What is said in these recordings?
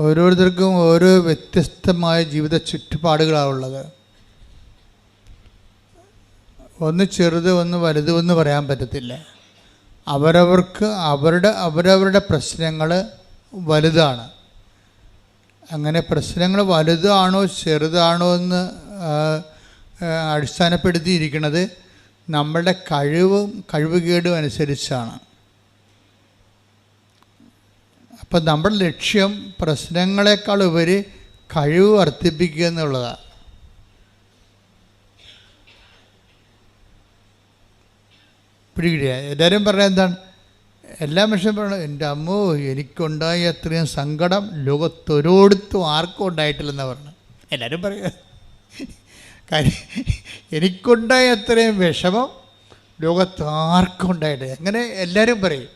ഓരോരുത്തർക്കും ഓരോ വ്യത്യസ്തമായ ജീവിത ചുറ്റുപാടുകളാണുള്ളത്. ഒന്ന് ചെറുത് ഒന്ന് വലുതെന്ന് പറയാൻ പറ്റത്തില്ല. അവരവർക്ക് അവരവരുടെ പ്രശ്നങ്ങൾ വലുതാണ്. അങ്ങനെ പ്രശ്നങ്ങൾ വലുതാണോ ചെറുതാണോ എന്ന് അടിസ്ഥാനപ്പെടുത്തിയിരിക്കുന്നത് നമ്മളുടെ കഴിവുകേടും അനുസരിച്ചാണ്. അപ്പം നമ്മുടെ ലക്ഷ്യം പ്രശ്നങ്ങളെക്കാൾ ഉപരി കഴിവ് വർദ്ധിപ്പിക്കുക എന്നുള്ളതാണ്. പിടികിട്ടിയ എല്ലാവരും പറഞ്ഞാൽ എന്താണ്? എല്ലാ മനുഷ്യരും പറയണം, എൻ്റെ അമ്മോ എനിക്കുണ്ടായ അത്രയും സങ്കടം ലോകത്തൊരിടത്തും ആർക്കും ഉണ്ടായിട്ടില്ലെന്നാണ് പറഞ്ഞത്. എല്ലാവരും പറയുക കാര്യം എനിക്കുണ്ടായ അത്രയും വിഷമം ലോകത്ത് ആർക്കും ഉണ്ടായിട്ട്, അങ്ങനെ എല്ലാവരും പറയും.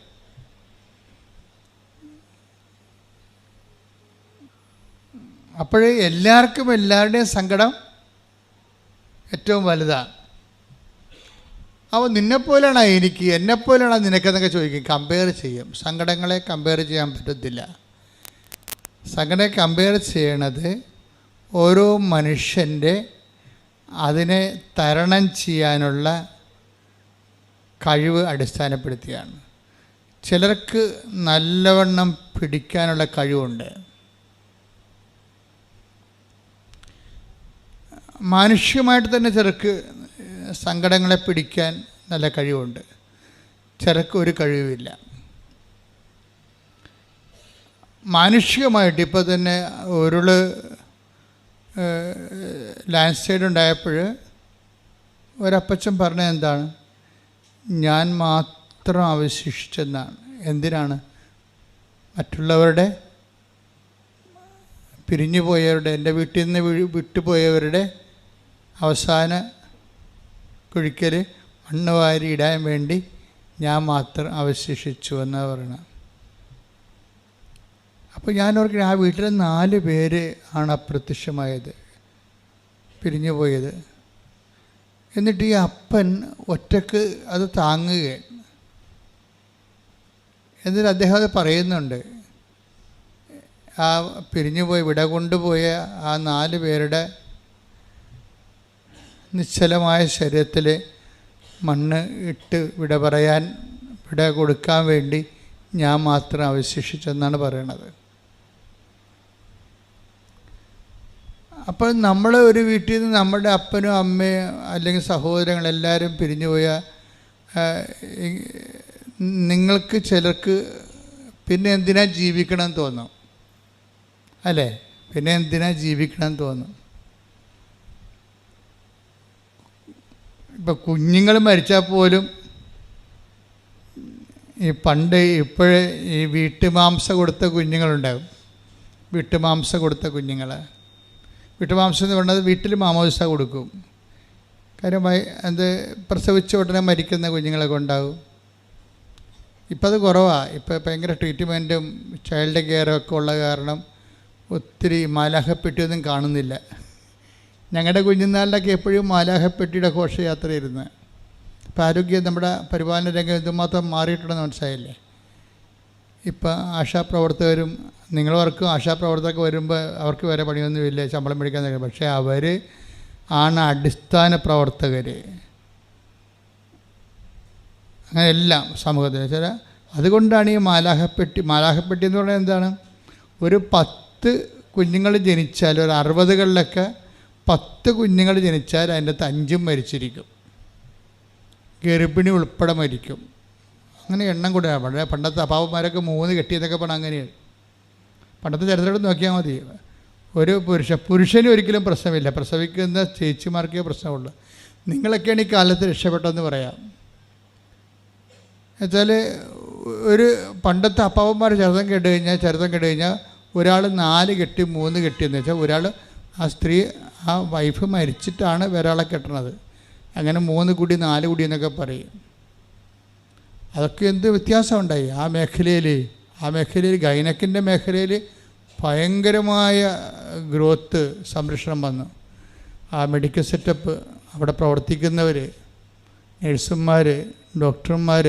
അപ്പോഴേ എല്ലാവർക്കും എല്ലാവരുടെയും സങ്കടം ഏറ്റവും വലുതാണ്. അപ്പോൾ നിന്നെപ്പോലെയാണോ എനിക്ക്, എന്നെപ്പോലെയാണോ നിനക്കെന്നൊക്കെ ചോദിക്കും, കമ്പയർ ചെയ്യും. സങ്കടങ്ങളെ കമ്പയർ ചെയ്യാൻ പറ്റത്തില്ല. സങ്കടം കമ്പയർ ചെയ്യണത് ഓരോ മനുഷ്യൻ്റെ അതിനെ തരണം ചെയ്യാനുള്ള കഴിവ് അടിസ്ഥാനപ്പെടുത്തിയാണ്. ചിലർക്ക് നല്ലവണ്ണം പിടിക്കാനുള്ള കഴിവുണ്ട്. മാനുഷികമായിട്ട് തന്നെ ചിലർക്ക് സങ്കടങ്ങളെ പിടിക്കാൻ നല്ല കഴിവുണ്ട്. ചിലർക്ക് ഒരു കഴിവുമില്ല. മാനുഷികമായിട്ട് ഇപ്പോൾ തന്നെ ലാൻഡ് സ്ലൈഡ് ഉണ്ടായപ്പോൾ ഒരപ്പച്ചൻ പറഞ്ഞത് എന്താണ്? ഞാൻ മാത്രം അവശേഷിച്ചെന്നാണ്. എന്തിനാണ്? മറ്റുള്ളവരുടെ പിരിഞ്ഞു പോയവരുടെ, എൻ്റെ വീട്ടിൽ നിന്ന് വിട്ടുപോയവരുടെ അവസാന കുഴിക്കൽ മണ്ണ് വാരി ഇടാൻ വേണ്ടി ഞാൻ മാത്രം അവശേഷിച്ചു എന്നാണ് പറയണത്. അപ്പോൾ ഞാനവർക്ക് ആ വീട്ടിലെ 4 പേര് ആണ് അപ്രത്യക്ഷമായത്, പിരിഞ്ഞു പോയത്. എന്നിട്ട് ഈ അപ്പൻ ഒറ്റക്ക് അത് താങ്ങുകയാണ്. എന്നിട്ട് അദ്ദേഹം അത് പറയുന്നുണ്ട്, ആ പിരിഞ്ഞുപോയി വിട കൊണ്ടുപോയ ആ 4 പേരുടെ നിശ്ചലമായ ശരീരത്തിൽ മണ്ണ് ഇട്ട് വിട കൊടുക്കാൻ വേണ്ടി ഞാൻ മാത്രം അവശേഷിച്ചെന്നാണ് പറയണത്. അപ്പോൾ നമ്മൾ ഒരു വീട്ടിൽ നിന്ന് നമ്മുടെ അപ്പനും അമ്മയും അല്ലെങ്കിൽ സഹോദരങ്ങളെല്ലാവരും പിരിഞ്ഞു പോയാൽ നിങ്ങൾക്ക് ചിലർക്ക് പിന്നെ എന്തിനാ ജീവിക്കണം തോന്നും, അല്ലേ? പിന്നെ എന്തിനാ ജീവിക്കണം തോന്നും. ഇപ്പം കുഞ്ഞുങ്ങൾ മരിച്ചാൽ പോലും ഇപ്പോഴേ ഈ വീട്ടുമാംസം കൊടുത്ത കുഞ്ഞുങ്ങളുണ്ടാകും. വീട്ടുമാംസം കൊടുത്ത കുഞ്ഞുങ്ങൾ, വീട്ടുമാംസം എന്ന് പറഞ്ഞത് വീട്ടിൽ മാമോദിസ കൊടുക്കും. കാര്യം പ്രസവിച്ച ഉടനെ മരിക്കുന്ന കുഞ്ഞുങ്ങളൊക്കെ ഉണ്ടാകും. ഇപ്പം അത് കുറവാണ്. ഇപ്പോൾ ഭയങ്കര ട്രീറ്റ്മെൻറ്റും ചൈൽഡ് കെയറും ഒക്കെ ഉള്ള കാരണം ഒത്തിരി മാലാഹപ്പെട്ടിയൊന്നും കാണുന്നില്ല. ഞങ്ങളുടെ കുഞ്ഞുനാളിലൊക്കെ എപ്പോഴും മാലാഹപ്പെട്ടിയുടെ ഘോഷയാത്രയായിരുന്നു. ഇപ്പോൾ ആരോഗ്യം, നമ്മുടെ പരിപാലന രംഗം എന്തുമാത്രം മാറിയിട്ടുണ്ടെന്ന് മനസ്സിലായില്ലേ? ഇപ്പം ആശാപ്രവർത്തകരും നിങ്ങളവർക്കും ആശാപ്രവർത്തകർക്ക് വരുമ്പോൾ അവർക്ക് വേറെ പണിയൊന്നുമില്ല, ശമ്പളം മേടിക്കാൻ. പക്ഷേ അവർ ആണ് അടിസ്ഥാന പ്രവർത്തകർ. അങ്ങനെ എല്ലാം സമൂഹത്തിൽ ചില അതുകൊണ്ടാണ് ഈ മാലാഹപ്പെട്ടി എന്ന് പറയുന്നത് എന്താണ്? ഒരു 10 കുഞ്ഞുങ്ങൾ ജനിച്ചാൽ, ഒരു 60കളിലൊക്കെ 10 കുഞ്ഞുങ്ങൾ ജനിച്ചാൽ അതിൻ്റെ അകത്ത് 5 മരിച്ചിരിക്കും. ഗർഭിണി ഉൾപ്പെടെ മരിക്കും. അങ്ങനെ എണ്ണം കൂടെ. വളരെ പണ്ടത്തെ അപ്പാവന്മാരൊക്കെ 3 കെട്ടിയതൊക്കെ പണം അങ്ങനെയാണ്. പണ്ടത്തെ ചരിത്രത്തിൽ നോക്കിയാൽ മതി. ഒരു പുരുഷന് ഒരിക്കലും പ്രശ്നമില്ല, പ്രസവിക്കുന്ന ചേച്ചിമാർക്കേ പ്രശ്നമുള്ളൂ. നിങ്ങളൊക്കെയാണ് ഈ കാലത്ത് രക്ഷപ്പെട്ടതെന്ന് പറയാം. എന്നുവെച്ചാൽ ഒരു പണ്ടത്തെ അപ്പാവന്മാർ ചരിത്രം കേട്ട് കഴിഞ്ഞാൽ ഒരാൾ 4 കെട്ടി 3 കെട്ടിയെന്ന് വെച്ചാൽ ഒരാൾ ആ സ്ത്രീ ആ വൈഫ് മരിച്ചിട്ടാണ് ഒരാളെ കെട്ടണത്. അങ്ങനെ 3 കുടി 4 കുടി എന്നൊക്കെ പറയും. അതൊക്കെ എന്ത് വ്യത്യാസമുണ്ടായി ആ മേഖലയിൽ ഗൈനക്കിൻ്റെ മേഖലയിൽ ഭയങ്കരമായ ഗ്രോത്ത്, സംരക്ഷണം വന്നു. ആ മെഡിക്കൽ സെറ്റപ്പ്, അവിടെ പ്രവർത്തിക്കുന്നവർ, നഴ്സുമാർ, ഡോക്ടർമാർ,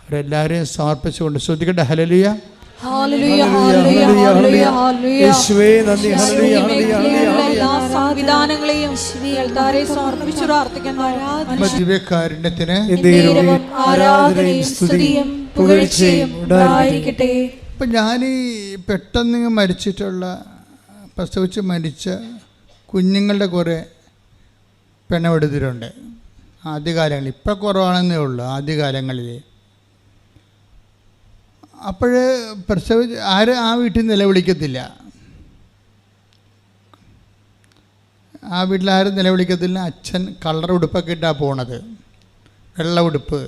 അവരെല്ലാവരെയും സമർപ്പിച്ചുകൊണ്ട് ശ്രദ്ധിക്കട്ടെ. ഹല്ലേലൂയ, സംവിധാനങ്ങളെയും സമർപ്പിച്ചു പ്രാർത്ഥിക്കുന്നു. ദിവ്യകാരുണ്യത്തിന് ആരാധനയും സ്തുതിയും പുകഴ്ചയും ഉണ്ടായിരിക്കട്ടെ. ഇപ്പം ഞാൻ പെട്ടെന്ന് മരിച്ചിട്ടുള്ള പ്രസവിച്ച് മരിച്ച കുഞ്ഞുങ്ങളുടെ കുറേ പിണവെടുത്തിട്ടുണ്ട് ആദ്യകാലങ്ങളിൽ. ഇപ്പം കുറവാണെന്നേ ഉള്ളൂ ആദ്യകാലങ്ങളിൽ. അപ്പോൾ പ്രസവിച്ച് ആരും ആ വീട്ടിൽ നിലവിളിക്കത്തില്ല, ആ വീട്ടിലാരും നിലവിളിക്കത്തില്ല. അച്ഛൻ കളർ ഉടുപ്പൊക്കെ ഇട്ടാണ് പോണത്, വെള്ള ഉടുപ്പ്.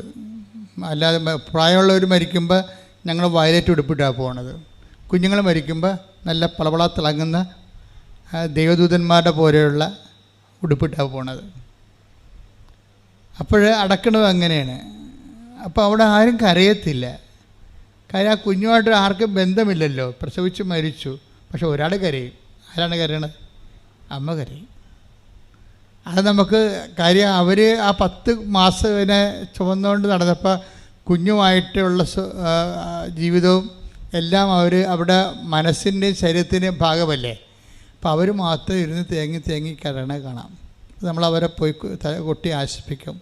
അല്ലാതെ പ്രായമുള്ളവർ മരിക്കുമ്പോൾ ഞങ്ങൾ വയലറ്റ് ഉടുപ്പിട്ടാണ് പോണത്. കുഞ്ഞുങ്ങൾ മരിക്കുമ്പോൾ നല്ല പളപള തിളങ്ങുന്ന ദൈവദൂതന്മാരുടെ പോലെയുള്ള ഉടുപ്പിട്ടാണ് പോണത്. അപ്പോൾ അടക്കണത് അങ്ങനെയാണ്. അപ്പോൾ അവിടെ ആരും കരയത്തില്ല. കാര്യം ആ കുഞ്ഞുമായിട്ട് ആർക്കും ബന്ധമില്ലല്ലോ, പ്രസവിച്ച് മരിച്ചു. പക്ഷെ ഒരാൾ കരയും. ആരാണ് കരയണത്? അമ്മ കരയും. അത് നമുക്ക് കാര്യം അവർ ആ 10 മാസം ഇതിനെ ചുമന്നുകൊണ്ട് നടന്നപ്പോൾ കുഞ്ഞുമായിട്ടുള്ള ജീവിതവും എല്ലാം അവർ അവിടെ മനസ്സിൻ്റെയും ശരീരത്തിൻ്റെയും ഭാഗമല്ലേ. അപ്പോൾ അവർ മാത്രം ഇരുന്ന് തേങ്ങി തേങ്ങി കരയണ കാണാം. നമ്മളവരെ പോയി കൊട്ടി ആശ്വസിപ്പിക്കും.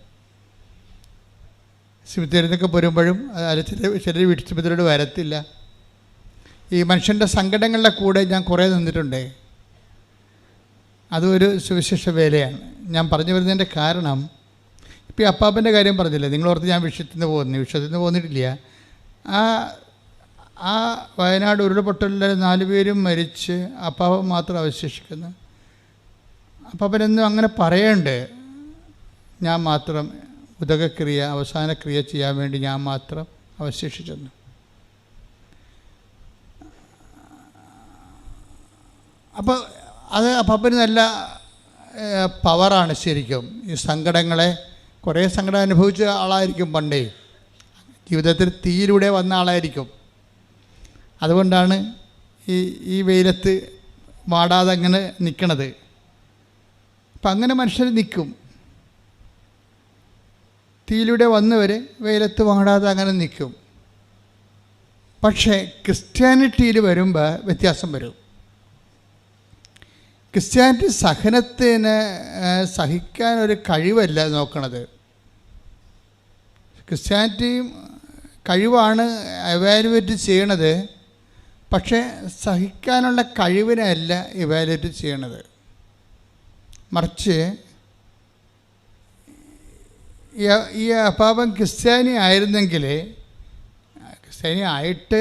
സിമിത്തേരിന്നൊക്കെ വരുമ്പോഴും ചിലർ വീട്ടിൽ സിമിത്തേരോട് വരത്തില്ല. ഈ മനുഷ്യൻ്റെ സങ്കടങ്ങളുടെ കൂടെ ഞാൻ കുറേ നിന്നിട്ടുണ്ട്. അതൊരു സുവിശേഷ വേലയാണ്. ഞാൻ പറഞ്ഞു വരുന്നതിൻ്റെ കാരണം, ഇപ്പോൾ ഈ അപ്പാപ്പൻ്റെ കാര്യം പറഞ്ഞില്ലേ, നിങ്ങളോർത്ത് ഞാൻ വിഷയത്തിൽ നിന്ന് പോന്നിട്ടില്ല. ആ വയനാട് ഉരുൾപൊട്ടലിൽ 4 പേരും മരിച്ച് അപ്പാപ്പൻ മാത്രം അവശേഷിക്കുന്നു. അപ്പാപ്പനെന്നും അങ്ങനെ പറയുന്നുണ്ട്, ഞാൻ മാത്രം ഉദകക്രിയ അവസാന ക്രിയ ചെയ്യാൻ വേണ്ടി ഞാൻ മാത്രം അവശേഷിച്ചെന്നു. അപ്പോൾ അത് അപ്പാപ്പന് നല്ല പവറാണ് ശരിക്കും. ഈ സങ്കടങ്ങളെ, കുറേ സങ്കടം അനുഭവിച്ച ആളായിരിക്കും പണ്ടേ, ജീവിതത്തിൽ തീയിലൂടെ വന്ന ആളായിരിക്കും. അതുകൊണ്ടാണ് ഈ വെയിലത്ത് വാടാതെ അങ്ങനെ നിൽക്കണത്. അപ്പം അങ്ങനെ മനുഷ്യർ നിൽക്കും. തീയിലൂടെ വന്നവർ വെയിലത്ത് വാടാതെ അങ്ങനെ നിൽക്കും. പക്ഷേ ക്രിസ്ത്യാനിറ്റിയിൽ വരുമ്പോൾ വ്യത്യാസം വരും. ക്രിസ്ത്യാനിറ്റി സഹനത്തിന് സഹിക്കാനൊരു കഴിവല്ല നോക്കണത്. ക്രിസ്ത്യാനിറ്റി കഴിവാണ് എവാലുവേറ്റ് ചെയ്യണത്, പക്ഷേ സഹിക്കാനുള്ള കഴിവിനല്ല എവാലുവേറ്റ് ചെയ്യണത്. മറിച്ച് ഈ അപ്പാപ്പൻ ക്രിസ്ത്യാനി ആയിരുന്നെങ്കിൽ, ക്രിസ്ത്യാനി ആയിട്ട്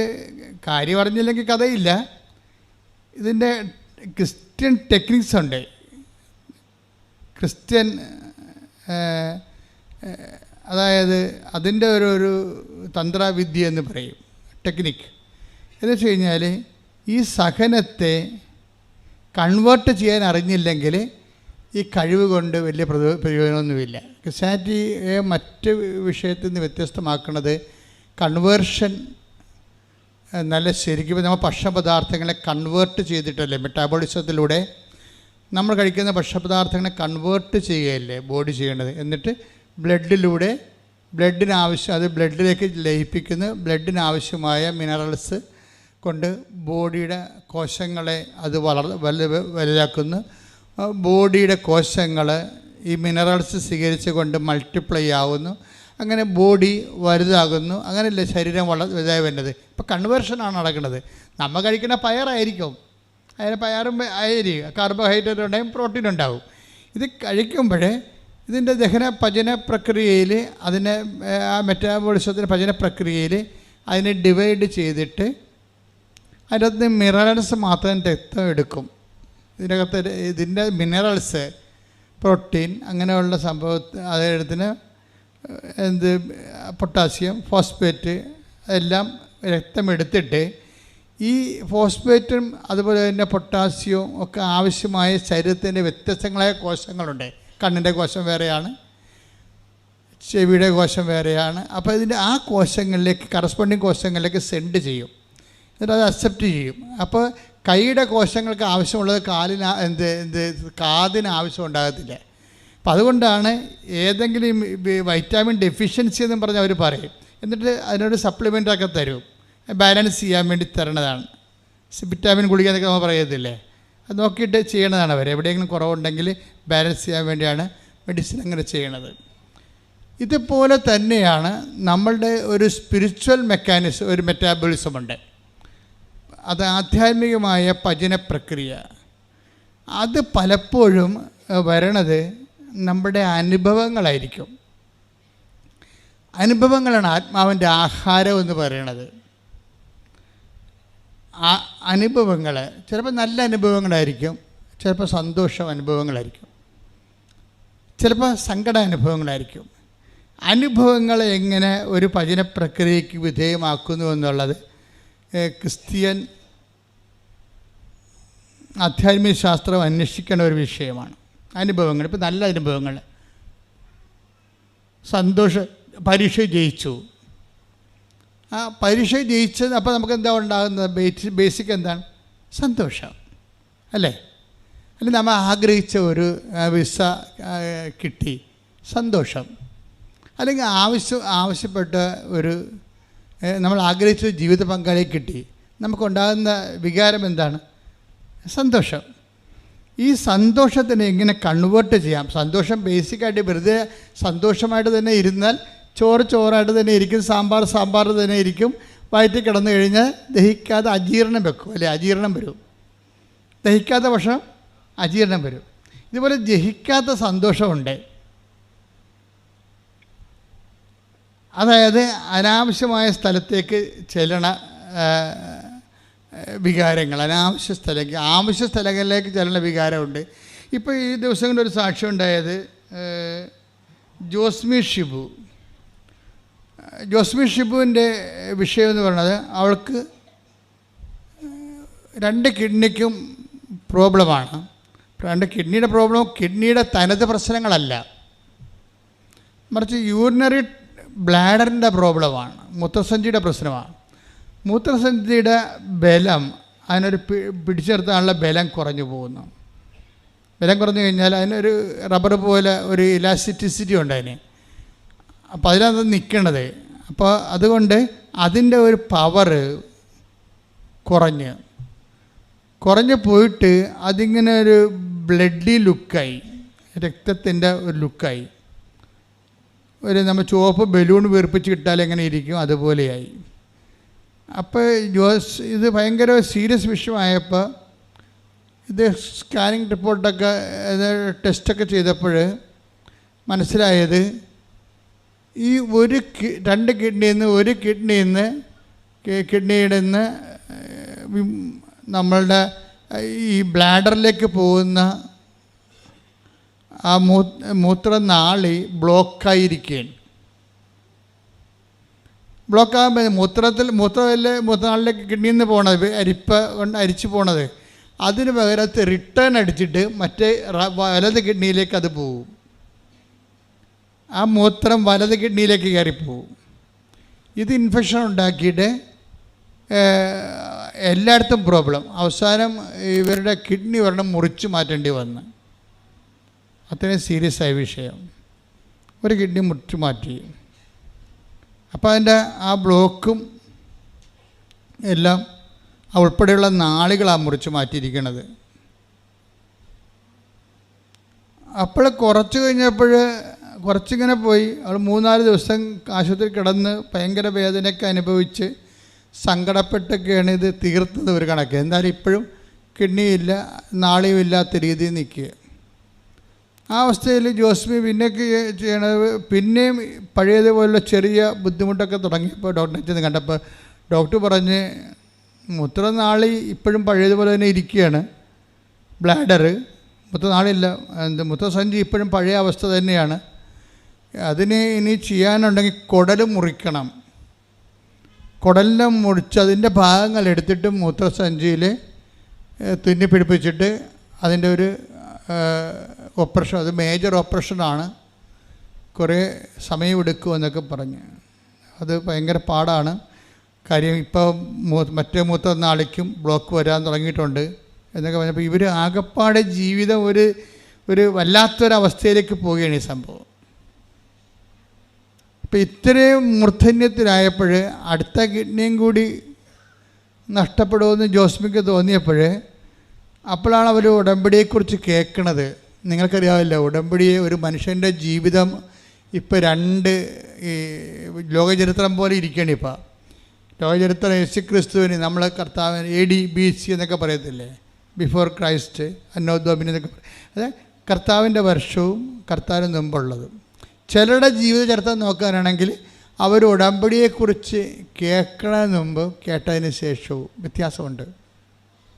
കാര്യം അറിഞ്ഞില്ലെങ്കിൽ കഥയില്ല. ഇതിൻ്റെ ക്രിസ്ത്യൻ ടെക്നിക്സ് ഉണ്ട്. ക്രിസ്ത്യൻ അതായത് അതിൻ്റെ ഒരു തന്ത്രവിദ്യ എന്ന് പറയും, ടെക്നിക്ക്. എന്ന് വെച്ച് കഴിഞ്ഞാൽ ഈ സഹനത്തെ കൺവേർട്ട് ചെയ്യാൻ അറിഞ്ഞില്ലെങ്കിൽ ഈ കഴിവ് കൊണ്ട് വലിയ പ്രയോജനമൊന്നുമില്ല. ക്രിസ്ത്യാനിറ്റിയെ മറ്റ് വിഷയത്തിൽ നിന്ന് വ്യത്യസ്തമാക്കുന്നത് കൺവേർഷൻ നല്ല ശരിക്കും നമ്മൾ ഭക്ഷണപദാർത്ഥങ്ങളെ കൺവേർട്ട് ചെയ്തിട്ടല്ലേ, മെറ്റാബോളിസത്തിലൂടെ നമ്മൾ കഴിക്കുന്ന ഭക്ഷണപദാർത്ഥങ്ങളെ കൺവേർട്ട് ചെയ്യുകയല്ലേ ബോഡി ചെയ്യേണ്ടത്. എന്നിട്ട് ബ്ലഡിലൂടെ അത് ബ്ലഡിലേക്ക് ലയിപ്പിക്കുന്ന ബ്ലഡിനാവശ്യമായ മിനറൽസ് കൊണ്ട് ബോഡിയുടെ കോശങ്ങളെ അത് വലുതാക്കുന്നു. ബോഡിയുടെ കോശങ്ങൾ ഈ മിനറൽസ് സ്വീകരിച്ച് കൊണ്ട് മൾട്ടിപ്ലൈ ആവുന്നു. അങ്ങനെ ബോഡി വലുതാകുന്നു. അങ്ങനെയല്ലേ ശരീരം വലുതായി വരുന്നത്. ഇപ്പോൾ കൺവേർഷനാണ് നടക്കുന്നത്. നമ്മൾ കഴിക്കുന്ന പയറായിരിക്കും, അതിന് പയറും ആയിരിക്കും, കാർബോഹൈഡ്രേറ്റ് ഉണ്ടാവും, പ്രോട്ടീൻ ഉണ്ടാവും. ഇത് കഴിക്കുമ്പോൾ ഇതിൻ്റെ പചന പ്രക്രിയയിൽ അതിനെ ആ മെറ്റാബോളിസത്തിൻ്റെ പചന പ്രക്രിയയിൽ അതിനെ ഡിവൈഡ് ചെയ്തിട്ട് അതിനകത്ത് മിനറൽസ് മാത്രം രക്തം എടുക്കും. ഇതിൻ്റെ മിനറൽസ്, പ്രോട്ടീൻ അങ്ങനെയുള്ള അതെടുത്തിന് പൊട്ടാസ്യം, ഫോസ്ഫേറ്റ് എല്ലാം രക്തമെടുത്തിട്ട് ഈ ഫോസ്ഫേറ്റും അതുപോലെ തന്നെ പൊട്ടാസ്യവും ഒക്കെ ആവശ്യമായ ശരീരത്തിൻ്റെ വ്യത്യസ്തങ്ങളായ കോശങ്ങളുണ്ട്. കണ്ണിൻ്റെ കോശം വേറെയാണ്, ചെവിയുടെ കോശം വേറെയാണ്. അപ്പോൾ ഇതിൻ്റെ ആ കോശങ്ങളിലേക്ക് കറസ്പോണ്ടിങ് കോശങ്ങളിലേക്ക് സെൻഡ് ചെയ്യും, എന്നിട്ട് അത് അക്സെപ്റ്റ് ചെയ്യും. അപ്പോൾ കൈയുടെ കോശങ്ങൾക്ക് ആവശ്യമുള്ളത് കാതിന് ആവശ്യം ഉണ്ടാകത്തില്ല. അപ്പം അതുകൊണ്ടാണ് ഏതെങ്കിലും വൈറ്റാമിൻ ഡെഫിഷ്യൻസി എന്നും പറഞ്ഞ് അവർ പറയും. എന്നിട്ട് അതിനൊരു സപ്ലിമെൻ്റൊക്കെ തരും. ബാലൻസ് ചെയ്യാൻ വേണ്ടി തരണതാണ്. വിറ്റാമിൻ ഗുളിക എന്നൊക്കെ നമ്മൾ പറയത്തില്ലേ, അത് നോക്കിയിട്ട് ചെയ്യണതാണ് അവർ. എവിടെയെങ്കിലും കുറവുണ്ടെങ്കിൽ ബാലൻസ് ചെയ്യാൻ വേണ്ടിയാണ് മെഡിസിൻ അങ്ങനെ ചെയ്യണത്. ഇതുപോലെ തന്നെയാണ് നമ്മളുടെ ഒരു സ്പിരിച്വൽ മെക്കാനിസം, ഒരു മെറ്റാബോളിസം ഉണ്ട്. അത് ആധ്യാത്മികമായ പചന പ്രക്രിയ. അത് പലപ്പോഴും വരണത് നമ്മുടെ അനുഭവങ്ങളായിരിക്കും. അനുഭവങ്ങളാണ് ആത്മാവിൻ്റെ ആഹാരം എന്ന് പറയണത്. ആ അനുഭവങ്ങൾ ചിലപ്പോൾ നല്ല അനുഭവങ്ങളായിരിക്കും, ചിലപ്പോൾ സന്തോഷ അനുഭവങ്ങളായിരിക്കും, ചിലപ്പോൾ സങ്കട അനുഭവങ്ങളായിരിക്കും. അനുഭവങ്ങളെ എങ്ങനെ ഒരു പചന പ്രക്രിയയ്ക്ക് വിധേയമാക്കുന്നു എന്നുള്ളത് ക്രിസ്ത്യൻ ആധ്യാത്മിക ശാസ്ത്രം അന്വേഷിക്കേണ്ട ഒരു വിഷയമാണ്. അനുഭവങ്ങൾ, ഇപ്പോൾ നല്ല അനുഭവങ്ങൾ, പരീക്ഷ ജയിച്ചു, ആ പരീക്ഷ ജയിച്ചത് അപ്പോൾ നമുക്ക് എന്താ ഉണ്ടാകുന്നത്? ബേസിക് എന്താണ്? സന്തോഷം അല്ലേ? അല്ലെങ്കിൽ നമ്മൾ ആഗ്രഹിച്ച ഒരു വിസ കിട്ടി, സന്തോഷം. അല്ലെങ്കിൽ ആവശ്യപ്പെട്ട ഒരു നമ്മൾ ആഗ്രഹിച്ച ജീവിത പങ്കാളിയെ കിട്ടി, നമുക്കുണ്ടാകുന്ന വികാരം എന്താണ്? സന്തോഷം. ഈ സന്തോഷത്തിനെ എങ്ങനെ കൺവേർട്ട് ചെയ്യാം? സന്തോഷം ബേസിക്കായിട്ട് വെറുതെ സന്തോഷമായിട്ട് തന്നെ ഇരുന്നാൽ ചോറായിട്ട് തന്നെ ഇരിക്കും, സാമ്പാർ തന്നെ ഇരിക്കും. വയറ്റിൽ കിടന്നു കഴിഞ്ഞാൽ ദഹിക്കാതെ അജീർണം വെക്കും, അല്ലേ? അജീർണം വരും. ദഹിക്കാത്ത പക്ഷം അജീർണം വരും. ഇതുപോലെ ദഹിക്കാത്ത സന്തോഷമുണ്ട്. അതായത് അനാവശ്യമായ സ്ഥലത്തേക്ക് ചെല്ലണ വികാരങ്ങൾ, ആവശ്യ സ്ഥലങ്ങളിലേക്ക് ചെല്ലണ വികാരമുണ്ട്. ഇപ്പോൾ ഈ ദിവസങ്ങളിൽ ഒരു സാക്ഷ്യം ഉണ്ടായത് ജോസ്മി ഷിബുവിൻ്റെ വിഷയം എന്ന് പറയുന്നത്, അവൾക്ക് 2 കിഡ്നിക്കും പ്രോബ്ലമാണ്. 2 കിഡ്നിയുടെ പ്രോബ്ലം കിഡ്നിയുടെ തനത് പ്രശ്നങ്ങളല്ല, മറിച്ച് യൂറിനറി ബ്ലാഡറിൻ്റെ പ്രോബ്ലമാണ്, മൂത്രസഞ്ചിയുടെ പ്രശ്നമാണ്. മൂത്രസഞ്ചിയുടെ ബലം, അതിനൊരു പിടിച്ചെടുത്താനുള്ള ബലം കുറഞ്ഞു പോകുന്നു. ബലം കുറഞ്ഞു കഴിഞ്ഞാൽ അതിനൊരു റബ്ബർ പോലെ ഒരു ഇലാസ്റ്റിസിറ്റി ഉണ്ട് അതിന്. അപ്പോൾ അതിനകത്ത് നിൽക്കണത്. അപ്പോൾ അതുകൊണ്ട് അതിൻ്റെ ഒരു പവർ കുറഞ്ഞ് പോയിട്ട് അതിങ്ങനെ ഒരു ബ്ലഡി ലുക്കായി, രക്തത്തിൻ്റെ ഒരു ലുക്കായി. നമ്മൾ ചുവപ്പ് ബലൂൺ വീർപ്പിച്ച് കിട്ടാൽ എങ്ങനെ ഇരിക്കും അതുപോലെയായി. അപ്പോൾ ഇത് ഭയങ്കര സീരിയസ് വിഷയമായപ്പോൾ ഇത് സ്കാനിങ് റിപ്പോർട്ടൊക്കെ ടെസ്റ്റൊക്കെ ചെയ്തപ്പോൾ മനസ്സിലായത്, ഈ 2 കിഡ്നിയുടെ നിന്ന് നമ്മളുടെ ഈ ബ്ലാഡറിലേക്ക് പോകുന്ന ആ മൂത്രനാളി ബ്ലോക്കായിരിക്കുകയാണ്. ബ്ലോക്കാകുമ്പോൾ മൂത്രനാളിലേക്ക് കിഡ്നിയിൽ നിന്ന് പോണത്, അരിച്ച് പോണത്, അതിന് പകരത്ത് റിട്ടേൺ അടിച്ചിട്ട് മറ്റേ വലത് കിഡ്നിയിലേക്ക് അത് പോകും. ആ മൂത്രം വലത് കിഡ്നിയിലേക്ക് കയറിപ്പോവും. ഇത് ഇൻഫെക്ഷൻ ഉണ്ടാക്കിയിട്ട് എല്ലായിടത്തും പ്രോബ്ലം. അവസാനം ഇവരുടെ കിഡ്നി ഒരെണ്ണം മുറിച്ച് മാറ്റേണ്ടി വന്നു. അത്രയും സീരിയസ് ആയ വിഷയം. ഒരു കിഡ്നി മുറിച്ച് മാറ്റി. അപ്പോൾ അതിൻ്റെ ആ ബ്ലോക്കും എല്ലാം ഉൾപ്പെടെയുള്ള നാളുകളാണ് മുറിച്ച് മാറ്റിയിരിക്കുന്നത്. അപ്പോൾ കുറച്ചിങ്ങനെ പോയി. അവൾ 3-4 ദിവസം ആശുപത്രി കിടന്ന് ഭയങ്കര വേദനയൊക്കെ അനുഭവിച്ച് സങ്കടപ്പെട്ടൊക്കെയാണ് ഇത് തീർത്തത് ഒരു കണക്ക്. എന്നാലും ഇപ്പോഴും കിഡ്നിയില്ല, നാളിയും ഇല്ലാത്ത രീതിയിൽ നിൽക്കുക. ആ അവസ്ഥയിൽ ജോസ്മി പിന്നെയൊക്കെ ചെയ്യണത്, പിന്നെയും പഴയതുപോലുള്ള ചെറിയ ബുദ്ധിമുട്ടൊക്കെ തുടങ്ങിയപ്പോൾ ഡോക്ടറെ ചെന്ന് കണ്ടപ്പോൾ ഡോക്ടർ പറഞ്ഞ് മൂത്രനാളി ഇപ്പോഴും പഴയതുപോലെ തന്നെ ഇരിക്കുകയാണ്, ബ്ലാഡർ, മൂത്രനാളില്ല, മൂത്രസഞ്ചി ഇപ്പോഴും പഴയ അവസ്ഥ തന്നെയാണ്. അതിന് ഇനി ചെയ്യാനുണ്ടെങ്കിൽ കുടൽ മുറിക്കണം. കുടലിനെ മുറിച്ച് അതിൻ്റെ ഭാഗങ്ങൾ എടുത്തിട്ട് മൂത്രസഞ്ചിയിൽ തുന്നിപ്പിടിപ്പിച്ചിട്ട് അതിൻ്റെ ഒരു ഓപ്പറേഷൻ, അത് മേജർ ഓപ്പറേഷനാണ്, കുറേ സമയമെടുക്കുമെന്നൊക്കെ പറഞ്ഞ്. അത് ഭയങ്കര പാടാണ്. കാര്യം ഇപ്പോൾ മറ്റേ മൂത്രനാളിക്കും ബ്ലോക്ക് വരാൻ തുടങ്ങിയിട്ടുണ്ട് എന്നൊക്കെ പറഞ്ഞപ്പോൾ ഇവർ ആകപ്പാടെ ജീവിതം ഒരു വല്ലാത്തൊരവസ്ഥയിലേക്ക് പോവുകയാണ് ഈ സംഭവം. അപ്പോൾ ഇത്രയും മൂർധന്യത്തിലായപ്പോൾ അടുത്ത കിഡ്നിയും കൂടി നഷ്ടപ്പെടുമെന്ന് ജോസ്മിക്ക് തോന്നിയപ്പോൾ അപ്പോഴാണ് അവർ ഉടമ്പടിയെക്കുറിച്ച് കേൾക്കണത്. നിങ്ങൾക്കറിയാമല്ലോ, ഉടമ്പടിയെ ഒരു മനുഷ്യൻ്റെ ജീവിതം ഇപ്പോൾ രണ്ട് ഈ ലോകചരിത്രം പോലെ ഇരിക്കുകയാണ്. ഇപ്പോൾ ലോകചരിത്രം യേശുക്രിസ്തുവിന് നമ്മൾ കർത്താവിന് AD BC എന്നൊക്കെ പറയത്തില്ലേ, ബിഫോർ ക്രൈസ്റ്റ്, അന്നോ ഡൊമിനി എന്നൊക്കെ പറയും. അത് കർത്താവിൻ്റെ വർഷവും കർത്താവിന് മുമ്പുള്ളതും. ചിലരുടെ ജീവിത ചരിത്രം നോക്കാനാണെങ്കിൽ അവർ ഉടമ്പടിയെക്കുറിച്ച് കേൾക്കണതിന് മുമ്പ് കേട്ടതിന് ശേഷവും വ്യത്യാസമുണ്ട്.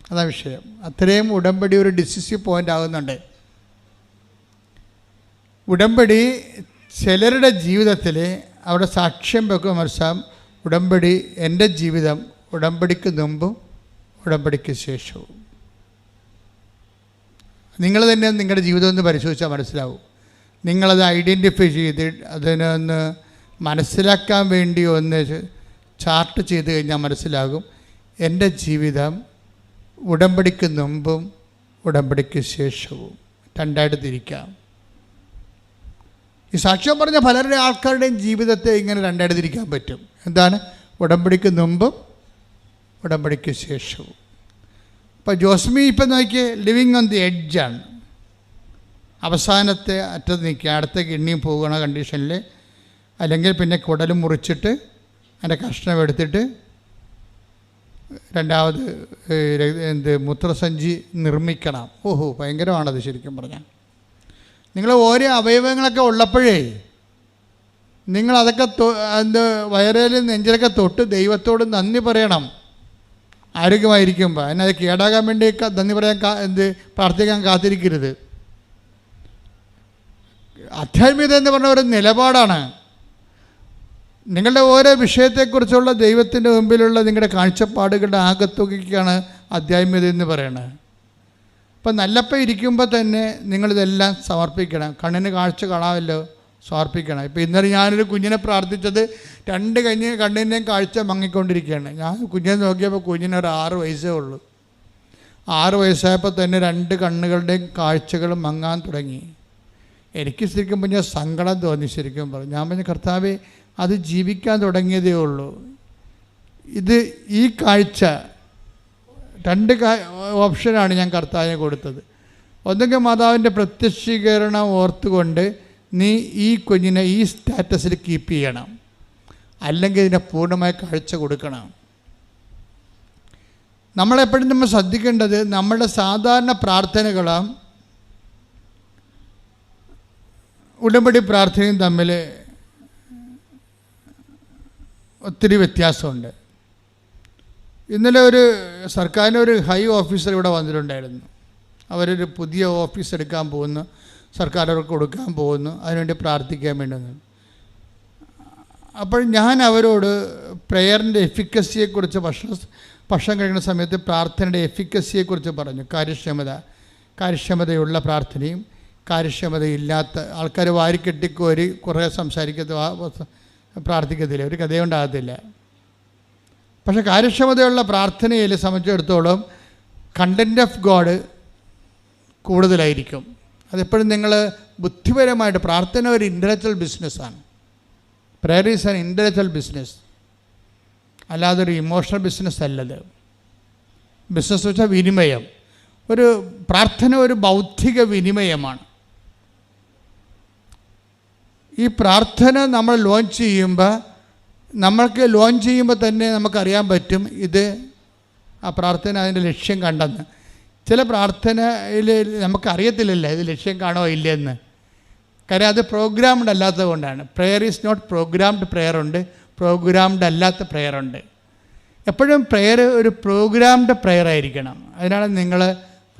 അതാണ് വിഷയം. അത്രയും ഉടമ്പടി ഒരു ഡിസിസീവ് പോയിൻ്റ് ആകുന്നുണ്ട്. ഉടമ്പടി ചിലരുടെ ജീവിതത്തിൽ അവിടെ സാക്ഷ്യം വെക്കുക മനസ്സിലാവും. ഉടമ്പടി എൻ്റെ ജീവിതം ഉടമ്പടിക്ക് മുമ്പും ഉടമ്പടിക്ക് ശേഷവും. നിങ്ങൾ തന്നെ നിങ്ങളുടെ ജീവിതം ഒന്ന് പരിശോധിച്ചാൽ മനസ്സിലാവും. നിങ്ങളത് ഐഡൻറ്റിഫൈ ചെയ്ത് അതിനൊന്ന് മനസ്സിലാക്കാൻ വേണ്ടി ഒന്ന് ചാർട്ട് ചെയ്ത് കഴിഞ്ഞാൽ മനസ്സിലാകും എൻ്റെ ജീവിതം ഉടമ്പടിക്ക് മുമ്പും ഉടമ്പടിക്ക് ശേഷവും രണ്ടായിട്ട് തിരിക്കാം. ഈ സാക്ഷ്യം പറഞ്ഞ പലരുടെ ആൾക്കാരുടെയും ജീവിതത്തെ ഇങ്ങനെ രണ്ടായിട്ട് തിരിക്കാൻ പറ്റും. എന്താണ്? ഉടമ്പടിക്ക് മുമ്പും ഉടമ്പടിക്ക് ശേഷവും. ഇപ്പോൾ ജോസ്മി ഇപ്പം നോക്കിയേ, ലിവിങ് ഓൺ ദി എഡ്ജാണ്. അവസാനത്തെ അറ്റത്ത് നിൽക്കുക, അടുത്തേക്ക് എണ്ണിയും പോകുന്ന കണ്ടീഷനിൽ. അല്ലെങ്കിൽ പിന്നെ കുടലും മുറിച്ചിട്ട് അതിൻ്റെ കഷ്ണം എടുത്തിട്ട് രണ്ടാമത് മൂത്രസഞ്ചി നിർമ്മിക്കണം. ഓഹോ, ഭയങ്കരമാണത് ശരിക്കും പറഞ്ഞാൽ. നിങ്ങൾ ഓരോ അവയവങ്ങളൊക്കെ ഉള്ളപ്പോഴേ നിങ്ങളതൊക്കെ വയറേലും നെഞ്ചിലൊക്കെ തൊട്ട് ദൈവത്തോട് നന്ദി പറയണം. ആരോഗ്യമായിരിക്കുമ്പോൾ അതിനത് കേടാകാൻ വേണ്ടി നന്ദി പറയാൻ പ്രാർത്ഥിക്കാൻ കാത്തിരിക്കരുത്. ആധ്യാത്മികത എന്ന് പറഞ്ഞ ഒരു നിലപാടാണ്. നിങ്ങളുടെ ഓരോ വിഷയത്തെക്കുറിച്ചുള്ള ദൈവത്തിൻ്റെ മുമ്പിലുള്ള നിങ്ങളുടെ കാഴ്ചപ്പാടുകളുടെ ആകത്തുകയ്ക്കാണ് ആധ്യാത്മികത എന്ന് പറയുന്നത്. ഇപ്പം നല്ലപ്പം ഇരിക്കുമ്പോൾ തന്നെ നിങ്ങളിതെല്ലാം സമർപ്പിക്കണം. കണ്ണിന് കാഴ്ച കാണാമല്ലോ, സമർപ്പിക്കണം. ഇപ്പോൾ ഇന്നലെ ഞാനൊരു കുഞ്ഞിനെ പ്രാർത്ഥിച്ചത് 2 കണ്ണിൻ്റെയും കാഴ്ച മങ്ങിക്കൊണ്ടിരിക്കുകയാണ്. ഞാൻ കുഞ്ഞിനെ നോക്കിയപ്പോൾ കുഞ്ഞിന് ഒരു 6 വയസ്സേ ഉള്ളൂ. 6 വയസ്സായപ്പോൾ തന്നെ 2 കണ്ണുകളുടെയും കാഴ്ചകൾ മങ്ങാൻ തുടങ്ങി. എനിക്ക് ശരിക്കും പറഞ്ഞാൽ സങ്കടം തോന്നി. ശരിക്കും പറഞ്ഞു, ഞാൻ പറഞ്ഞു, കർത്താവേ, അത് ജീവിക്കാൻ തുടങ്ങിയതേ ഉള്ളൂ. ഈ കാഴ്ച 2 ഓപ്ഷനാണ് ഞാൻ കർത്താവിനെ കൊടുത്തത്. ഒന്നുകിൽ മാതാവിൻ്റെ പ്രത്യക്ഷീകരണം ഓർത്തുകൊണ്ട് നീ ഈ കുഞ്ഞിനെ ഈ സ്റ്റാറ്റസിൽ കീപ്പ് ചെയ്യണം, അല്ലെങ്കിൽ ഇതിനെ പൂർണ്ണമായ കാഴ്ച കൊടുക്കണം. നമ്മളെപ്പോഴും നമ്മൾ ശ്രദ്ധിക്കേണ്ടത് നമ്മളുടെ സാധാരണ പ്രാർത്ഥനകളും ഉടമ്പടി പ്രാർത്ഥനയും തമ്മിൽ ഒത്തിരി വ്യത്യാസമുണ്ട്. ഇന്നലെ ഒരു സർക്കാരിൻ്റെ ഒരു ഹൈ ഓഫീസർ ഇവിടെ വന്നിട്ടുണ്ടായിരുന്നു. അവരൊരു പുതിയ ഓഫീസ് എടുക്കാൻ പോകുന്നു, സർക്കാർ അവർക്ക് കൊടുക്കാൻ പോകുന്നു, അതിനുവേണ്ടി പ്രാർത്ഥിക്കാൻ വേണ്ടി വന്നു. അപ്പോൾ ഞാൻ അവരോട് പ്രെയറിൻ്റെ എഫിക്കസിയെക്കുറിച്ച് ഭക്ഷണം കഴിക്കുന്ന സമയത്ത് പ്രാർത്ഥനയുടെ എഫിക്കസിയെക്കുറിച്ച് പറഞ്ഞു. കാര്യക്ഷമതയുള്ള പ്രാർത്ഥനയും കാര്യക്ഷമതയില്ലാത്ത ആൾക്കാർ വാരിക്കെട്ടിക്കോരി കുറേ പ്രാർത്ഥിക്കത്തില്ല, ഒരു കഥയുണ്ടാകത്തില്ല. പക്ഷേ കാര്യക്ഷമതയുള്ള പ്രാർത്ഥനയിൽ സംബന്ധിച്ചിടത്തോളം കണ്ടൻറ് ഓഫ് ഗോഡ് കൂടുതലായിരിക്കും. അതെപ്പോഴും നിങ്ങൾ ബുദ്ധിപരമായിട്ട്, പ്രാർത്ഥന ഒരു ഇൻ്റലക്ച്വൽ ബിസിനസ്സാണ്. Prayer is an intellectual business, അല്ലാതെ ഒരു ഇമോഷണൽ ബിസിനസ് അല്ലത്. ബിസിനസ് വെച്ചാൽ വിനിമയം. ഒരു പ്രാർത്ഥന ഒരു ബൗദ്ധിക വിനിമയമാണ്. ഈ പ്രാർത്ഥന നമ്മൾ ലോഞ്ച് ചെയ്യുമ്പോൾ തന്നെ നമുക്കറിയാൻ പറ്റും ഇത് ആ പ്രാർത്ഥന അതിൻ്റെ ലക്ഷ്യം കണ്ടെന്ന്. ചില പ്രാർത്ഥനയിൽ നമുക്കറിയത്തില്ലല്ലോ ഇത് ലക്ഷ്യം കാണോ ഇല്ലയെന്ന്. കാര്യം അത് പ്രോഗ്രാംഡ് അല്ലാത്തത് കൊണ്ടാണ്. Prayer is not programmed. Prayer ഉണ്ട്, പ്രോഗ്രാംഡ് അല്ലാത്ത പ്രെയർ ഉണ്ട്. എപ്പോഴും പ്രെയർ ഒരു പ്രോഗ്രാംഡ് പ്രെയർ ആയിരിക്കണം. അതിനാണ് നിങ്ങൾ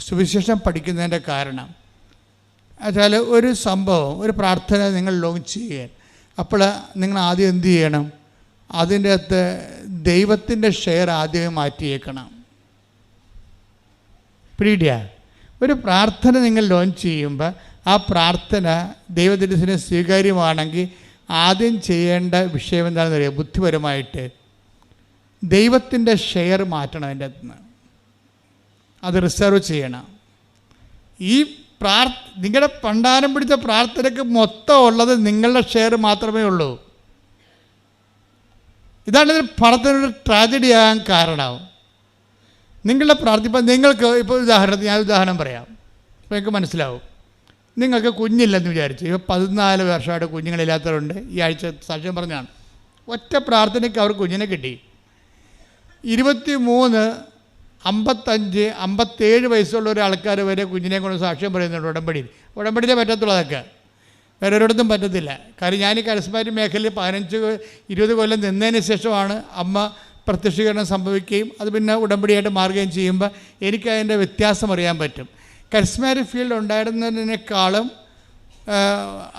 സുവിശേഷം പഠിക്കുന്നതിൻ്റെ കാരണം. എന്നുവെച്ചാൽ ഒരു സംഭവം, ഒരു പ്രാർത്ഥന നിങ്ങൾ ലോഞ്ച് ചെയ്യാൻ, അപ്പോൾ നിങ്ങൾ ആദ്യം എന്ത് ചെയ്യണം? അതിൻ്റെ അകത്ത് ദൈവത്തിൻ്റെ ഷെയർ ആദ്യം മാറ്റിയേക്കണം. പിടിയ ഒരു പ്രാർത്ഥന നിങ്ങൾ ലോഞ്ച് ചെയ്യുമ്പോൾ ആ പ്രാർത്ഥന ദൈവത്തിൻ്റെ സ്വീകാര്യമാണെങ്കിൽ ആദ്യം ചെയ്യേണ്ട വിഷയം എന്താണെന്ന് അറിയാം? ബുദ്ധിപരമായിട്ട് ദൈവത്തിൻ്റെ ഷെയർ മാറ്റണം. അതിൻ്റെ അകത്തുനിന്ന് അത് റിസർവ് ചെയ്യണം. ഈ നിങ്ങളുടെ പണ്ടാരം പിടിച്ച പ്രാർത്ഥനയ്ക്ക് മൊത്തം ഉള്ളത് നിങ്ങളുടെ ഷെയർ മാത്രമേ ഉള്ളൂ. ഇതാണ് ഇതിൽ പണത്തിനൊരു ട്രാജഡി ആകാൻ കാരണം. നിങ്ങളുടെ പ്രാർത്ഥിപ്പം നിങ്ങൾക്ക് ഇപ്പോൾ ഉദാഹരണത്തിന് ഞാൻ ഉദാഹരണം പറയാം, അപ്പോൾ നിങ്ങൾക്ക് മനസ്സിലാവും. നിങ്ങൾക്ക് കുഞ്ഞില്ലെന്ന് വിചാരിച്ചു. ഇപ്പോൾ 14 വർഷമായിട്ട് കുഞ്ഞുങ്ങളില്ലാത്തവരുണ്ട്. ഈ ആഴ്ച സാക്ഷ്യം പറഞ്ഞാണ്. ഒറ്റ പ്രാർത്ഥനയ്ക്ക് അവർ കുഞ്ഞിനെ കിട്ടി. 23, 55, 57 വയസ്സുള്ള ഒരു ആൾക്കാർ വരെ കുഞ്ഞിനെ കൊണ്ട് സാക്ഷ്യം പറയുന്നുണ്ട് ഉടമ്പടിയിൽ. ഉടമ്പടിയിലേ പറ്റത്തുള്ളൂ അതൊക്കെ, വേറെ ഒരിടത്തും പറ്റത്തില്ല. കാര്യം ഞാൻ ഈ കരസ്മാരിക് മേഖലയിൽ 15-20 കൊല്ലം നിന്നതിന് ശേഷമാണ് അമ്മ പ്രത്യക്ഷീകരണം സംഭവിക്കുകയും അത് പിന്നെ ഉടമ്പടിയായിട്ട് മാറുകയും ചെയ്യുമ്പോൾ എനിക്കതിൻ്റെ വ്യത്യാസം അറിയാൻ പറ്റും. കരിസ്മാറ്റിക് ഫീൽഡ് ഉണ്ടായിരുന്നതിനേക്കാളും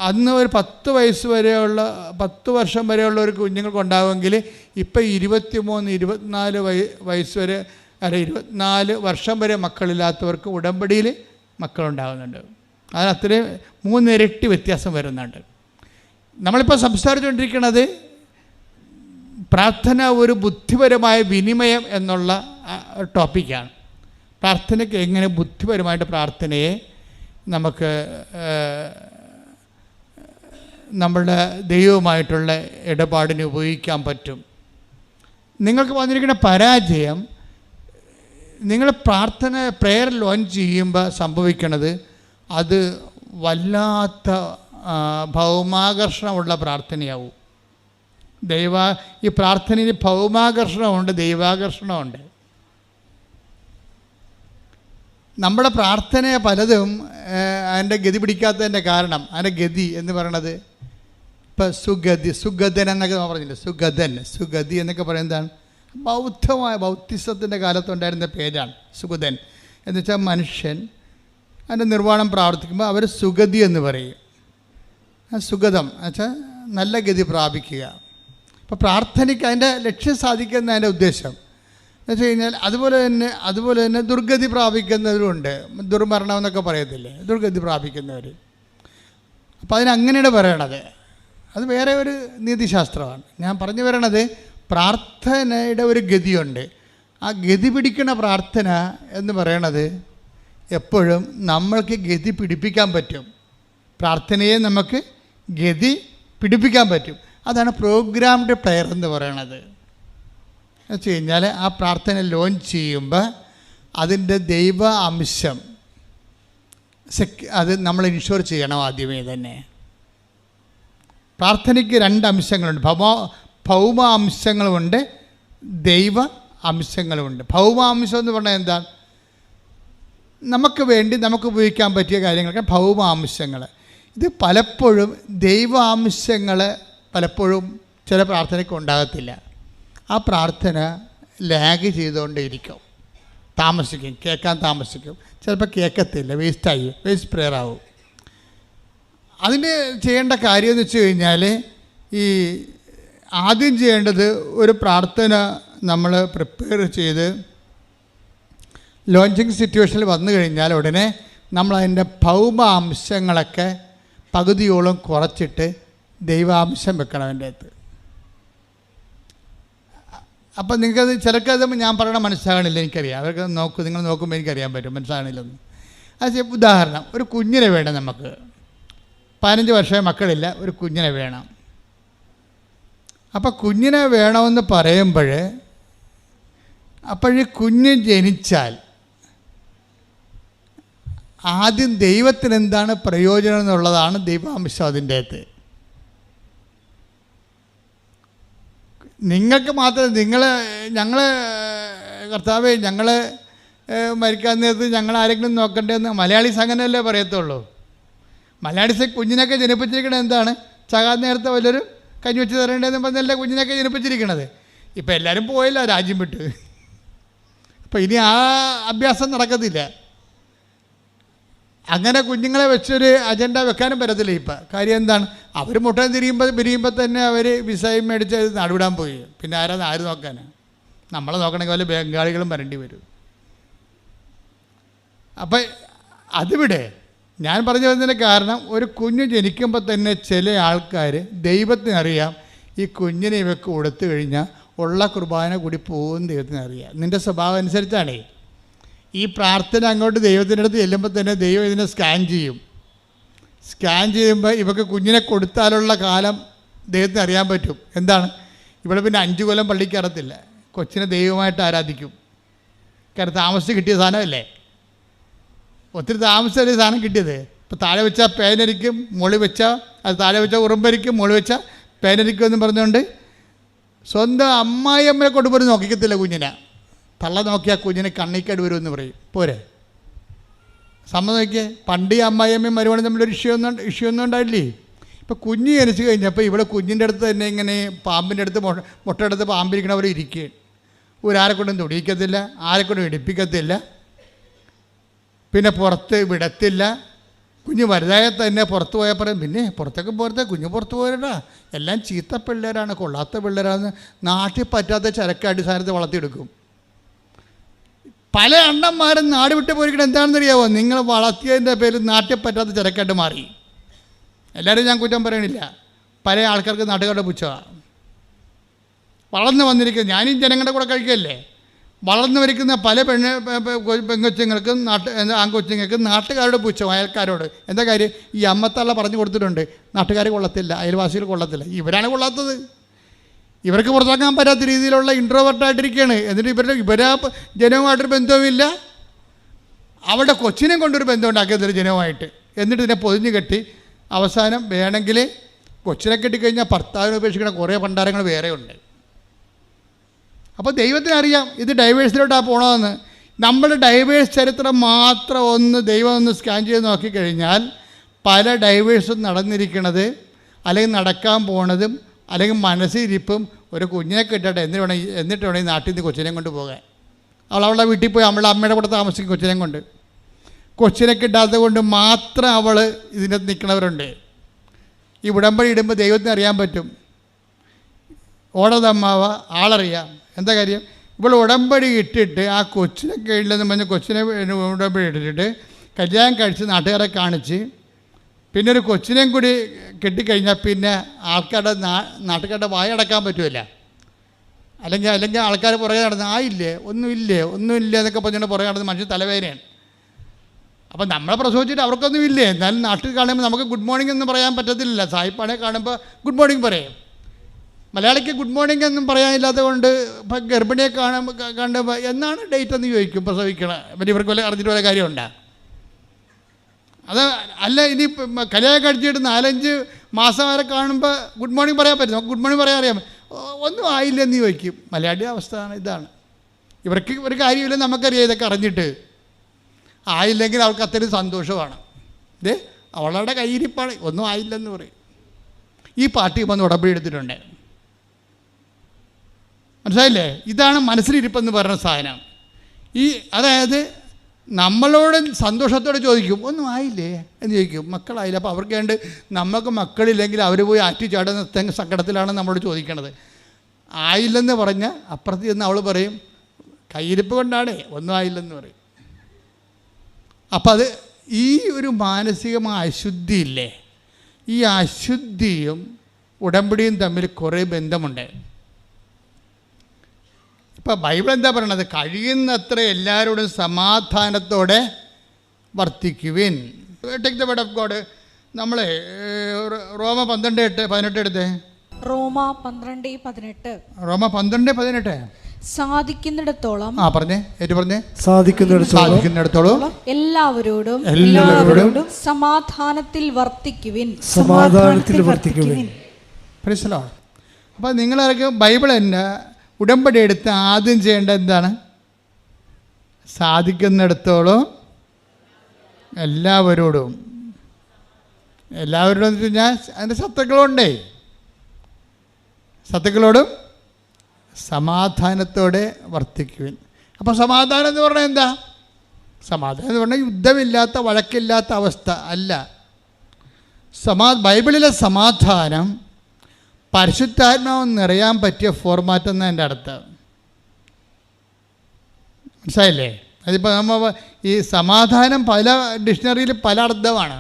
അന്ന് ഒരു 10 വയസ്സ് വരെയുള്ള 10 വർഷം വരെയുള്ള ഒരു കുഞ്ഞുങ്ങൾക്ക് ഉണ്ടാകുമെങ്കിൽ ഇപ്പോൾ 23, 24 വയസ്സ് വരെ 24 വർഷം വരെ മക്കളില്ലാത്തവർക്ക് ഉടമ്പടിയിൽ മക്കളുണ്ടാകുന്നുണ്ട്. അതിന് അത്രയും 3 ഇരട്ടി വ്യത്യാസം വരുന്നുണ്ട്. നമ്മളിപ്പോൾ സംസാരിച്ചുകൊണ്ടിരിക്കുന്നത് പ്രാർത്ഥന ഒരു ബുദ്ധിപരമായ വിനിമയം എന്നുള്ള ടോപ്പിക്കാണ്. പ്രാർത്ഥനയ്ക്ക് എങ്ങനെ ബുദ്ധിപരമായിട്ട് പ്രാർത്ഥനയെ നമുക്ക് നമ്മളുടെ ദൈവവുമായിട്ടുള്ള ഇടപാടിന് ഉപയോഗിക്കാൻ പറ്റും. നിങ്ങൾക്ക് വന്നിരിക്കുന്ന പരാജയം, നിങ്ങൾ പ്രെയർ ലോഞ്ച് ചെയ്യുമ്പോൾ സംഭവിക്കുന്നത് അത് വല്ലാത്ത ഭൗമാകർഷണമുള്ള പ്രാർത്ഥനയാവും. ഈ പ്രാർത്ഥനയിൽ ഭൗമാകർഷണമുണ്ട്, ദൈവാകർഷണമുണ്ട്. നമ്മുടെ പ്രാർത്ഥന പലതും അതിൻ്റെ ഗതി പിടിക്കാത്തതിൻ്റെ കാരണം, അതിൻ്റെ ഗതി എന്ന് പറയണത് ഇപ്പം സുഗതൻ എന്നൊക്കെ പറഞ്ഞില്ലേ, സുഗതി എന്നൊക്കെ പറയുന്നതാണ് ബൗദ്ധിസത്തിൻ്റെ കാലത്തുണ്ടായിരുന്ന പേരാണ് സുഗതൻ. എന്ന് വെച്ചാൽ മനുഷ്യൻ അതിൻ്റെ നിർവ്വാണം പ്രാർത്ഥിക്കുമ്പോൾ അവർ സുഗതി എന്ന് പറയും. സുഗതം എന്ന് വെച്ചാൽ നല്ല ഗതി പ്രാപിക്കുക. അപ്പോൾ പ്രാർത്ഥനയ്ക്ക് അതിൻ്റെ ലക്ഷ്യം സാധിക്കുന്ന അതിൻ്റെ ഉദ്ദേശം എന്ന് വെച്ച് കഴിഞ്ഞാൽ അതുപോലെ തന്നെ ദുർഗതി പ്രാപിക്കുന്നവരുണ്ട്. ദുർമരണം എന്നൊക്കെ പറയത്തില്ലേ, ദുർഗതി പ്രാപിക്കുന്നവർ. അപ്പോൾ അതിനങ്ങനെയാണ് പറയണത്. അത് വേറെ ഒരു നീതിശാസ്ത്രമാണ്. ഞാൻ പറഞ്ഞു വരണത് പ്രാർത്ഥനയുടെ ഒരു ഗതിയുണ്ട്. ആ ഗതി പിടിക്കുന്ന പ്രാർത്ഥന എന്ന് പറയണത് എപ്പോഴും നമ്മൾക്ക് ഗതി പിടിപ്പിക്കാൻ പറ്റും. പ്രാർത്ഥനയെ നമുക്ക് ഗതി പിടിപ്പിക്കാൻ പറ്റും. അതാണ് പ്രോഗ്രാംഡ് പ്രെയർ എന്ന് പറയണത്. എന്ന് വെച്ച് കഴിഞ്ഞാൽ ആ പ്രാർത്ഥന ലോഞ്ച് ചെയ്യുമ്പോൾ അതിൻ്റെ ദൈവ അംശം അത് നമ്മൾ ഇൻഷുർ ചെയ്യണം ആദ്യമേ തന്നെ. പ്രാർത്ഥനയ്ക്ക് 2 അംശങ്ങളുണ്ട്. ഭൗമ അംശങ്ങളുമുണ്ട്, ദൈവ അംശങ്ങളുമുണ്ട്. ഭൗമ അംശം എന്ന് പറഞ്ഞാൽ എന്താണ്? നമുക്ക് വേണ്ടി നമുക്ക് ഉപയോഗിക്കാൻ പറ്റിയ കാര്യങ്ങളൊക്കെ ഭൗമ അംശങ്ങൾ. ഇത് പലപ്പോഴും ദൈവാംശങ്ങൾ പലപ്പോഴും ചില പ്രാർത്ഥനയ്ക്ക് ഉണ്ടാകത്തില്ല. ആ പ്രാർത്ഥന ലാഗ് ചെയ്തുകൊണ്ടേയിരിക്കും, കേൾക്കാൻ താമസിക്കും. ചിലപ്പോൾ കേൾക്കത്തില്ല, വേസ്റ്റ് പ്രെയർ ആവും. അതിന് ചെയ്യേണ്ട കാര്യം എന്ന് വെച്ച് കഴിഞ്ഞാൽ, ഈ ആദ്യം ചെയ്യേണ്ടത് ഒരു പ്രാർത്ഥന നമ്മൾ പ്രിപ്പയർ ചെയ്ത് ലോഞ്ചിങ് സിറ്റുവേഷനിൽ വന്നു കഴിഞ്ഞാൽ ഉടനെ നമ്മളതിൻ്റെ ഭൗമ അംശങ്ങളൊക്കെ പകുതിയോളം കുറച്ചിട്ട് ദൈവാംശം വെക്കണം അതിൻ്റെ അകത്ത്. അപ്പം നിങ്ങൾക്കത് ചിലർക്കത് ഞാൻ പറയണ മനസ്സിലാകണില്ല, എനിക്കറിയാം. അവർക്ക് നിങ്ങൾ നോക്കുമ്പോൾ എനിക്കറിയാൻ പറ്റും മനസ്സിലാകണില്ലെന്ന്. അത് ഉദാഹരണം, ഒരു കുഞ്ഞിനെ വേണം നമുക്ക്. 15 വർഷമായ മക്കളില്ല, ഒരു കുഞ്ഞിനെ വേണം. അപ്പം കുഞ്ഞിനെ വേണമെന്ന് പറയുമ്പോൾ അപ്പോഴീ കുഞ്ഞ് ജനിച്ചാൽ ആദ്യം ദൈവത്തിന് എന്താണ് പ്രയോജനം എന്നുള്ളതാണ് ദൈവാംശം അതിൻ്റെ അകത്ത്. നിങ്ങൾക്ക് മാത്രം ഞങ്ങൾ കർത്താവേ ഞങ്ങൾ മരിക്കാൻ നേരത്ത് ഞങ്ങൾ ആരെങ്കിലും നോക്കണ്ടേന്ന് മലയാളീസ് അങ്ങനെയല്ലേ പറയത്തുള്ളൂ. മലയാളീസ് കുഞ്ഞിനൊക്കെ ജനിപ്പിച്ചിരിക്കണത് എന്താണ്? ചകാൻ നേരത്തെ വല്ലൊരു കഞ്ഞി വെച്ച് തരേണ്ടതെന്ന് പറഞ്ഞല്ലേ കുഞ്ഞിനൊക്കെ ജനിപ്പിച്ചിരിക്കണത്. ഇപ്പം എല്ലാവരും പോയില്ല, രാജ്യം വിട്ട്. അപ്പം ഇനി ആ അഭ്യാസം നടക്കത്തില്ല. അങ്ങനെ കുഞ്ഞുങ്ങളെ വെച്ചൊരു അജണ്ട വെക്കാനും പറ്റത്തില്ല ഇപ്പം. കാര്യം എന്താണ്? അവർ മുട്ടയും പിരിയുമ്പോൾ തന്നെ അവർ വിസയും മേടിച്ച് നടുവിടാൻ പോയി. പിന്നെ ആര് നോക്കാനാണ്? നമ്മളെ നോക്കണമെങ്കിൽ വല്ല ബംഗാളികളും വരേണ്ടി വരും. അപ്പം അതിവിടെ ഞാൻ പറഞ്ഞു വരുന്നതിൻ്റെ കാരണം, ഒരു കുഞ്ഞ് ജനിക്കുമ്പോൾ തന്നെ ചില ആൾക്കാർ ദൈവത്തിനറിയാം ഈ കുഞ്ഞിനെ ഇവർക്ക് കൊടുത്തു കഴിഞ്ഞാൽ ഉള്ള കുർബാന കൂടി പോകുന്ന ദൈവത്തിനറിയാം. നിൻ്റെ സ്വഭാവം അനുസരിച്ചാണേ. ഈ പ്രാർത്ഥന അങ്ങോട്ട് ദൈവത്തിൻ്റെ അടുത്ത് ചെല്ലുമ്പോൾ തന്നെ ദൈവം ഇതിനെ സ്കാൻ ചെയ്യും. സ്കാൻ ചെയ്യുമ്പോൾ ഇവർക്ക് കുഞ്ഞിനെ കൊടുത്താലുള്ള കാലം ദൈവത്തിന് അറിയാൻ പറ്റും. എന്താണ്? ഇവിടെ പിന്നെ 5 കൊല്ലം പള്ളിക്ക് കയറത്തില്ല, കൊച്ചിനെ ദൈവമായിട്ട് ആരാധിക്കും. കാരണം താമസിച്ച് കിട്ടിയ സാധനമല്ലേ, ഒത്തിരി താമസിച്ചൊരു സാധനം കിട്ടിയത്. ഇപ്പോൾ താഴെ വെച്ചാൽ പേനരിക്കും, മുകളിൽ വെച്ചാൽ അത് താഴെ വെച്ചാൽ ഉറുമ്പരിക്കും, മുകളിൽ വെച്ചാൽ പേനരിക്കും എന്ന് പറഞ്ഞുകൊണ്ട് സ്വന്തം അമ്മായിയമ്മയെ കൊണ്ടുപോയി നോക്കിക്കത്തില്ല കുഞ്ഞിനെ. തള്ള നോക്കിയാൽ കുഞ്ഞിനെ കണ്ണിക്കേട് വരുമെന്ന് പറയും. പോരെ സമ്മതം നോക്കിയേ. പണ്ട് ഈ അമ്മായിയമ്മയും മരുമോളും തമ്മിലൊരു ഇഷ്യൂ ഒന്നും ഉണ്ടായില്ലേ. ഇപ്പോൾ കുഞ്ഞ് ജനിച്ച് കഴിഞ്ഞപ്പോൾ ഇവിടെ കുഞ്ഞിൻ്റെ അടുത്ത് തന്നെ ഇങ്ങനെ പാമ്പിൻ്റെ അടുത്ത് മുട്ടയെടുത്ത് പാമ്പിരിക്കണവരെ ഇരിക്കുകയാണ്. ഒരാരെക്കൊണ്ടും തൊടിയിക്കത്തില്ല, ആരെക്കൊണ്ടും ഇടിപ്പിക്കത്തില്ല, പിന്നെ പുറത്ത് വിടത്തില്ല. കുഞ്ഞ് വലുതായ തന്നെ പുറത്ത് പോയാൽ പറയും, പിന്നെ പുറത്തേക്ക് പോരത്തെ, കുഞ്ഞ് പുറത്ത് പോരടാ, എല്ലാം ചീത്ത പിള്ളേരാണ്, കൊള്ളാത്ത പിള്ളേരാണെന്ന് നാട്ടിൽ പറ്റാത്ത ചരക്ക് അടിസ്ഥാനത്ത് വളർത്തിയെടുക്കും. പല അണ്ണന്മാരും നാട് വിട്ട് പോയിരിക്കണം. എന്താണെന്ന് അറിയാമോ? നിങ്ങൾ വളർത്തിയതിൻ്റെ പേരിൽ നാട്ടിൽ പറ്റാത്ത ചരക്കായിട്ട് മാറി. എല്ലാവരും ഞാൻ കുറ്റം പറയണില്ല, പല ആൾക്കാർക്ക് നാട്ടുകാരുടെ പുച്ഛമാണ്. വളർന്നു വന്നിരിക്കുന്നത് ഞാനും ജനങ്ങളുടെ കൂടെ കഴിക്കല്ലേ. വളർന്നു വരിക്കുന്ന പല പെങ്കൊച്ചുങ്ങൾക്കും ആൺകൊച്ചുങ്ങൾക്കും നാട്ടുകാരുടെ പുച്ഛം, അയൽക്കാരോട്. എന്താ കാര്യം? ഈ അമ്മത്തള്ള പറഞ്ഞു കൊടുത്തിട്ടുണ്ട്, നാട്ടുകാർ കൊള്ളത്തില്ല, അയൽവാസികൾ കൊള്ളത്തില്ല. ഇവരാണ് കൊള്ളാത്തത്. ഇവർക്ക് പുറത്താക്കാൻ പറ്റാത്ത രീതിയിലുള്ള ഇൻട്രോവേർട്ടായിട്ടിരിക്കുകയാണ്. എന്നിട്ട് ഇവരാ ജനവുമായിട്ടൊരു ബന്ധവുമില്ല, അവരുടെ കൊച്ചിനെയും കൊണ്ടൊരു ബന്ധം ഉണ്ടാക്കിയതൊരു ജനവുമായിട്ട്. എന്നിട്ട് ഇതിനെ പൊതിഞ്ഞ് കെട്ടി അവസാനം വേണമെങ്കിൽ കൊച്ചിനെ കെട്ടിക്കഴിഞ്ഞാൽ ഭർത്താവിനെ ഉപേക്ഷിക്കുന്ന കുറേ ഭണ്ഡാരങ്ങൾ വേറെ ഉണ്ട്. അപ്പോൾ ദൈവത്തിന് അറിയാം ഇത് ഡൈവേഴ്സിലോട്ടാണ് പോകണമെന്ന്. നമ്മുടെ ഡൈവേഴ്സ് ചരിത്രം മാത്രം ദൈവം ഒന്ന് സ്കാൻ ചെയ്ത് നോക്കിക്കഴിഞ്ഞാൽ പല ഡൈവേഴ്സും നടന്നിരിക്കണത്, അല്ലെങ്കിൽ നടക്കാൻ പോണതും, അല്ലെങ്കിൽ മനസ്സിരിപ്പും ഒരു കുഞ്ഞിനെ കിട്ടട്ടെ എന്നിട്ട് വേണം ഈ നാട്ടിൽ നിന്ന് കൊച്ചിനെ കൊണ്ട് പോകാൻ. അവളുടെ വീട്ടിൽ പോയി അവളുടെ അമ്മയുടെ കൂടെ താമസിക്കും കൊച്ചിനെ കൊണ്ട്. കൊച്ചിനെ കിട്ടാത്തത് കൊണ്ട് മാത്രം അവൾ ഇതിനകത്ത് നിൽക്കുന്നവരുണ്ട്. ഈ ഉടമ്പടി ഇടുമ്പോൾ ദൈവത്തിന് അറിയാൻ പറ്റും, ഓടതമ്മാവ ആളറിയാം. എന്താ കാര്യം? ഇവൾ ഉടമ്പടി ഇട്ടിട്ട് ആ കൊച്ചിനെ കഴിയില്ലെന്ന് പറഞ്ഞ് കൊച്ചിനെ ഉടമ്പടി ഇട്ടിട്ട് കല്യാണം കഴിച്ച് നാട്ടുകാരെ കാണിച്ച് പിന്നെ ഒരു കൊച്ചിനെയും കൂടി കെട്ടിക്കഴിഞ്ഞാൽ പിന്നെ നാട്ടുകാരുടെ വായടക്കാൻ പറ്റുമല്ല. അല്ലെങ്കിൽ ആൾക്കാർ പുറകെ നടന്ന് ആയില്ലേ ഒന്നുമില്ലേ എന്നൊക്കെ പറഞ്ഞുകൊണ്ട് പുറകെ നടന്ന് മനുഷ്യൻ തലവേദനയാണ്. അപ്പം നമ്മളെ പ്രസവിച്ചിട്ട് അവർക്കൊന്നും ഇല്ലേ, എന്നാലും നാട്ടിൽ കാണുമ്പോൾ നമുക്ക് ഗുഡ് മോർണിംഗ് ഒന്നും പറയാൻ പറ്റത്തില്ല. സായിപ്പാണെ കാണുമ്പോൾ ഗുഡ് മോർണിംഗ് പറയും. മലയാളിക്ക് ഗുഡ് മോർണിംഗ് ഒന്നും പറയാനില്ലാത്തത് കൊണ്ട് ഇപ്പം ഗർഭിണിയെ കാണുമ്പോൾ എന്നാണ് ഡേറ്റ് എന്ന് ചോദിക്കും പ്രസവിക്കണം. പിന്നെ ഇവർക്ക് വല്ല അറിഞ്ഞിട്ട് വല്ല കാര്യമുണ്ടോ? അത് അല്ല, ഇനി കല്യാണം കഴിച്ചിട്ട് 4-5 മാസം വരെ കാണുമ്പോൾ ഗുഡ് മോർണിംഗ് പറയാൻ പറ്റും. നമുക്ക് ഗുഡ് മോർണിംഗ് പറയാൻ അറിയാം. ഒന്നും ആയില്ലെന്ന് ചോദിക്കും. മലയാളിയുടെ അവസ്ഥ ഇതാണ്. ഇവർക്ക് ഒരു കാര്യമില്ലെന്ന് നമുക്കറിയാം. ഇതൊക്കെ അറിഞ്ഞിട്ട് ആയില്ലെങ്കിൽ അവൾക്ക് അത്രയും സന്തോഷമാണ്. അവളുടെ കയ്യിരിപ്പാണ്, ഒന്നും ആയില്ലെന്ന് പറയും. ഈ പാർട്ടി വന്ന് ഉടമ്പടി എടുത്തിട്ടുണ്ട്. മനസ്സിലായില്ലേ? ഇതാണ് മനസ്സിലിരിപ്പെന്ന് പറയുന്ന സാധനം. അതായത് നമ്മളോട് സന്തോഷത്തോടെ ചോദിക്കും, ഒന്നും ആയില്ലേ എന്ന് ചോദിക്കും. മക്കളായില്ല. അപ്പോൾ അവർക്ക് വേണ്ടി നമുക്ക് മക്കളില്ലെങ്കിൽ അവർ പോയി ആറ്റി ചാടുന്ന സങ്കടത്തിലാണ് നമ്മളോട് ചോദിക്കണത്. ആയില്ലെന്ന് പറഞ്ഞാൽ അപ്പുറത്ത് ചെന്ന് അവൾ പറയും, കയ്യിരിപ്പ് കൊണ്ടാണേ ഒന്നും ആയില്ലെന്ന് പറയും. അപ്പം അത് ഈ ഒരു മാനസികമായ അശുദ്ധിയില്ലേ, ഈ അശുദ്ധിയും ഉടമ്പടിയും തമ്മിൽ കുറേ ബന്ധമുണ്ട്. ഇപ്പം ബൈബിൾ എന്താ പറയണത്? കഴിയുന്നത്ര എല്ലാവരോടും സമാധാനത്തോടെ വർത്തിക്കുവിൻ. Take the word of God. നമ്മൾ റോമ 12:18 എടുത്തേ. റോമ 12:18. റോമ 12:18. സാധിക്കുന്നിടത്തോളം പറഞ്ഞേ, ഏറ്റു പറഞ്ഞേ. സാധിക്കുന്നിടത്തോളം എല്ലാവരോടും സമാധാനത്തിൽ വർത്തിക്കുവിൻ. Praise the Lord. അപ്പോൾ നിങ്ങളൊക്കെ ബൈബിൾ തന്നെ ഉടമ്പടി എടുത്ത് ആദ്യം ചെയ്യേണ്ടത് എന്താണ്? സാധിക്കുന്നിടത്തോളം എല്ലാവരോടും എന്ന് വെച്ച് കഴിഞ്ഞാൽ അതിൻ്റെ ശത്രുക്കളോടും സമാധാനത്തോടെ വർത്തിക്കുവിൻ. അപ്പോൾ സമാധാനം എന്ന് പറഞ്ഞാൽ എന്താ? സമാധാനം എന്ന് പറഞ്ഞാൽ യുദ്ധമില്ലാത്ത വഴക്കില്ലാത്ത അവസ്ഥ അല്ല. ബൈബിളിലെ സമാധാനം പരിശുദ്ധാത്മാവ് നിറയാൻ പറ്റിയ ഫോർമാറ്റ് എന്നാണ് എൻ്റെ അർത്ഥം. മനസ്സിലായില്ലേ? അതിപ്പോൾ നമ്മൾ ഈ സമാധാനം പല ഡിക്ഷണറിയിൽ പല അർത്ഥമാണ്.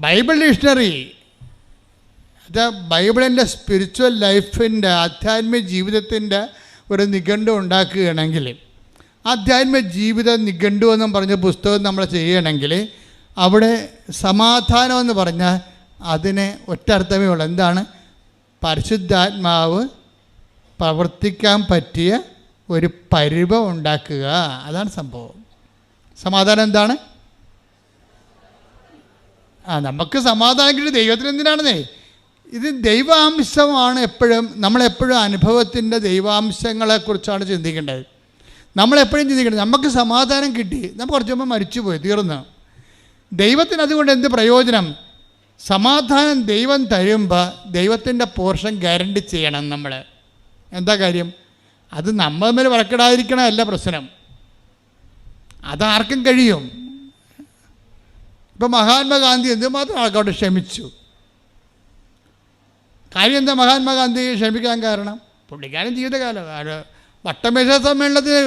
ബൈബിൾ ഡിക്ഷണറി ബൈബിളിൻ്റെ സ്പിരിച്വൽ ലൈഫിൻ്റെ ആധ്യാത്മിക ജീവിതത്തിൻ്റെ ഒരു നിഘണ്ടു ഉണ്ടാക്കുകയാണെങ്കിൽ, ആധ്യാത്മിക ജീവിത നിഘണ്ടു എന്നും പറഞ്ഞ പുസ്തകം നമ്മൾ ചെയ്യണമെങ്കിൽ അവിടെ സമാധാനം എന്ന് പറഞ്ഞാൽ അതിന് ഒറ്റ അർത്ഥമേ ഉള്ളൂ. എന്താണ്? പരിശുദ്ധാത്മാവ് പ്രവർത്തിക്കാൻ പറ്റിയ ഒരു പരുവം ഉണ്ടാക്കുക. അതാണ് സംഭവം. സമാധാനം എന്താണ്? നമുക്ക് സമാധാനം കിട്ടി ദൈവത്തിന് എന്തിനാണെന്നേ? ഇത് ദൈവാംശമാണ്. നമ്മളെപ്പോഴും അനുഭവത്തിൻ്റെ ദൈവാംശങ്ങളെക്കുറിച്ചാണ് ചിന്തിക്കേണ്ടത്. നമ്മളെപ്പോഴും ചിന്തിക്കേണ്ടത് നമുക്ക് സമാധാനം കിട്ടി, നമുക്ക് കുറച്ച് മുമ്പ് മരിച്ചുപോയി, തീർന്നു. ദൈവത്തിന് അതുകൊണ്ട് എന്ത് പ്രയോജനം? സമാധാനം ദൈവം തരുമ്പോൾ ദൈവത്തിൻ്റെ പോർഷൻ ഗ്യാരണ്ടി ചെയ്യണം നമ്മൾ. എന്താ കാര്യം? അത് നമ്മൾ തമ്മിൽ വഴക്കിടാതിരിക്കണമല്ല പ്രശ്നം. അതാർക്കും കഴിയും. ഇപ്പം മഹാത്മാഗാന്ധി എന്തുമാത്രം ആൾക്കാരോട് ക്ഷമിച്ചു. കാര്യം എന്താ മഹാത്മാഗാന്ധി ക്ഷമിക്കാൻ കാരണം? പുള്ളിക്കാരൻ ജീവിതകാലം വട്ടമേശ സമ്മേളനത്തിന്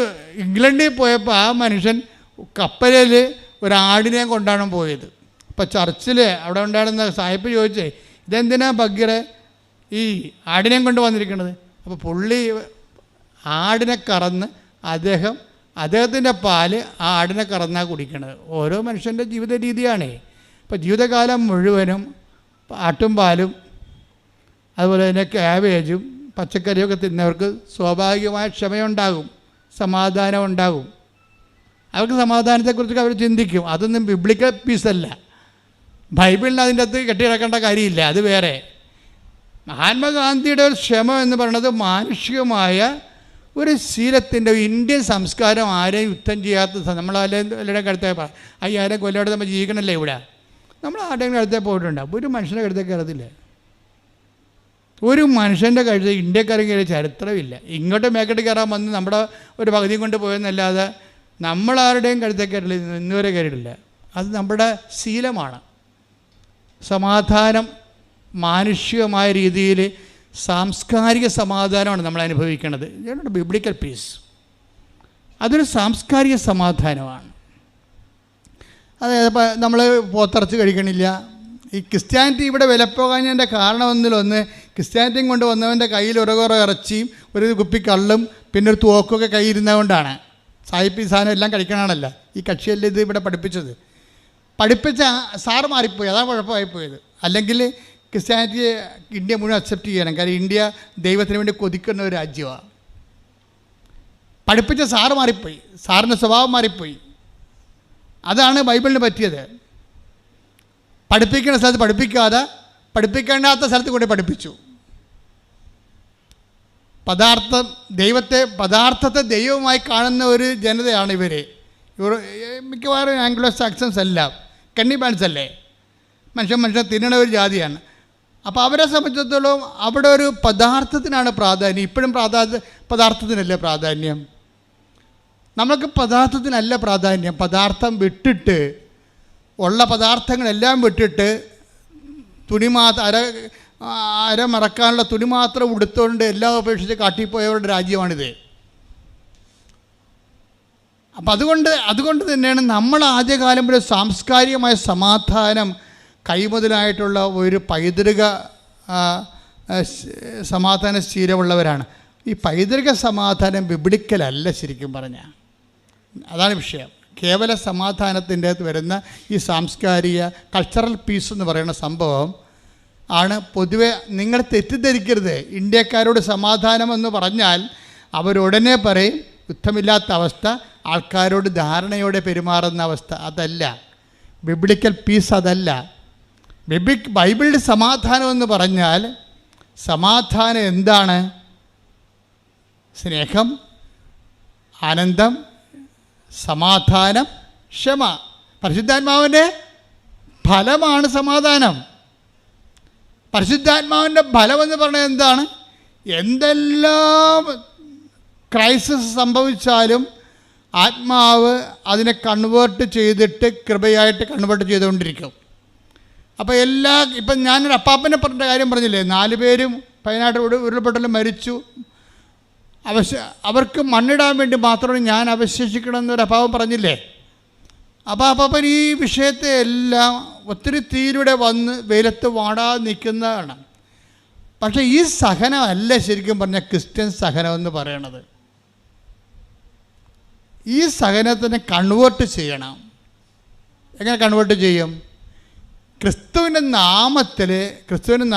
ഇംഗ്ലണ്ടിൽ പോയപ്പോൾ ആ മനുഷ്യൻ കപ്പലിൽ ഒരാടിനെ കൊണ്ടാണ് പോയത്. അപ്പോൾ ചർച്ചിൽ അവിടെ ഉണ്ടായിരുന്ന സാഹിബ് ചോദിച്ചേ, ഇതെന്തിനാ ബഗ്ഗറെ ഈ ആടിനെ കൊണ്ട് വന്നിരിക്കുന്നത്? അപ്പോൾ പുള്ളി ആടിനെ കറന്ന് അദ്ദേഹത്തിൻ്റെ പാല് ആ ആടിനെ കറന്നാണ് കുടിക്കണത്. ഓരോ മനുഷ്യൻ്റെ ജീവിത രീതിയാണേ. ഇപ്പോൾ ജീവിതകാലം മുഴുവനും ആട്ടും പാലും അതുപോലെ തന്നെ ക്യാബേജും പച്ചക്കറിയൊക്കെ തിന്നവർക്ക് സ്വാഭാവികമായ ക്ഷമയുണ്ടാകും, സമാധാനം ഉണ്ടാകും. അവർക്ക് സമാധാനത്തെക്കുറിച്ചൊക്കെ അവർ ചിന്തിക്കും. അതൊന്നും ബിബ്ലിക്കൽ പീസല്ല. ബൈബിളിന് അതിൻ്റെ അകത്ത് കെട്ടിയിറക്കേണ്ട കാര്യമില്ല, അത് വേറെ. മഹാത്മാഗാന്ധിയുടെ ഒരു ക്ഷമ എന്ന് പറയുന്നത് മാനുഷികമായ ഒരു ശീലത്തിൻ്റെ ഇന്ത്യൻ സംസ്കാരം. ആരെയും യുദ്ധം ചെയ്യാത്ത നമ്മളെല്ലാം കടുത്തേ 5000 കൊല്ലമായിട്ട് നമ്മൾ ജീവിക്കണമല്ലേ ഇവിടെ. നമ്മൾ ആരുടെയും കടുത്തേ പോയിട്ടുണ്ട്, ഒരു മനുഷ്യൻ്റെ കടുത്തേ കയറത്തില്ല. ഒരു മനുഷ്യൻ്റെ കഴുത്ത് ഇന്ത്യക്കാരൻ കയറിയ ചരിത്രമില്ല. ഇങ്ങോട്ട് മേക്കട്ട് കയറാൻ വന്ന് നമ്മുടെ ഒരു പകുതിയും കൊണ്ട് പോയെന്നല്ലാതെ നമ്മളാരുടെയും കഴുത്തേ കയറില്ല, ഇന്നുവരെ കയറിയിട്ടില്ല. അത് നമ്മുടെ ശീലമാണ്. സമാധാനം മാനുഷികമായ രീതിയിൽ സാംസ്കാരിക സമാധാനമാണ് നമ്മൾ അനുഭവിക്കുന്നത്. ഇതാണ് ബിബ്ലിക്കൽ പീസ്. അതൊരു സാംസ്കാരിക സമാധാനമാണ്. അതായത് ഇപ്പോൾ നമ്മൾ പോത്തിറച്ചി കഴിക്കണില്ല. ഈ ക്രിസ്ത്യാനിറ്റി ഇവിടെ വിലപ്പോകാഞ്ഞതിൻ്റെ കാരണമെന്നിലൊന്ന്, ക്രിസ്ത്യാനിറ്റിയും കൊണ്ട് വന്നവൻ്റെ കയ്യിൽ ഒരു ഇറച്ചിയും ഒരു കുപ്പി കള്ളും പിന്നെ ഒരു തോക്കൊക്കെ കയ്യിരുന്നതുകൊണ്ടാണ്. സായിപ്പ് ഈ സാധനം എല്ലാം കഴിക്കണമല്ല. ഈ കക്ഷിയല്ലേ ഇത് ഇവിടെ പഠിപ്പിച്ച സാറ് മാറിപ്പോയി, അതാണ് കുഴപ്പമായിപ്പോയത്. അല്ലെങ്കിൽ ക്രിസ്ത്യാനിറ്റിയെ ഇന്ത്യ മുഴുവൻ അക്സെപ്റ്റ് ചെയ്യണം. കാരണം ഇന്ത്യ ദൈവത്തിന് വേണ്ടി കൊതിക്കുന്ന ഒരു രാജ്യമാണ്. പഠിപ്പിച്ച സാറ് മാറിപ്പോയി, സാറിൻ്റെ സ്വഭാവം മാറിപ്പോയി. അതാണ് ബൈബിളിന് പറ്റിയത്. പഠിപ്പിക്കുന്ന സ്ഥലത്ത് പഠിപ്പിക്കാതെ പഠിപ്പിക്കേണ്ടാത്ത സ്ഥലത്ത് കൂടി പഠിപ്പിച്ചു. പദാർത്ഥത്തെ ദൈവമായി കാണുന്ന ഒരു ജനതയാണ് ഇവർ. മിക്കവാറും ആംഗ്ലോ സാക്സൺസ് അല്ല, കന്നിബാൻസ് അല്ലേ, മനുഷ്യൻ തിന്നണ ഒരു ജാതിയാണ്. അപ്പോൾ അവരെ സംബന്ധിച്ചിടത്തോളം അവിടെ ഒരു പദാർത്ഥത്തിനാണ് പ്രാധാന്യം. ഇപ്പോഴും പദാർത്ഥത്തിനല്ലേ പ്രാധാന്യം? നമുക്ക് പദാർത്ഥത്തിനല്ല പ്രാധാന്യം. പദാർത്ഥം വിട്ടിട്ട്, ഉള്ള പദാർത്ഥങ്ങളെല്ലാം വിട്ടിട്ട് അര മറക്കാനുള്ള തുണി മാത്രം ഉടുത്തുകൊണ്ട് എല്ലാം ഉപേക്ഷിച്ച് കാട്ടിപ്പോയവരുടെ രാജ്യമാണിത്. അപ്പം അതുകൊണ്ട് തന്നെയാണ് നമ്മൾ ആദ്യകാലം വരെ സാംസ്കാരികമായ സമാധാനം കൈമുതലായിട്ടുള്ള ഒരു പൈതൃക സമാധാന ശീലമുള്ളവരാണ്. ഈ പൈതൃക സമാധാനം ബിബ്ലിക്കലല്ല ശരിക്കും പറഞ്ഞാൽ. അതാണ് വിഷയം. കേവല സമാധാനത്തിൻ്റെ അകത്ത് വരുന്ന ഈ സാംസ്കാരിക കൾച്ചറൽ പീസ് എന്ന് പറയുന്ന സംഭവം ആണ്. പൊതുവെ നിങ്ങൾ തെറ്റിദ്ധരിക്കരുത്. ഇന്ത്യക്കാരോട് സമാധാനം എന്ന് പറഞ്ഞാൽ അവരുടനെ പറയും യുദ്ധമില്ലാത്ത അവസ്ഥ, ആൾക്കാരോട് ധാരണയോടെ പെരുമാറുന്ന അവസ്ഥ. അതല്ല ബിബ്ലിക്കൽ പീസ്, അതല്ല. ബൈബിളിൻ്റെ സമാധാനം എന്ന് പറഞ്ഞാൽ സമാധാനം എന്താണ്? സ്നേഹം, ആനന്ദം, സമാധാനം, ക്ഷമ. പരിശുദ്ധാത്മാവിൻ്റെ ഫലമാണ് സമാധാനം. പരിശുദ്ധാത്മാവിൻ്റെ ഫലമെന്ന് പറഞ്ഞാൽ എന്താണ്? എന്തെല്ലാം ക്രൈസിസ് സംഭവിച്ചാലും ആത്മാവ് അതിനെ കൺവേർട്ട് ചെയ്തിട്ട് കൃപയായിട്ട് കൺവേർട്ട് ചെയ്തുകൊണ്ടിരിക്കും. അപ്പോൾ ഇപ്പം ഞാനൊരു അപ്പാപ്പനെ പറഞ്ഞ കാര്യം പറഞ്ഞില്ലേ, 4 പേരും വയനാട് ഉരുൾപൊട്ടലിൽ മരിച്ചു. അവർക്ക് മണ്ണിടാൻ വേണ്ടി മാത്രമാണ് ഞാൻ അവശേഷിക്കണമെന്നൊരു അപ്പാപ്പൻ പറഞ്ഞില്ലേ. അപ്പോൾ അപ്പാപ്പൻ ഈ വിഷയത്തെ എല്ലാം ഒത്തിരി തീരുടെ വന്ന് വെയിലത്ത് വാടാതെ നിൽക്കുന്നതാണ്. പക്ഷേ ഈ സഹനമല്ല ശരിക്കും പറഞ്ഞാൽ ക്രിസ്ത്യൻ സഹനമെന്ന് പറയണത്. ഈ സഹനത്തിനെ കൺവേർട്ട് ചെയ്യണം. എങ്ങനെ കൺവേർട്ട് ചെയ്യും? ക്രിസ്തുവിൻ്റെ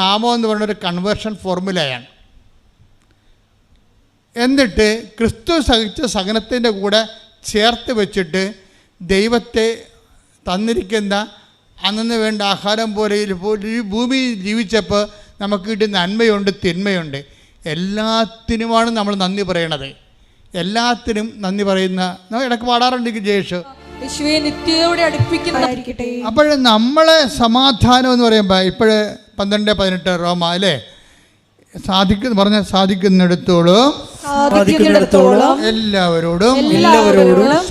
നാമം എന്ന് പറയുന്നൊരു കൺവേർഷൻ ഫോർമുലയാണ്. എന്നിട്ട് ക്രിസ്തു സഹിച്ച സഹനത്തിൻ്റെ കൂടെ ചേർത്ത് വെച്ചിട്ട് ദൈവത്തെ തന്നിരിക്കുന്ന അന്നു വേണ്ട ആഹാരം പോലെ ഈ ഭൂമിയിൽ ജീവിച്ചപ്പോൾ നമുക്ക് കിട്ടിയ നന്മയുണ്ട്, തിന്മയുണ്ട്, എല്ലാത്തിനുമാണ് നമ്മൾ നന്ദി പറയണത്. എല്ലാത്തിനും നന്ദി പറയുന്ന ഇടയ്ക്ക് പാടാറുണ്ട് ജയേഷ്. അപ്പോൾ നമ്മളെ സമാധാനം എന്ന് പറയുമ്പോൾ ഇപ്പോഴ് 12:18 റോമ അല്ലേ, സാധിക്കുന്നിടത്തോളം എല്ലാവരോടും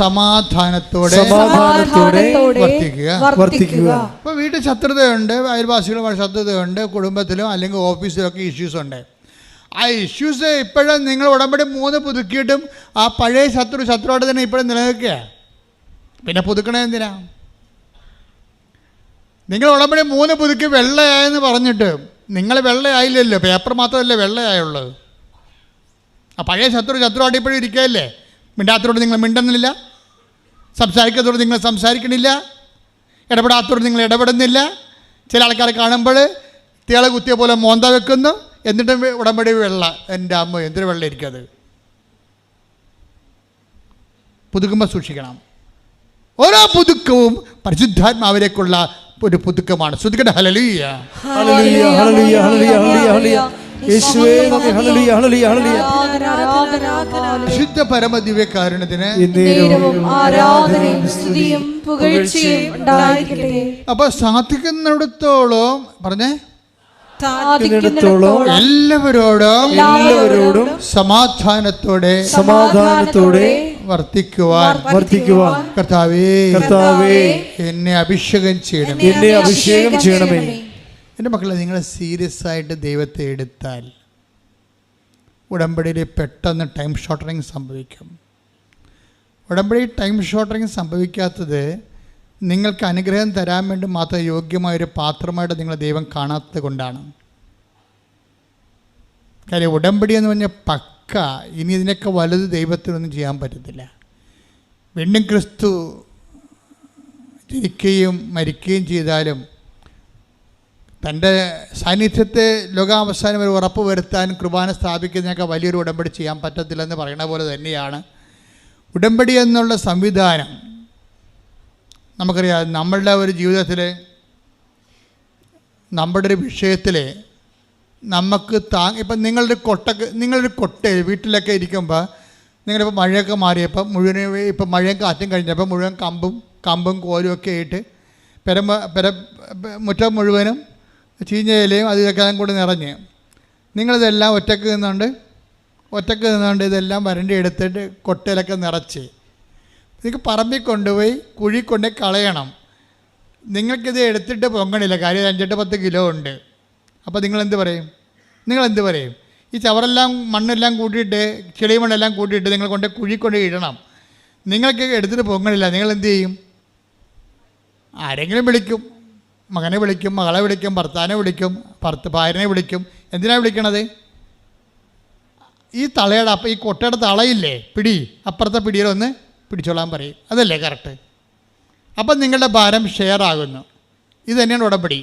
സമാധാനത്തോടെ വർത്തിക്കുക. ഇപ്പോൾ വീട്ടിൽ ശത്രുതയുണ്ട്, അയൽവാസികളുമായി ശത്രുതയുണ്ട്, കുടുംബത്തിലും അല്ലെങ്കിൽ ഓഫീസിലും ഒക്കെ ഇഷ്യൂസ് ഉണ്ട്. ആ ഇഷ്യൂസ് ഇപ്പോഴും നിങ്ങൾ ഉടമ്പടി 3 പുതുക്കിയിട്ടും ആ പഴയ ശത്രുവായിട്ട് തന്നെ ഇപ്പോഴും നിലനിൽക്കുക. പിന്നെ പുതുക്കണേ എന്തിനാ? നിങ്ങൾ ഉടമ്പടി 3 പുതുക്കി വെള്ളയായെന്ന് പറഞ്ഞിട്ട് നിങ്ങൾ വെള്ളയായില്ലല്ലോ, പേപ്പർ മാത്രമല്ലേ വെള്ളയായുള്ളത്. ആ പഴയ ശത്രുവായിട്ട് ഇപ്പോഴും ഇരിക്കുകയല്ലേ. മിണ്ടാത്തതോട് നിങ്ങൾ മിണ്ടുന്നില്ല, സംസാരിക്കാത്തതോട് നിങ്ങൾ സംസാരിക്കണില്ല, ഇടപെടാത്തതോട് നിങ്ങൾ ഇടപെടുന്നില്ല. ചില ആൾക്കാരെ കാണുമ്പോൾ തിള കുത്തിയ പോലെ മോന്ത വെക്കുന്നു, എന്നിട്ടും ഉടമ്പടി വെള്ള. എൻ്റെ അമ്മ എന്തൊരു വെള്ളം ഇരിക്കത്. പുതുക്കുമ്പോൾ സൂക്ഷിക്കണം. ഓരോ പുതുക്കവും പരിശുദ്ധാത്മാവിലേക്കുള്ള ഒരു പുതുക്കമാണ്. ശ്രദ്ധിക്കട്ടെ. ഹല്ലേലൂയ, ഹല്ലേലൂയ, ഹല്ലേലൂയ, ഹല്ലേലൂയ, ഹല്ലേലൂയ. യേശുവേ നന്ദി. ഹല്ലേലൂയ, ഹല്ലേലൂയ, ഹല്ലേലൂയ. വിശുദ്ധ പരമദിവ്യകാരുണ്യത്തിന് ആരാധനയും സ്തുതിയും പുകഴ്ചയും ഉണ്ടായിരിക്കട്ടെ. അപ്പോൾ സാധിക്കുന്നിടത്തോളം പറഞ്ഞേ, എല്ലാവരോടും സമാധാനത്തോടെ വർത്തിക്കുവാൻ കർത്താവേ എന്നെ അഭിഷേകം ചെയ്യണമേ. എൻ്റെ മക്കളെ, നിങ്ങൾ സീരിയസ് ആയിട്ട് ദൈവത്തെ എടുത്താൽ ഉടമ്പടിയിൽ പെട്ടെന്ന് ടൈം ഷോർട്ടറിങ് സംഭവിക്കും. ഉടമ്പടി ടൈം ഷോർട്ടറിങ് സംഭവിക്കാത്തത് നിങ്ങൾക്ക് അനുഗ്രഹം തരാൻ വേണ്ടി മാത്രം യോഗ്യമായൊരു പാത്രമായിട്ട് നിങ്ങൾ ദൈവം കാണാത്തത് കൊണ്ടാണ്. കാര്യം ഉടമ്പടി എന്ന് പറഞ്ഞാൽ പക്ക, ഇനി ഇതിനൊക്കെ വലുത് ദൈവത്തിനൊന്നും ചെയ്യാൻ പറ്റത്തില്ല. വീണ്ടും ക്രിസ്തു ജനിക്കുകയും മരിക്കുകയും ചെയ്താലും തൻ്റെ സാന്നിധ്യത്തെ ലോകാവസാനം വരെ ഉറപ്പ് വരുത്താൻ കുർബാന സ്ഥാപിക്കുന്നതിനൊക്കെ വലിയൊരു ഉടമ്പടി ചെയ്യാൻ പറ്റത്തില്ലെന്ന് പറയുന്ന പോലെ തന്നെയാണ് ഉടമ്പടി എന്നുള്ള സംവിധാനം. നമുക്കറിയാം, നമ്മളുടെ ഒരു ജീവിതത്തിൽ, നമ്മുടെ ഒരു വിഷയത്തിൽ നമുക്ക് ഇപ്പം നിങ്ങളൊരു കൊട്ടയിൽ വീട്ടിലൊക്കെ ഇരിക്കുമ്പോൾ, നിങ്ങളിപ്പോൾ മഴയൊക്കെ മാറിയപ്പോൾ മുഴുവൻ, ഇപ്പം മഴയും കാറ്റും കഴിഞ്ഞപ്പോൾ മുഴുവൻ കമ്പും കോലും ഒക്കെ ആയിട്ട് മുറ്റം മുഴുവനും ചീഞ്ഞ ഇലയും ഇതൊക്കെ കൂടി നിറഞ്ഞ് നിങ്ങളിതെല്ലാം ഒറ്റക്ക് നിന്നുകൊണ്ട് ഇതെല്ലാം വരണ്ടി എടുത്തിട്ട് കൊട്ടയിലൊക്കെ നിറച്ച് നിങ്ങൾക്ക് പറമ്പിൽ കൊണ്ടുപോയി കുഴി കൊണ്ട് കളയണം. നിങ്ങൾക്കിത് എടുത്തിട്ട് പൊങ്ങണില്ല, കാര്യം 5-10 കിലോ ഉണ്ട്. അപ്പോൾ നിങ്ങളെന്ത് പറയും? ഈ ചവറെല്ലാം മണ്ണെല്ലാം കൂട്ടിയിട്ട്, ചെളി മണ്ണെല്ലാം കൂട്ടിയിട്ട് നിങ്ങൾ കുഴി കൊണ്ട് ഇടണം. നിങ്ങൾക്ക് എടുത്തിട്ട് പൊങ്ങണില്ല, നിങ്ങളെന്ത് ചെയ്യും? ആരെങ്കിലും വിളിക്കും, മകനെ വിളിക്കും, മകളെ വിളിക്കും, ഭർത്താവിനെ വിളിക്കും, ഭാര്യനെ വിളിക്കും. എന്തിനാണ് വിളിക്കണത്? ഈ തളയുടെ ഈ കൊട്ടയുടെ തളയില്ലേ, അപ്പുറത്തെ പിടിയിലൊന്ന് പിടിച്ചോളാൻ പറയും. അതല്ലേ കറക്റ്റ്? അപ്പം നിങ്ങളുടെ ഭാരം ഷെയർ ആകുന്നു. ഇത് തന്നെയാണ് ഉടമ്പടി.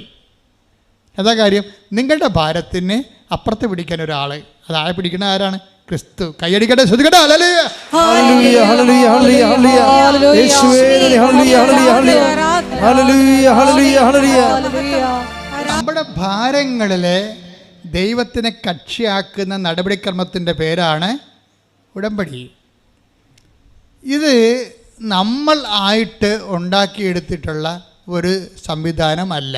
എന്താ കാര്യം? നിങ്ങളുടെ ഭാരത്തിന് അപ്പുറത്ത് പിടിക്കാൻ ഒരാൾ, അതായ പിടിക്കുന്ന ആരാണ്? ക്രിസ്തു. കൈയടിക്കട്ടെ, ശ്രദ്ധിക്കട്ടെ. ഹല്ലേലൂയ, ഹല്ലേലൂയ, ഹല്ലേലൂയ, ഹല്ലേലൂയ, ഹല്ലേലൂയ. യേശുവേ ഹല്ലേലൂയ, ഹല്ലേലൂയ, ഹല്ലേലൂയ, ഹല്ലേലൂയ, ഹല്ലേലൂയ. നമ്മുടെ ഭാരങ്ങളിലെ ദൈവത്തിനെ കക്ഷിയാക്കുന്ന നടപടിക്രമത്തിൻ്റെ പേരാണ് ഉടമ്പടി. ഇത് നമ്മൾ ആയിട്ട് ഉണ്ടാക്കിയെടുത്തിട്ടുള്ള ഒരു സംവിധാനമല്ല.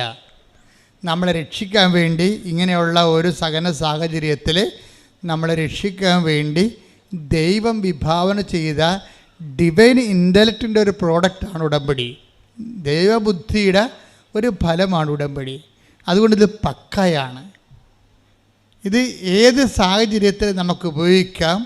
നമ്മളെ രക്ഷിക്കാൻ വേണ്ടി, ഇങ്ങനെയുള്ള ഒരു സഹന സാഹചര്യത്തിൽ നമ്മളെ രക്ഷിക്കാൻ വേണ്ടി ദൈവം വിഭാവന ചെയ്ത ഡിവൈൻ ഇൻ്റലക്റ്റിൻ്റെ ഒരു പ്രോഡക്റ്റാണ് ഉടമ്പടി. ദൈവബുദ്ധിയുടെ ഒരു ഫലമാണ് ഉടമ്പടി. അതുകൊണ്ട് ഇത് പക്കയാണ്. ഇത് ഏത് സാഹചര്യത്തിൽ നമുക്ക് ഉപയോഗിക്കാം,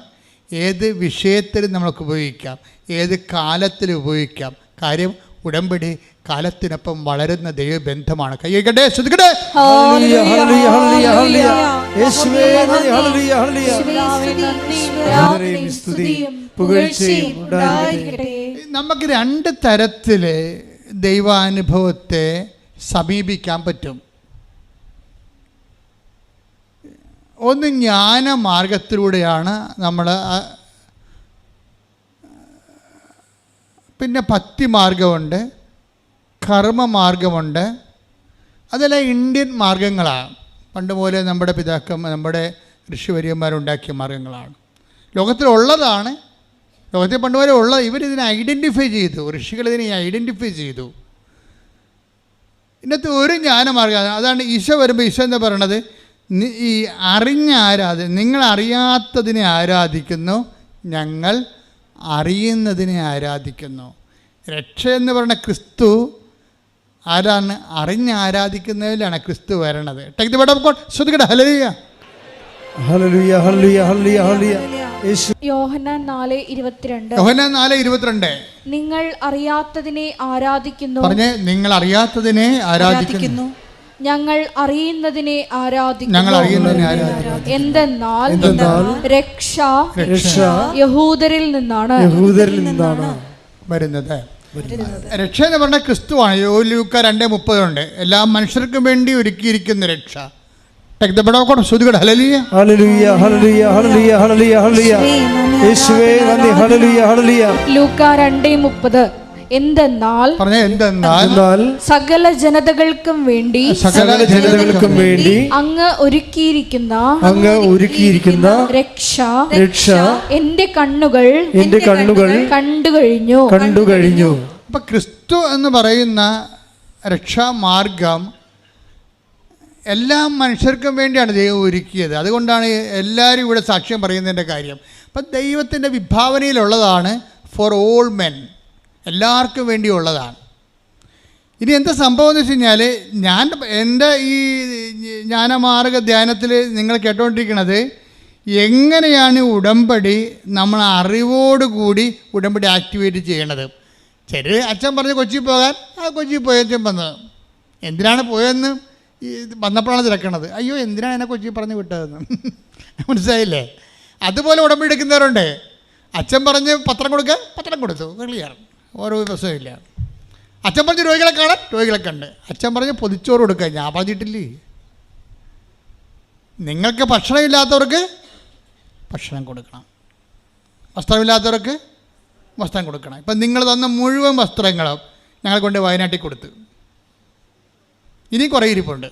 ഏത് വിഷയത്തിൽ നമുക്ക് ഉപയോഗിക്കാം, ഏത് കാലത്തിൽ ഉപയോഗിക്കാം. കാര്യം ഉടമ്പടി കാലത്തിനൊപ്പം വളരുന്ന ദൈവബന്ധമാണ്. കൈയ്യടിക്കട്ടെ, ശ്രദ്ധിക്കട്ടെ. ഹല്ലേലൂയ, ഹല്ലേലൂയ, ഹല്ലേലൂയ, ഹല്ലേലൂയ. യേശുവേ ഹല്ലേലൂയ, ഹല്ലേലൂയ. സ്തുതിയും പുകഴ്ചയും ഉണ്ടായിരിക്കട്ടെ. നമുക്ക് 2 തരത്തിൽ ദൈവാനുഭവത്തെ സമീപിക്കാൻ പറ്റും. ഒന്ന് ജ്ഞാനമാർഗത്തിലൂടെയാണ് നമ്മൾ, പിന്നെ ഭക്തിമാർഗമുണ്ട്, കർമ്മമാർഗമുണ്ട്. അതെല്ലാം ഇന്ത്യൻ മാർഗങ്ങളാണ്. പണ്ട് പോലെ നമ്മുടെ നമ്മുടെ ഋഷിവര്യന്മാരുണ്ടാക്കിയ മാർഗങ്ങളാണ്. ലോകത്തിലുള്ളതാണ്, ലോകത്തിൽ പണ്ട് പോലെ ഉള്ളത്. ഇവരിതിനെ ഐഡൻറ്റിഫൈ ചെയ്തു, ഋഷികൾ ഇതിനെ ഐഡൻറ്റിഫൈ ചെയ്തു. ഇന്നത്തെ ഒരു ജ്ഞാനമാർഗം അതാണ്. ഈശോ വരുമ്പോൾ ഈശോ എന്താ പറയണത്? ഈ നിങ്ങൾ അറിയാത്തതിനെ ആരാധിക്കുന്നു, ഞങ്ങൾ അറിയുന്നതിനെ ആരാധിക്കുന്നു. രക്ഷ എന്ന് പറയുന്ന ക്രിസ്തു ആരാണ്? അറിഞ്ഞാരാധിക്കുന്നതിലാണ് ക്രിസ്തു വരണത്. Take the word of God. ശ്രദ്ധിക്കട്ടെ. ഹല്ലേലൂയ, ഹല്ലേലൂയ, ഹല്ലേലൂയ, ഹല്ലേലൂയ, ഹല്ലേലൂയ. യോഹന്നാൻ 4:22. യോഹന്നാൻ 4:22. നിങ്ങൾ അറിയാത്തതിനെ ആരാധിക്കുന്നു. പറഞ്ഞേ, നിങ്ങൾ അറിയാത്തതിനെ ആരാധിക്കുന്നു, ഞങ്ങൾ അറിയുന്നതിനെ ആരാധിക്കുന്നു. ഞങ്ങൾ അറിയുന്നതിനെ ആരാധിക്കുന്നു. എന്തെന്നാൽ രക്ഷ യഹൂദരിൽ നിന്നാണ് വരുന്നത്. രക്ഷ എന്ന് പറഞ്ഞ ക്രിസ്തുവാണ്. ലൂക്ക 2:30 എല്ലാ മനുഷ്യർക്കും വേണ്ടി ഒരുക്കിയിരിക്കുന്ന രക്ഷ. ഹല്ലേലൂയ, ഹല്ലേലൂയ, ഹല്ലേലൂയ, ഹല്ലേലൂയ, ഹല്ലേലൂയ. യേശുവേ നന്ദി. ഹല്ലേലൂയ, ഹല്ലേലൂയ. ലൂക്ക 2:30. എന്തെന്നാൽ സകല ജനതകൾക്കും വേണ്ടി അങ്ങ് ഒരുക്കിയിരിക്കുന്ന രക്ഷ എന്റെ കണ്ണുകൾ കണ്ടുകഴിഞ്ഞു. അപ്പൊ ക്രിസ്തു എന്ന് പറയുന്ന രക്ഷാമാർഗം എല്ലാ മനുഷ്യർക്കും വേണ്ടിയാണ് ദൈവം ഒരുക്കിയത്. അതുകൊണ്ടാണ് എല്ലാവരും ഇവിടെ സാക്ഷ്യം പറയുന്നതിൻ്റെ കാര്യം. അപ്പം ദൈവത്തിൻ്റെ വിഭാവനയിലുള്ളതാണ് ഫോർ ഓൾ മെൻ, എല്ലാവർക്കും വേണ്ടിയുള്ളതാണ്. ഇനി എന്താ സംഭവം എന്ന് വെച്ച് കഴിഞ്ഞാൽ, എൻ്റെ ഈ ജ്ഞാനമാർഗ ധ്യാനത്തിൽ നിങ്ങൾ കേട്ടുകൊണ്ടിരിക്കുന്നത് എങ്ങനെയാണ് ഉടമ്പടി നമ്മൾ അറിവോടുകൂടി ഉടമ്പടി ആക്ടിവേറ്റ് ചെയ്യണത്. ചില അച്ഛൻ പറഞ്ഞ് കൊച്ചിയിൽ പോകാൻ, കൊച്ചിയിൽ പോയച്ഛൻ വന്നത്. എന്തിനാണ് പോയതെന്ന് വന്നപ്പോഴാണ് തിരക്കണത്. അയ്യോ എന്തിനാണ് എന്നെ കൊച്ചിയിൽ പറഞ്ഞ് വിട്ടതെന്ന്. മനസ്സിലായില്ലേ? അതുപോലെ ഉടമ്പടി എടുക്കുന്നവരുണ്ട്. അച്ഛൻ പറഞ്ഞ് പത്രം കൊടുക്കുക, പത്രം കൊടുത്തു, ക്ലിയർ, ഓരോ പ്രശ്നമില്ല. അച്ഛൻ പറഞ്ഞ് രോഗികളെ കാണാൻ, രോഗികളെ കണ്ട്. അച്ഛൻ പറഞ്ഞ് പൊതിച്ചോറ് കൊടുക്കുക, ഞാൻ പറഞ്ഞിട്ടില്ലേ. നിങ്ങൾക്ക് ഭക്ഷണമില്ലാത്തവർക്ക് ഭക്ഷണം കൊടുക്കണം, വസ്ത്രമില്ലാത്തവർക്ക് വസ്ത്രം കൊടുക്കണം. ഇപ്പം നിങ്ങൾ തന്ന മുഴുവൻ വസ്ത്രങ്ങളും ഞങ്ങൾ കൊണ്ട് വയനാട്ടിൽ കൊടുത്തു. ഇനി കുറേ ഇരിപ്പുണ്ട്.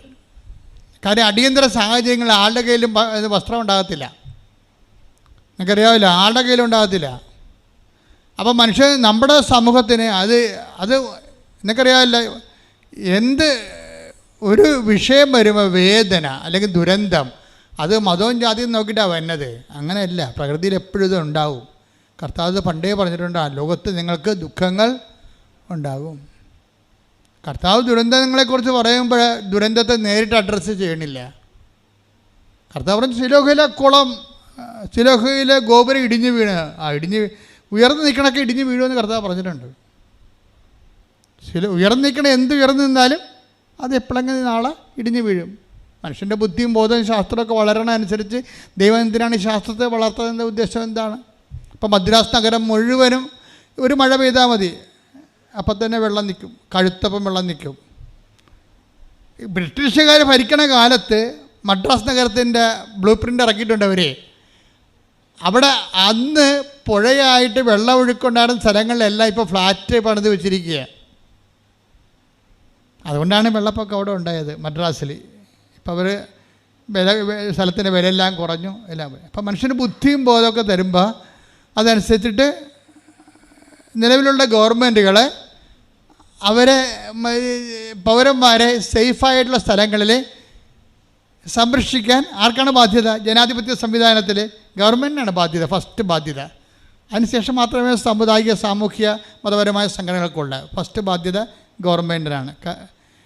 കാര്യം അടിയന്തര സാഹചര്യങ്ങളിൽ ആളുടെ കയ്യിലും വസ്ത്രം ഉണ്ടാകത്തില്ല. നിങ്ങൾക്കറിയാവില്ല, ആളുടെ കയ്യിലും ഉണ്ടാകത്തില്ല. അപ്പം മനുഷ്യൻ നമ്മുടെ സമൂഹത്തിന് അത് നിങ്ങൾക്കറിയാവില്ല, എന്ത് ഒരു വിഷയം വരുമ്പോൾ വേദന അല്ലെങ്കിൽ ദുരന്തം, അത് മതവും ജാതിയും നോക്കിയിട്ടാണ് വരുന്നത്. അങ്ങനെയല്ല, പ്രകൃതിയിൽ എപ്പോഴും ഇത് ഉണ്ടാവും. കർത്താവ് പണ്ടേ പറഞ്ഞിട്ടുണ്ട്, ലോകത്ത് നിങ്ങൾക്ക് ദുഃഖങ്ങൾ ഉണ്ടാകും. കർത്താവ് ദുരന്തങ്ങളെക്കുറിച്ച് പറയുമ്പോൾ ദുരന്തത്തെ നേരിട്ട് അഡ്രസ്സ് ചെയ്യണില്ല. കർത്താവ് പറഞ്ഞു ശിലോഹയിലെ കുളം, ശിലോഹയിലെ ഗോപുരം ഇടിഞ്ഞു വീണ്, ഉയർന്നു നിൽക്കണൊക്കെ ഇടിഞ്ഞു വീഴുമെന്ന് കർത്താവ് പറഞ്ഞിട്ടുണ്ട്. ഉയർന്നു നിൽക്കണ എന്ത് ഉയർന്നു നിന്നാലും അത് എപ്പോഴെങ്കിലും നാളെ ഇടിഞ്ഞു വീഴും. മനുഷ്യൻ്റെ ബുദ്ധിയും ബോധവും ശാസ്ത്രമൊക്കെ വളരണ അനുസരിച്ച് ദൈവം എന്തിനാണ് ഈ ശാസ്ത്രത്തെ വളർത്തുന്നതിൻ്റെ ഉദ്ദേശം എന്താണ്? ഇപ്പം മദ്രാസ് നഗരം മുഴുവനും ഒരു മഴ പെയ്താൽ മതി, അപ്പം തന്നെ വെള്ളം നിൽക്കും, കഴുത്തപ്പം വെള്ളം നിൽക്കും. ബ്രിട്ടീഷുകാർ ഭരിക്കണ കാലത്ത് മദ്രാസ് നഗരത്തിൻ്റെ ബ്ലൂ പ്രിൻ്റ് ഇറക്കിയിട്ടുണ്ട് അവർ. അവിടെ അന്ന് പുഴയായിട്ട് വെള്ളം ഒഴുക്കുണ്ടായിരുന്ന സ്ഥലങ്ങളിലെല്ലാം ഇപ്പോൾ ഫ്ലാറ്റ് പണിത് വെച്ചിരിക്കുക. അതുകൊണ്ടാണ് വെള്ളപ്പൊക്കം അവിടെ ഉണ്ടായത് മദ്രാസിൽ. ഇപ്പോൾ അവർ സ്ഥലത്തിൻ്റെ വിലയെല്ലാം കുറഞ്ഞു, എല്ലാം. അപ്പം മനുഷ്യന് ബുദ്ധിയും ബോധമൊക്കെ തരുമ്പോൾ അതനുസരിച്ചിട്ട് നിലവിലുള്ള ഗവൺമെൻറ്റുകൾ അവരെ പൗരന്മാരെ സേഫായിട്ടുള്ള സ്ഥലങ്ങളിൽ സംരക്ഷിക്കാൻ ആർക്കാണ് ബാധ്യത? ജനാധിപത്യ സംവിധാനത്തിൽ ഗവൺമെൻറ്റിനാണ് ബാധ്യത, ഫസ്റ്റ് ബാധ്യത. അതിനുശേഷം മാത്രമേ സാമുദായിക സാമൂഹ്യ മതപരമായ സംഘടനകൾക്കുള്ളൂ. ഫസ്റ്റ് ബാധ്യത ഗവൺമെൻറ്റിനാണ്.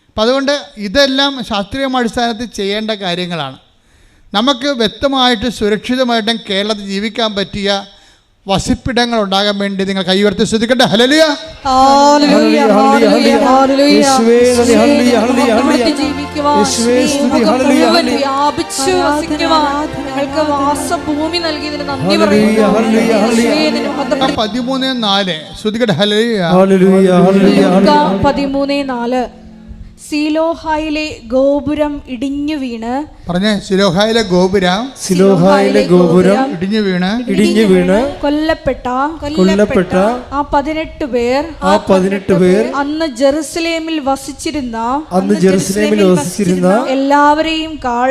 അപ്പം അതുകൊണ്ട് ഇതെല്ലാം ശാസ്ത്രീയ അടിസ്ഥാനത്തിൽ ചെയ്യേണ്ട കാര്യങ്ങളാണ്. നമുക്ക് വ്യക്തമായിട്ട് സുരക്ഷിതമായിട്ടും കേരളത്തിൽ ജീവിക്കാൻ പറ്റിയ വസിപ്പിടങ്ങൾ ഉണ്ടാകാൻ വേണ്ടി നിങ്ങൾ കൈയുയർത്തി ശ്രദ്ധിക്കട്ടെ. ഹല്ലേലൂയ, ഞങ്ങൾക്ക് വാസഭൂമി നൽകിയതിന് നന്ദി പറയുന്നു. 13:4 ശ്രദ്ധിക്കട്ടെ. ഹല്ലേലൂയ, 13:4. സീലോഹായിലെ ഗോപുരം ഇടിഞ്ഞു വീണ്. പറഞ്ഞേ, സിലോഹായിലെ ഗോപുരം ഇടിഞ്ഞു വീണ് കൊല്ലപ്പെട്ട ആ 18 പേർ അന്ന് ജെറുസലേമിൽ വസിച്ചിരുന്ന എല്ലാവരെയും കാൾ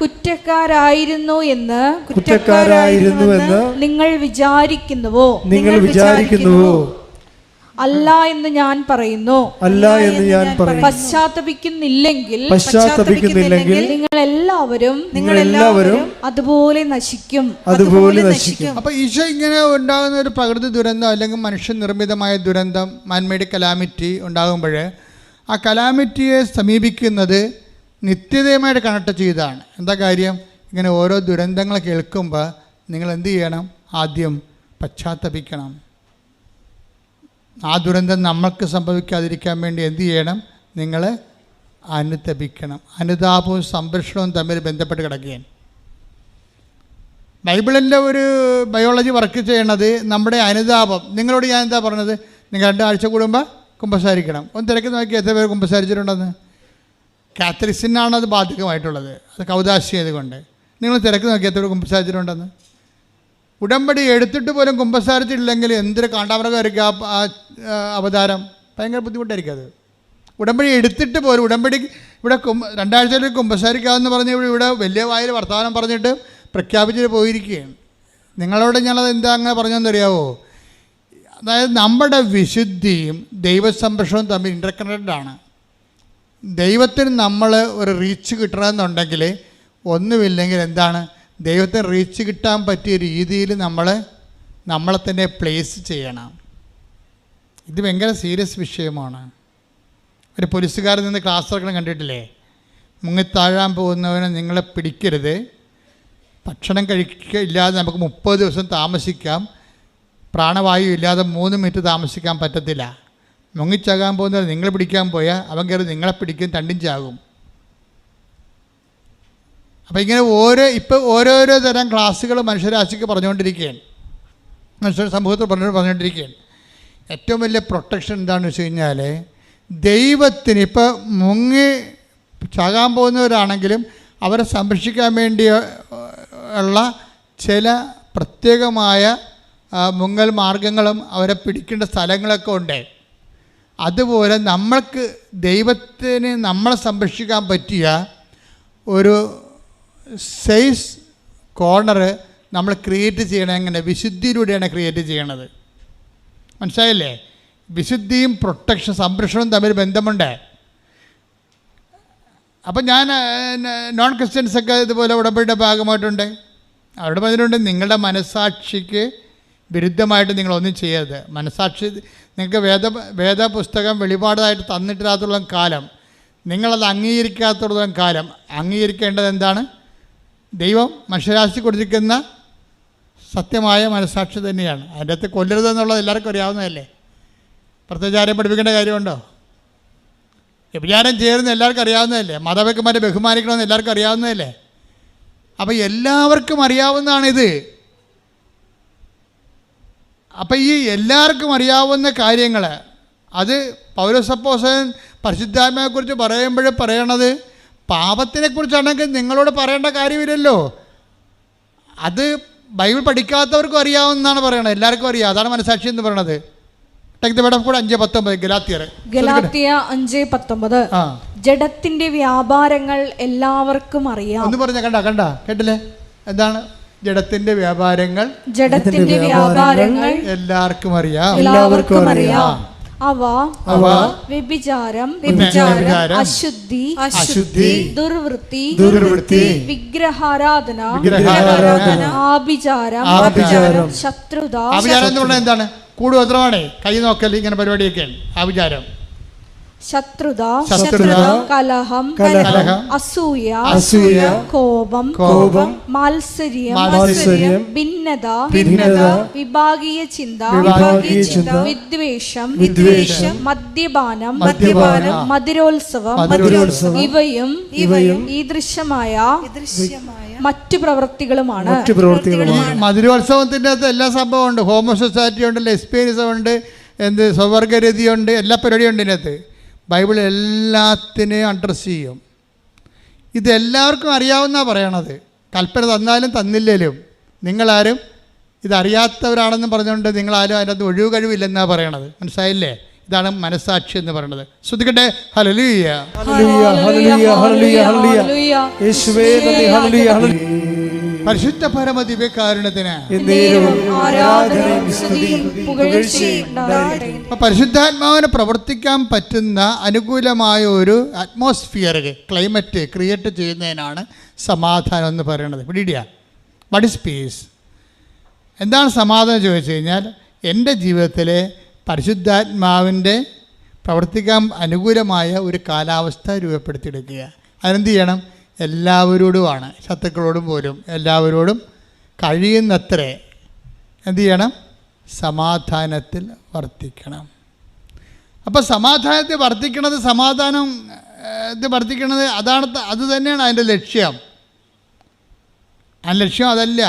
കുറ്റക്കാരായിരുന്നു എന്ന് നിങ്ങൾ വിചാരിക്കുന്നുവോ? അല്ല എന്ന് ഞാൻ പറയുന്നു. പശ്ചാത്തപിക്കുന്നില്ലെങ്കിൽ നിങ്ങൾ എല്ലാവരും അതുപോലെ നശിക്കും. അപ്പൊ ഈശോ ഇങ്ങനെ ഉണ്ടാകുന്ന ഒരു പ്രകൃതി ദുരന്തം അല്ലെങ്കിൽ മനുഷ്യനിർമ്മിതമായ ദുരന്തം, മാൻമേഡ് കലാമിറ്റി ഉണ്ടാകുമ്പോൾ ആ കലാമിറ്റിയെ സമീപിക്കുന്നത് നിത്യതയുമായിട്ട് കണക്ട് ചെയ്താണ്. എന്താ കാര്യം? ഇങ്ങനെ ഓരോ ദുരന്തങ്ങൾ കേൾക്കുമ്പോൾ നിങ്ങൾ എന്ത് ചെയ്യണം? ആദ്യം പശ്ചാത്തപിക്കണം. ആ ദുരന്തം നമ്മൾക്ക് സംഭവിക്കാതിരിക്കാൻ വേണ്ടി എന്ത് ചെയ്യണം? നിങ്ങൾ അനുതപിക്കണം. അനുതാപവും സംരക്ഷണവും തമ്മിൽ ബന്ധപ്പെട്ട് കിടക്കുകയാണ്. ബൈബിളിൻ്റെ ഒരു ബയോളജി വർക്ക് ചെയ്യണത് നമ്മുടെ അനുതാപം. നിങ്ങളോട് ഞാൻ എന്താ പറഞ്ഞത്? നിങ്ങൾ 2 ആഴ്ച കൂടുമ്പോൾ കുമ്പസാരിക്കണം. ഒന്ന് തിരക്കി നോക്കി എത്ര പേര് കുമ്പസാരിച്ചിട്ടുണ്ടെന്ന്. കാത്തലിക്സിനാണ് അത് ബാധകമായിട്ടുള്ളത്. അത് കൗദാശിയത് കൊണ്ട്. നിങ്ങൾ തിരക്കി നോക്കി എത്ര പേര് കുമ്പസാരിച്ചിട്ടുണ്ടെന്ന്. ഉടമ്പടി എടുത്തിട്ട് പോലും കുമ്പസാരിച്ചിട്ടില്ലെങ്കിൽ എന്തൊരു കാണ്ടാമൃഗമായിരിക്കും ആ അവതാരം. ഭയങ്കര ബുദ്ധിമുട്ടായിരിക്കും അത്. ഉടമ്പടി എടുത്തിട്ട് പോലും ഉടമ്പടി ഇവിടെ 2 ആഴ്ചയിൽ കുമ്പസാരിക്കാമെന്ന് പറഞ്ഞ് ഇവിടെ വലിയ വായിൽ വർത്തമാനം പറഞ്ഞിട്ട് പ്രഖ്യാപിച്ചിട്ട് പോയിരിക്കുകയാണ്. നിങ്ങളോട് ഞാനത് എന്താ അങ്ങനെ പറഞ്ഞതെന്നറിയാവോ? അതായത് നമ്മുടെ വിശുദ്ധിയും ദൈവസംരക്ഷണവും തമ്മിൽ ഇൻ്റർകണക്റ്റഡാണ്. ദൈവത്തിന് നമ്മൾ ഒരു റീച്ച് കിട്ടണമെന്നുണ്ടെങ്കിൽ ഒന്നുമില്ലെങ്കിൽ എന്താണ്? ദൈവത്തിന് റീച്ച് കിട്ടാൻ പറ്റിയ രീതിയിൽ നമ്മളെ തന്നെ പ്ലേസ് ചെയ്യണം. ഇത് ഭയങ്കര സീരിയസ് വിഷയമാണ്. ഒരു പോലീസുകാരൻ നിന്ന് ക്ലാസ് എടുക്കണം കണ്ടിട്ടില്ലേ? മുങ്ങിത്താഴാൻ പോകുന്നവനെ നിങ്ങളെ പിടിക്കരുത്, ഭക്ഷണം കഴിക്കില്ലാതെ നമുക്ക് 30 ദിവസം താമസിക്കാം, പ്രാണവായു ഇല്ലാതെ 3 മിനിറ്റ് താമസിക്കാൻ പറ്റത്തില്ല. മുങ്ങിച്ചാകാൻ പോകുന്നവർ നിങ്ങൾ പിടിക്കാൻ പോയാൽ അവൻ കയറി നിങ്ങളെ പിടിക്കും, രണ്ടും ചാകും. അപ്പോൾ ഇങ്ങനെ ഓരോരോ തരം ക്ലാസ്സുകൾ മനുഷ്യരാശിക്ക് പറഞ്ഞുകൊണ്ടിരിക്കുകയാണ്, മനുഷ്യ സമൂഹത്തിൽ പറഞ്ഞുകൊണ്ടിരിക്കുകയാണ്. ഏറ്റവും വലിയ പ്രൊട്ടക്ഷൻ എന്താണെന്ന് വെച്ച് കഴിഞ്ഞാൽ ദൈവത്തിന് ഇപ്പോൾ മുങ്ങി ചാകാൻ പോകുന്നവരാണെങ്കിലും അവരെ സംരക്ഷിക്കാൻ വേണ്ടി ഉള്ള ചില പ്രത്യേകമായ മുങ്ങൽ മാർഗങ്ങളും അവരെ പിടിക്കേണ്ട സ്ഥലങ്ങളൊക്കെ ഉണ്ട്. അതുപോലെ നമ്മൾക്ക് ദൈവത്തിന് നമ്മളെ സംരക്ഷിക്കാൻ പറ്റിയ ഒരു സേഫ് കോർണർ നമ്മൾ ക്രിയേറ്റ് ചെയ്യണം. എങ്ങനെ? വിശുദ്ധിയിലൂടെയാണ് ക്രിയേറ്റ് ചെയ്യണത്. മനസ്സിലായില്ലേ? വിശുദ്ധിയും പ്രൊട്ടക്ഷൻ സംരക്ഷണവും തമ്മിൽ ബന്ധമുണ്ട്. അപ്പം ഞാൻ നോൺ ക്രിസ്ത്യൻസൊക്കെ ഇതുപോലെ ഉടമ്പടിയുടെ ഭാഗമായിട്ടുണ്ട്. അവരുടെ പറഞ്ഞിട്ടുണ്ട്, നിങ്ങളുടെ മനസ്സാക്ഷിക്ക് വിരുദ്ധമായിട്ട് നിങ്ങളൊന്നും ചെയ്യരുത്. മനസ്സാക്ഷി നിങ്ങൾക്ക് വേദപുസ്തകം വെളിപാടായിട്ട് തന്നിട്ടില്ലാത്തുള്ള കാലം, നിങ്ങളത് അംഗീകരിക്കാത്തുള്ള കാലം അംഗീകരിക്കേണ്ടത് എന്താണ്? ദൈവം മനുഷ്യരാശി കൊടുത്തിരിക്കുന്ന സത്യമായ മനസ്സാക്ഷി തന്നെയാണ്. അതിൻ്റെ അകത്ത് കൊല്ലരുതെന്നുള്ളത് എല്ലാവർക്കും അറിയാവുന്നതല്ലേ? പ്രത്യേകിച്ച് ആരെയും പഠിപ്പിക്കേണ്ട കാര്യമുണ്ടോ? വ്യഭിചാരം ചേരുന്ന എല്ലാവർക്കും അറിയാവുന്നതല്ലേ? മാതാപിതാക്കന്മാരെ ബഹുമാനിക്കണമെന്ന് എല്ലാവർക്കും അറിയാവുന്നതല്ലേ? അപ്പോൾ എല്ലാവർക്കും അറിയാവുന്നതാണിത്. അപ്പം ഈ എല്ലാവർക്കും അറിയാവുന്ന കാര്യങ്ങൾ അത് പൗലോസപ്പോസ്തലൻ പരിശുദ്ധാത്മാവിനെക്കുറിച്ച് പറയുമ്പോൾ പറയണത് പാപത്തിനെക്കുറിച്ചാണെങ്കിൽ നിങ്ങളോട് പറയേണ്ട കാര്യമില്ലല്ലോ. അത് ബൈബിൾ പഠിക്കാത്തവർക്കും അറിയാവുന്നതാണ് പറയണത്, എല്ലാവർക്കും അറിയാം. അതാണ് മനസ്സാക്ഷി എന്ന് പറയണത്. കൂടെ 5:19 ഗലാത്യർ 5:19 ജഡത്തിന്റെ വ്യാപാരങ്ങൾ എല്ലാവർക്കും അറിയാം. ഒന്ന് പറഞ്ഞ കേട്ടില്ലേ? എന്താണ് ജഡത്തിന്റെ വ്യാപാരങ്ങൾ? എല്ലാവർക്കും അറിയാം. അവ വ്യഭിചാരം, അശുദ്ധി, ദുർവൃത്തി, വിഗ്രഹാരാധന, ആഭിചാരം, ശത്രുത. ആഭിചാരം എന്ന് പറഞ്ഞാൽ എന്താണ്? കൂടുതലാണ് കൈ നോക്കൽ, ഇങ്ങനെ പരിപാടിയൊക്കെയാണ് ആഭിചാരം. ശത്രുത, കലഹം, അസൂയ, കോപം, മാത്സര്യം, ഭിന്നത, വിഭാഗീയ ചിന്ത, വിദ്വേഷം, മദ്യപാനം, മധുരോത്സവം, ഇവയും ഈ ദൃശ്യമായ മറ്റു പ്രവൃത്തികളുമാണ്. മധുരോത്സവത്തിൻ്റെ അകത്ത് എല്ലാ സംഭവം ഉണ്ട്. ഹോമോസൊസൈറ്റി ഉണ്ട്, ലെസ്ബിയനിസം ഉണ്ട്, സ്വവർഗരതിയുണ്ട്, എല്ലാ പരിപാടിയും ഉണ്ട് ഇതിനകത്ത്. ബൈബിൾ എല്ലാത്തിനെയും അഡ്രസ്സ് ചെയ്യും. ഇതെല്ലാവർക്കും അറിയാവുന്നതാണ് പറയണത്. കൽപ്പന തന്നാലും തന്നില്ലേലും നിങ്ങളാരും ഇതറിയാത്തവരാണെന്ന് പറഞ്ഞുകൊണ്ട് നിങ്ങളാരും അതിനകത്ത് ഒഴിവ് കഴിവില്ലെന്നാണ് പറയണത്. മനസ്സിലായില്ലേ? ഇതാണ് മനസാക്ഷി എന്ന് പറയുന്നത്. ശ്രദ്ധിക്കട്ടെ. ഹല്ലേലൂയ, ഹല്ലേലൂയ, ഹല്ലേലൂയ, ഹല്ലേലൂയ, ഹല്ലേലൂയ. യേശുവേ നന്ദി. ഹല്ലേലൂയ, ഹല്ലേലൂയ. പരിശുദ്ധ പരമ ദിവ്യകാരുണ്യത്തിന് ആരാധനയും സ്തുതിയും പുകഴ്ചയും ഉണ്ടാകട്ടെ. അപ്പോൾ പരിശുദ്ധാത്മാവിന് പ്രവർത്തിക്കാൻ പറ്റുന്ന അനുകൂലമായ ഒരു അറ്റ്മോസ്ഫിയർ, ക്ലൈമറ്റ് ക്രിയേറ്റ് ചെയ്യുന്നതിനാണ് സമാധാനം എന്ന് പറയുന്നത്. പിടിയിടുക. What is peace? എന്താണ് സമാധാനം ചോദിച്ചു കഴിഞ്ഞാൽ, എൻ്റെ ജീവിതത്തിലെ പരിശുദ്ധാത്മാവിൻ്റെ പ്രവർത്തിക്കാൻ അനുകൂലമായ ഒരു കാലാവസ്ഥ രൂപപ്പെടുത്തിയെടുക്കുക. അതിനെന്ത് ചെയ്യണം? എല്ലാവരോടുമാണ്, ശത്രുക്കളോടും പോലും എല്ലാവരോടും കഴിയുന്നത്രേ എന്ത് ചെയ്യണം? സമാധാനത്തിൽ വർത്തിക്കണം. അപ്പോൾ സമാധാനത്തിൽ വർത്തിക്കണത്, സമാധാനം ഇത് വർത്തിക്കണത് അത് തന്നെയാണ് അതിൻ്റെ ലക്ഷ്യം. ആ ലക്ഷ്യം അതല്ല.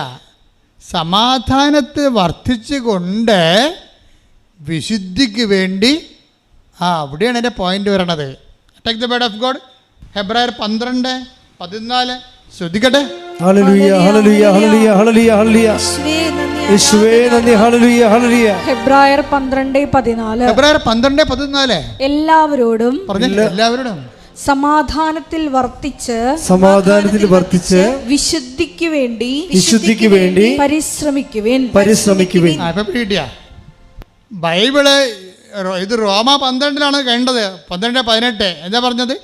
സമാധാനത്തിൽ വർദ്ധിച്ചു കൊണ്ട് വിശുദ്ധിക്ക് വേണ്ടി, അവിടെയാണ് എൻ്റെ പോയിന്റ് വരണത്. Take the word of God. ഹെബ്രായർ 12:14. ശ്രദ്ധിക്കട്ടെ. ഹല്ലേലൂയ, ഹല്ലേലൂയ, ഹല്ലേലൂയ, ഹല്ലേലൂയ, ഹല്ലേലൂയ. യേശുവേ നന്ദി. ഹല്ലേലൂയ, ഹല്ലേലൂയ. ഹെബ്രായർ 12:14. ഹെബ്രായർ 12:14. എല്ലാവരോടും എല്ലാവരോടും സമാധാനത്തിൽ വർത്തിച്ച് വിശുദ്ധിക്ക് വേണ്ടി പരിശ്രമിക്കുവിൻ. ബൈബിള് ഇത് റോമ 12 കണ്ടത്. 12:18 എന്താ പറഞ്ഞത്?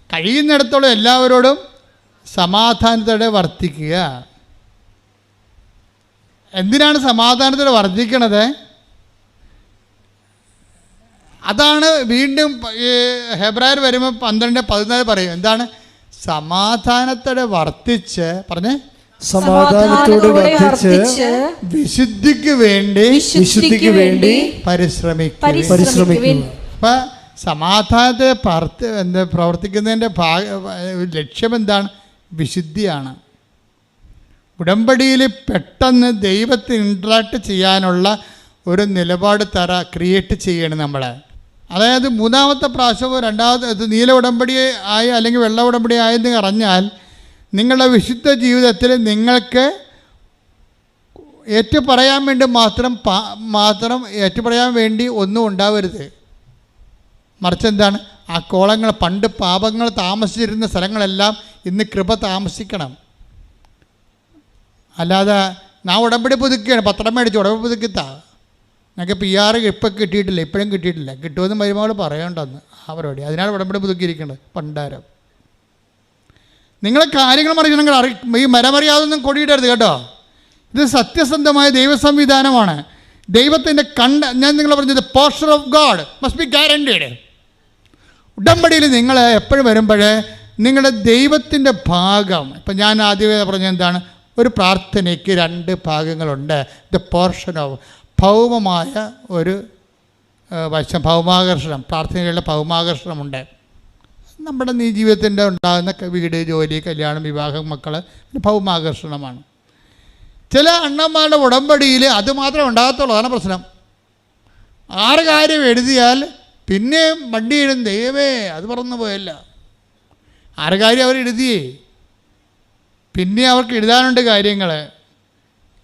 കഴിയുന്നിടത്തോളം എല്ലാവരോടും സമാധാനത്തോടെ വർത്തിക്കുക. എന്തിനാണ് സമാധാനത്തോടെ വർദ്ധിക്കണത്? അതാണ് വീണ്ടും ഹെബ്രായർ വരുമ്പോൾ 12:14 പറയും. എന്താണ്? സമാധാനത്തോടെ വർത്തിച്ച് പറഞ്ഞേ, സമാധാനത്തോടെ വർദ്ധിച്ച് വിശുദ്ധിക്ക് വേണ്ടി പരിശ്രമിക്കും. അപ്പം സമാധാനത്തെ പ്രവർത്തിക്കുന്നതിൻ്റെ ലക്ഷ്യം എന്താണ്? വിശുദ്ധിയാണ്. ഉടമ്പടിയിൽ പെട്ടെന്ന് ദൈവത്തെ ഇൻട്രാക്ട് ചെയ്യാനുള്ള ഒരു നിലപാട് ക്രിയേറ്റ് ചെയ്യണം നമ്മൾ. അതായത് മൂന്നാമത്തെ പ്രാവശ്യമോ രണ്ടാമത്തെ നീല ഉടമ്പടി ആയി അല്ലെങ്കിൽ വെള്ള ഉടമ്പടി ആയെന്ന് പറഞ്ഞാൽ നിങ്ങളുടെ വിശുദ്ധ ജീവിതത്തിൽ നിങ്ങൾക്ക് ഏറ്റുപറയാൻ വേണ്ടി മാത്രം ഏറ്റുപറയാൻ വേണ്ടി ഒന്നും ഉണ്ടാവരുത്. മറിച്ച് എന്താണ്? ആ കോളങ്ങൾ, പണ്ട് പാപങ്ങൾ താമസിച്ചിരുന്ന സ്ഥലങ്ങളെല്ലാം ഇന്ന് കൃപ താമസിക്കണം. അല്ലാതെ ഞാൻ ഉടമ്പടി പുതുക്കുകയാണ്, പത്രം മേടിച്ച് ഉടമ്പടി പുതുക്കിത്താ, ഞങ്ങൾക്ക് PR ഇപ്പം കിട്ടിയിട്ടില്ല, ഇപ്പോഴും കിട്ടിയിട്ടില്ല, കിട്ടുമെന്ന് മരുമകൾ പറയണ്ടെന്ന് ആ പരിപാടി. അതിനാണ് ഉടമ്പടി പുതുക്കിയിരിക്കേണ്ടത്. പണ്ടാരം നിങ്ങളെ കാര്യങ്ങൾ മറിയണമെങ്കിൽ ഈ മരമറിയാതൊന്നും കൊടിയിടരുത് കേട്ടോ. ഇത് സത്യസന്ധമായ ദൈവ സംവിധാനമാണ്. ദൈവത്തിൻ്റെ ഞാൻ നിങ്ങൾ പറഞ്ഞത് portion of God must be guaranteed. ഉടമ്പടിയിൽ നിങ്ങൾ എപ്പോഴും വരുമ്പോഴേ നിങ്ങളുടെ ദൈവത്തിൻ്റെ ഭാഗം, ഇപ്പം ഞാൻ ആദ്യമേ പറഞ്ഞത് എന്താണ്? ഒരു പ്രാർത്ഥനയ്ക്ക് 2 ഭാഗങ്ങളുണ്ട്. ദ പോർഷൻ ഓഫ് ഭൗമമായ ഒരു വശം, ഭൗമാകർഷണം, പ്രാർത്ഥനകളുടെ ഭൗമാകർഷണമുണ്ട്. നമ്മുടെ ജീവിതത്തിൻ്റെ ഉണ്ടാകുന്ന വീട്, ജോലി, കല്യാണം, വിവാഹം, മക്കൾ, ഭൗമാകർഷണമാണ്. ചില അണ്ണന്മാരുടെ ഉടമ്പടിയിൽ അതുമാത്രം ഉണ്ടാകത്തുള്ളൂ. അതാണ് പ്രശ്നം. 6 കാര്യം എഴുതിയാൽ പിന്നെയും വണ്ടി എഴുതും, ദൈവമേ അത് പറന്നു പോയല്ല. 6 കാര്യം അവർ എഴുതിയേ, പിന്നെ അവർക്ക് എഴുതാനുണ്ട് കാര്യങ്ങൾ.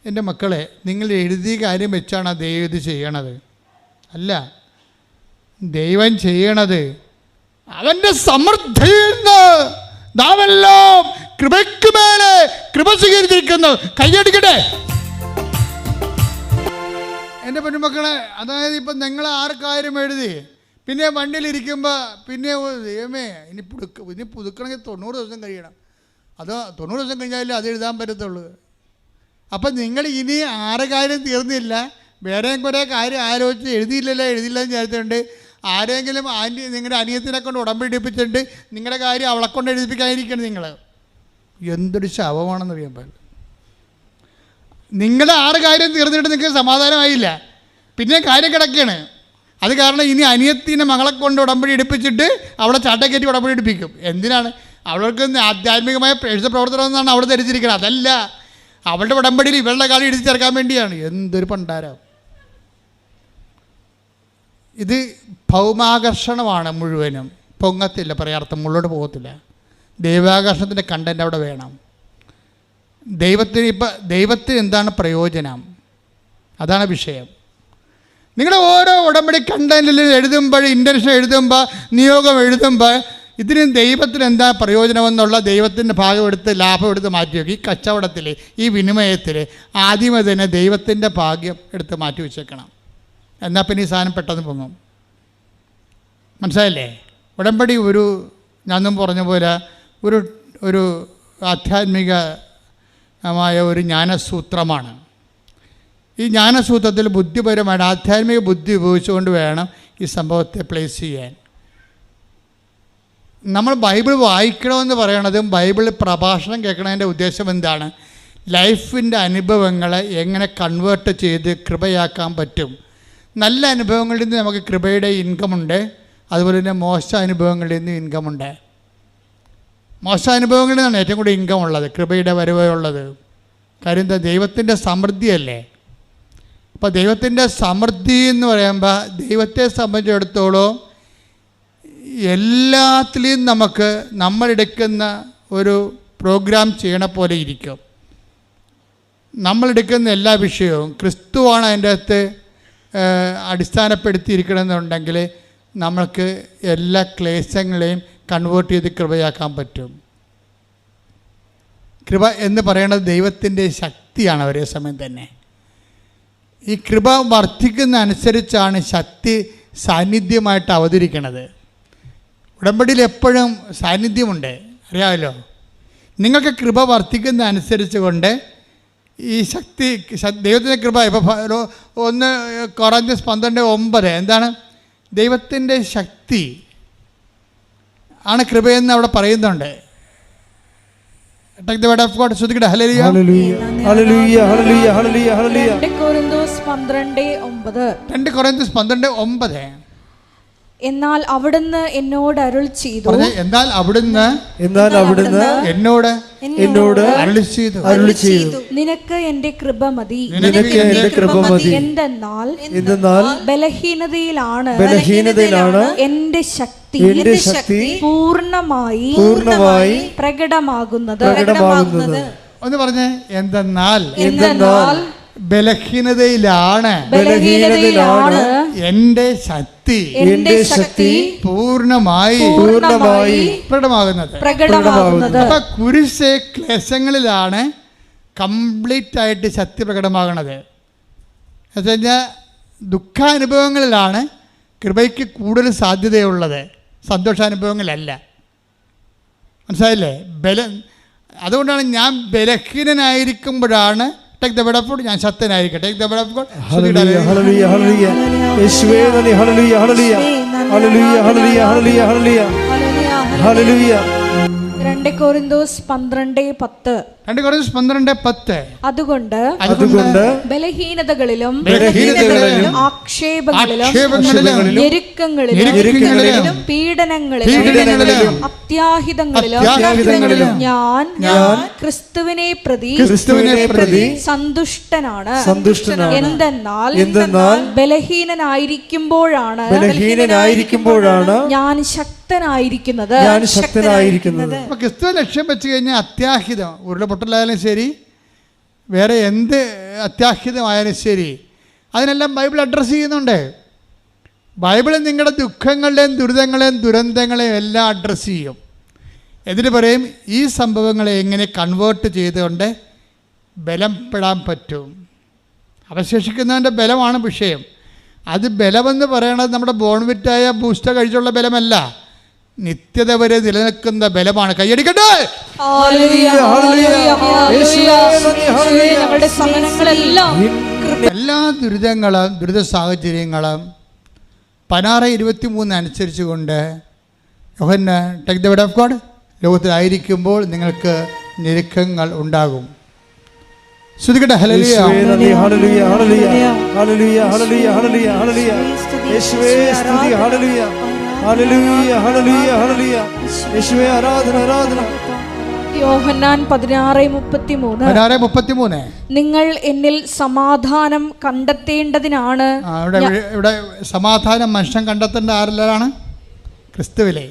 എൻ്റെ മക്കളെ, നിങ്ങൾ എഴുതിയ കാര്യം വെച്ചാണ് ദൈവം ഇത് ചെയ്യണത്. അല്ല, ദൈവം ചെയ്യണത് അവൻ്റെ സമൃദ്ധിയിൽ നിന്ന് നാമെല്ലാം കൃപയ്ക്ക് മേലെ കൃപ സ്വീകരിച്ചിരിക്കുന്നു. കൈയടിക്കട്ടെ എൻ്റെ പെൺമക്കളെ. അതായത് ഇപ്പം നിങ്ങൾ 6 കാര്യം എഴുതി, പിന്നെ വണ്ടിയിലിരിക്കുമ്പോൾ പിന്നെ ദൈവമേ ഇനി പുതുക്കണമെങ്കിൽ 90 ദിവസം കഴിയണം. അത് 90 ദിവസം കഴിഞ്ഞാലേ അത് എഴുതാൻ പറ്റത്തുള്ളൂ. അപ്പം നിങ്ങൾ ഇനി 6 കാര്യം തീർന്നില്ല, വേറെയും കുറേ കാര്യം ആലോചിച്ച് എഴുതിയില്ലല്ലോ എന്ന് വിചാരിച്ചിട്ടുണ്ട്. ആരെങ്കിലും നിങ്ങളുടെ അനിയത്തിനെ കൊണ്ട് ഉടമ്പടിപ്പിച്ചിട്ട് നിങ്ങളുടെ കാര്യം അവളെ കൊണ്ട് എഴുതിപ്പിക്കാതിരിക്കണം. നിങ്ങൾ എന്തൊരു ശവമാണെന്ന് അറിയാൻ. നിങ്ങളുടെ 6 കാര്യം തീർന്നിട്ട് നിങ്ങൾക്ക് സമാധാനമായില്ല, പിന്നെ കാര്യം കിടക്കുകയാണ്. അത് കാരണം ഇനി അനിയത്തിൻ്റെ മകളെ കൊണ്ട് ഉടമ്പടി എടുപ്പിച്ചിട്ട് അവളെ ചാട്ടക്കയറ്റി ഉടമ്പടി എടുപ്പിക്കും. എന്തിനാണ്? അവൾക്ക് ആധ്യാത്മികമായ പ്രവർത്തനം എന്നാണ് അവൾ ധരിച്ചിരിക്കുന്നത്. അതല്ല, അവളുടെ ഉടമ്പടിയിൽ ഇവളുടെ കാലം എഴുതി ചേർക്കാൻ വേണ്ടിയാണ്. എന്തൊരു പണ്ടാരം! ഇത് ഭൗമാകർഷണമാണ് മുഴുവനും. പൊങ്ങത്തില്ല, പറയാർത്ഥം മുള്ളോട്ട് പോകത്തില്ല. ദൈവാകർഷണത്തിൻ്റെ കണ്ടൻറ്റ് അവിടെ വേണം. ദൈവത്തിന് എന്താണ് പ്രയോജനം, അതാണ് വിഷയം. നിങ്ങളുടെ ഓരോ ഉടമ്പടി കണ്ടൻറ്റിൽ എഴുതുമ്പോൾ, ഇൻറ്റൻഷൻ എഴുതുമ്പോൾ, നിയോഗം എഴുതുമ്പോൾ ഇതിന് ദൈവത്തിന് എന്താ പ്രയോജനമെന്നുള്ള ദൈവത്തിൻ്റെ ഭാഗം എടുത്ത് ലാഭം എടുത്ത് മാറ്റി വയ്ക്കും. ഈ കച്ചവടത്തിൽ, ഈ വിനിമയത്തിൽ ആദ്യമേ തന്നെ ദൈവത്തിൻ്റെ ഭാഗ്യം എടുത്ത് മാറ്റി വെച്ചേക്കണം. എന്നാൽ പിന്നെ ഈ സാധനം പെട്ടെന്ന് പൊങ്ങും. മനസ്സിലായില്ലേ? ഉടമ്പടി ഞാനും പറഞ്ഞ പോലെ ഒരു ആധ്യാത്മികമായ ഒരു ജ്ഞാനസൂത്രമാണ്. ഈ ജ്ഞാനസൂത്രത്തിൽ ബുദ്ധിപരമായിട്ട് ആധ്യാത്മിക ബുദ്ധി ഉപയോഗിച്ചുകൊണ്ട് വേണം ഈ സംഭവത്തെ പ്ലേസ് ചെയ്യാൻ. നമ്മൾ ബൈബിൾ വായിക്കണമെന്ന് പറയണതും ബൈബിൾ പ്രഭാഷണം കേൾക്കണതിൻ്റെ ഉദ്ദേശം എന്താണ്? ലൈഫിൻ്റെ അനുഭവങ്ങളെ എങ്ങനെ കൺവേർട്ട് ചെയ്ത് കൃപയാക്കാൻ പറ്റും. നല്ല അനുഭവങ്ങളിൽ നിന്ന് നമുക്ക് കൃപയുടെ ഇൻകമുണ്ട്, അതുപോലെ തന്നെ മോശം അനുഭവങ്ങളിൽ നിന്ന് ഇൻകമുണ്ട്. മോശം അനുഭവങ്ങളിൽ നിന്നാണ് ഏറ്റവും കൂടുതൽ ഇൻകം ഉള്ളത്, കൃപയുടെ വരവുള്ളത്. കാര്യം എന്താ? ദൈവത്തിൻ്റെ സമൃദ്ധിയല്ലേ. അപ്പോൾ ദൈവത്തിൻ്റെ സമൃദ്ധി എന്ന് പറയുമ്പോൾ ദൈവത്തെ സംബന്ധിച്ചിടത്തോളം എല്ലാത്തിലെയും നമുക്ക് നമ്മളെടുക്കുന്ന ഒരു പ്രോഗ്രാം ചെയ്യണ പോലെ ഇരിക്കും. നമ്മളെടുക്കുന്ന എല്ലാ വിഷയവും ക്രിസ്തുവാണ് അതിൻ്റെ അകത്ത് അടിസ്ഥാനപ്പെടുത്തിയിരിക്കണമെന്നുണ്ടെങ്കിൽ നമ്മൾക്ക് എല്ലാ ക്ലേശങ്ങളെയും കൺവേർട്ട് ചെയ്ത് കൃപയാക്കാൻ പറ്റും. കൃപ എന്ന് പറയുന്നത് ദൈവത്തിൻ്റെ ശക്തിയാണ്. ഒരേ സമയം തന്നെ ഈ കൃപ വർദ്ധിക്കുന്ന അനുസരിച്ചാണ് ശക്തി സാന്നിധ്യമായിട്ട് അവതരിക്കണത്. ഉടമ്പടിയിൽ എപ്പോഴും സാന്നിധ്യമുണ്ട്, അറിയാമല്ലോ. നിങ്ങൾക്ക് കൃപ വർദ്ധിക്കുന്ന അനുസരിച്ച് കൊണ്ട് ഈ ശക്തി ദൈവത്തിൻ്റെ കൃപ. ഇപ്പോൾ 1 കൊറിന്ത്യസ് 12:9 എന്താണ്? ദൈവത്തിൻ്റെ ശക്തി ആണ് കൃപയെന്ന് അവിടെ പറയുന്നുണ്ട്. Take the word of God. ശ്രദ്ധിക്കട്ടെ. ഹല്ലേലൂയ, ഹല്ലേലൂയ, ഹല്ലേലൂയ, ഹല്ലേലൂയ, ഹല്ലേലൂയ. 2 കൊരിന്ത്യസ് 12:9. 2 കൊരിന്ത്യസ് 12:9. എന്നാൽ അവിടുന്ന് എന്നോട് അരുൾ ചെയ്തു. എന്നാൽ അവിടുന്ന് എന്നോട് അരുളി ചെയ്തു, നിനക്ക് എന്റെ കൃപ മതി. എന്തെന്നാൽ ബലഹീനതയിലാണ് എന്റെ ശക്തി പൂർണ്ണമായി പ്രകടമാകുന്നത്. ഒന്ന് പറഞ്ഞേ. എന്തെന്നാൽ ബലഹീനതയിലാണ് എന്റെ ശക്തി പൂർണ്ണമായി പ്രകടമാകുന്നത്. അപ്പൊ കുരിശ് ക്ലേശങ്ങളിലാണ് കംപ്ലീറ്റ് ആയിട്ട് ശക്തി പ്രകടമാകുന്നത്. എന്ന് വെച്ചാൽ ദുഃഖാനുഭവങ്ങളിലാണ് കൃപയ്ക്ക് കൂടുതൽ സാധ്യതയുള്ളത്, സന്തോഷാനുഭവങ്ങളല്ല. മനസ്സിലായില്ലേ? അതുകൊണ്ടാണ് ഞാൻ ബലഹീനനായിരിക്കുമ്പോഴാണ് Take the word of God. ഞാൻ ശക്തനായിരിക്കട്ടെ. Take the word of God. Hallelujah, ഹല്ലേലൂയ, ഹല്ലേലൂയ. യേശുവേ നന്ദി. ഹല്ലേലൂയ, ഹല്ലേലൂയ, ഹല്ലേലൂയ, ഹല്ലേലൂയ, ഹല്ലേലൂയ, ഹല്ലേലൂയ, ഹല്ലേലൂയ. 2 കൊരിന്ത്യസ് 12:10. 2 കൊരിന്ത്യസ് 12:10. അതുകൊണ്ട് ബലഹീനതകളിലും ആക്ഷേപങ്ങളിലും ഞെരുക്കങ്ങളിലും പീഡനങ്ങളിലും അത്യാഹിതങ്ങളിലും ഞാൻ ക്രിസ്തുവിനെ പ്രതി സന്തുഷ്ടനാണ്. എന്തെന്നാൽ ബലഹീനനായിരിക്കുമ്പോഴാണ് ഞാൻ ശക്തനായിരിക്കുന്നത്. ക്രിസ്തുവ ലക്ഷ്യം വെച്ച് കഴിഞ്ഞാൽ അത്യാഹിതം, ഉരുളപൊട്ടലായാലും ശരി, വേറെ എന്ത് അത്യാഹിതമായാലും ശരി, അതിനെല്ലാം ബൈബിൾ അഡ്രസ്സ് ചെയ്യുന്നുണ്ട്. ബൈബിൾ നിങ്ങളുടെ ദുഃഖങ്ങളുടെയും ദുരിതങ്ങളെയും ദുരന്തങ്ങളെയും എല്ലാം അഡ്രസ്സ് ചെയ്യും. എന്നിട്ട് പറയും ഈ സംഭവങ്ങളെ എങ്ങനെ കൺവേർട്ട് ചെയ്തുകൊണ്ട് ബലപ്പെടാൻ പറ്റും. അവശേഷിക്കുന്നതിൻ്റെ ബലമാണ് വിഷയം. അത് ബലമെന്ന് പറയണത് നമ്മുടെ ബോൺവിറ്റായ ബൂസ്റ്റർ കഴിച്ചുള്ള ബലമല്ല, നിത്യത വരെ നിലനിൽക്കുന്ന ബലമാണ്. കൈയടിക്കട്ടെ. എല്ലാ ദുരിതങ്ങളും ദുരിത സാഹചര്യങ്ങളും 16:23 അനുസരിച്ച് കൊണ്ട് യോഹന്നാൻ take the word of God, ലോകത്തിലായിരിക്കുമ്പോൾ നിങ്ങൾക്ക് ഞെരുക്കങ്ങൾ ഉണ്ടാകും. ശ്രദ്ധിക്കട്ടെ. ഹല്ലേലൂയ, ഹല്ലേലൂയ, ഹല്ലേലൂയ, ഹല്ലേലൂയ, ഹല്ലേലൂയ, ഹല്ലേലൂയ. യേശുവേ സ്തുതി. ഹല്ലേലൂയ, ഹല്ലേലൂയ, ഹല്ലേലൂയ, ഹല്ലേലൂയ. യേശുവേ ആരാധന, ആരാധന. യോഹന്നാൻ 16:33. നിങ്ങൾ എന്നിൽ സമാധാനം കണ്ടെത്തേണ്ടതിനാണ്. ഇവിടെ സമാധാനം മനുഷ്യൻ കണ്ടെത്തേണ്ട ആരെല്ലാണ്? ക്രിസ്തുവിലെ.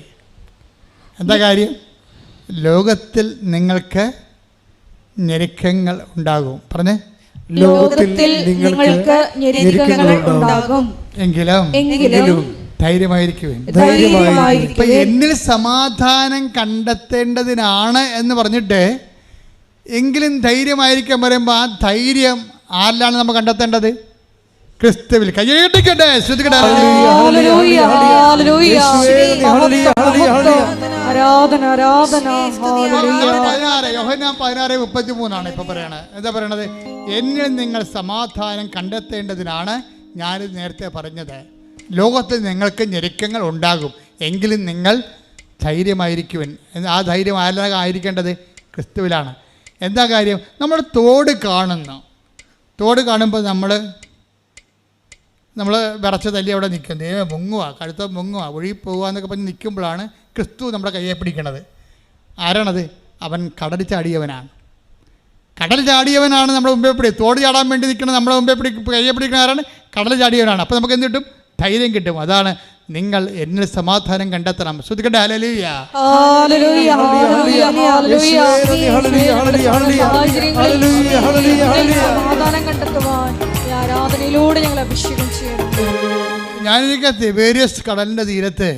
എന്താ കാര്യം? ലോകത്തിൽ നിങ്ങൾക്ക് ഞെരുക്കങ്ങൾ ഉണ്ടാകും. പറഞ്ഞേ, ലോകത്തിൽ നിങ്ങൾക്ക് ഞെരുക്കങ്ങൾ ഉണ്ടാകും, എങ്കിലും ധൈര്യമായിരിക്കുവിൻ. ഇപ്പൊ എന്നിൽ സമാധാനം കണ്ടെത്തേണ്ടതിനാണ് എന്ന് പറഞ്ഞിട്ട് എങ്കിലും ധൈര്യമായിരിക്കാൻ പറയുമ്പോൾ ആ ധൈര്യം ആരിലാണ് നമ്മൾ കണ്ടെത്തേണ്ടത്? ക്രിസ്തുവിൽ. കൈയ്യടിക്കട്ടെ, ശ്രദ്ധിക്കട്ടെ. യോഹന്നാൻ 16:33 ഇപ്പൊ പറയണത്. എന്താ പറയണത്? എന്നിൽ നിങ്ങൾ സമാധാനം കണ്ടെത്തേണ്ടതിനാണ് ഞാനിത് നേരത്തെ പറഞ്ഞത്. ലോകത്തിൽ നിങ്ങൾക്ക് ഞെരുക്കങ്ങൾ ഉണ്ടാകും, എങ്കിലും നിങ്ങൾ ധൈര്യമായിരിക്കുവൻ. ആ ധൈര്യം ആരിലാണ് ആയിരിക്കേണ്ടത്? ക്രിസ്തുവിലാണ്. എന്താ കാര്യം? നമ്മൾ തോട് കാണുമ്പോൾ നമ്മൾ വിറച്ച് തല്ലി അവിടെ നിൽക്കുന്നത്, മുങ്ങുക, കഴുത്ത മുങ്ങുക, ഒഴുകി പോകുക എന്നൊക്കെ പറഞ്ഞ് നിൽക്കുമ്പോഴാണ് ക്രിസ്തു നമ്മുടെ കയ്യെ പിടിക്കണത്. ആരാണത്? അവൻ കടൽ ചാടിയവനാണ്. കടൽ ചാടിയവനാണ് നമ്മുടെ മുമ്പേ തോട് ചാടാൻ വേണ്ടി നിൽക്കുന്നത്. നമ്മുടെ മുമ്പേ കയ്യെ പിടിക്കുന്ന ആരാണ്? കടൽ ചാടിയവനാണ്. അപ്പോൾ നമുക്ക് എന്ത് കിട്ടും? ധൈര്യം കിട്ടും. അതാണ് നിങ്ങൾ എന്നിൽ സമാധാനം കണ്ടെത്തണം. ശ്രദ്ധിക്കട്ടെ. ഹല്ലേലൂയ. ഞാനിരിക്ക തിബേരിയസ് കടലിൻ്റെ തീരത്ത്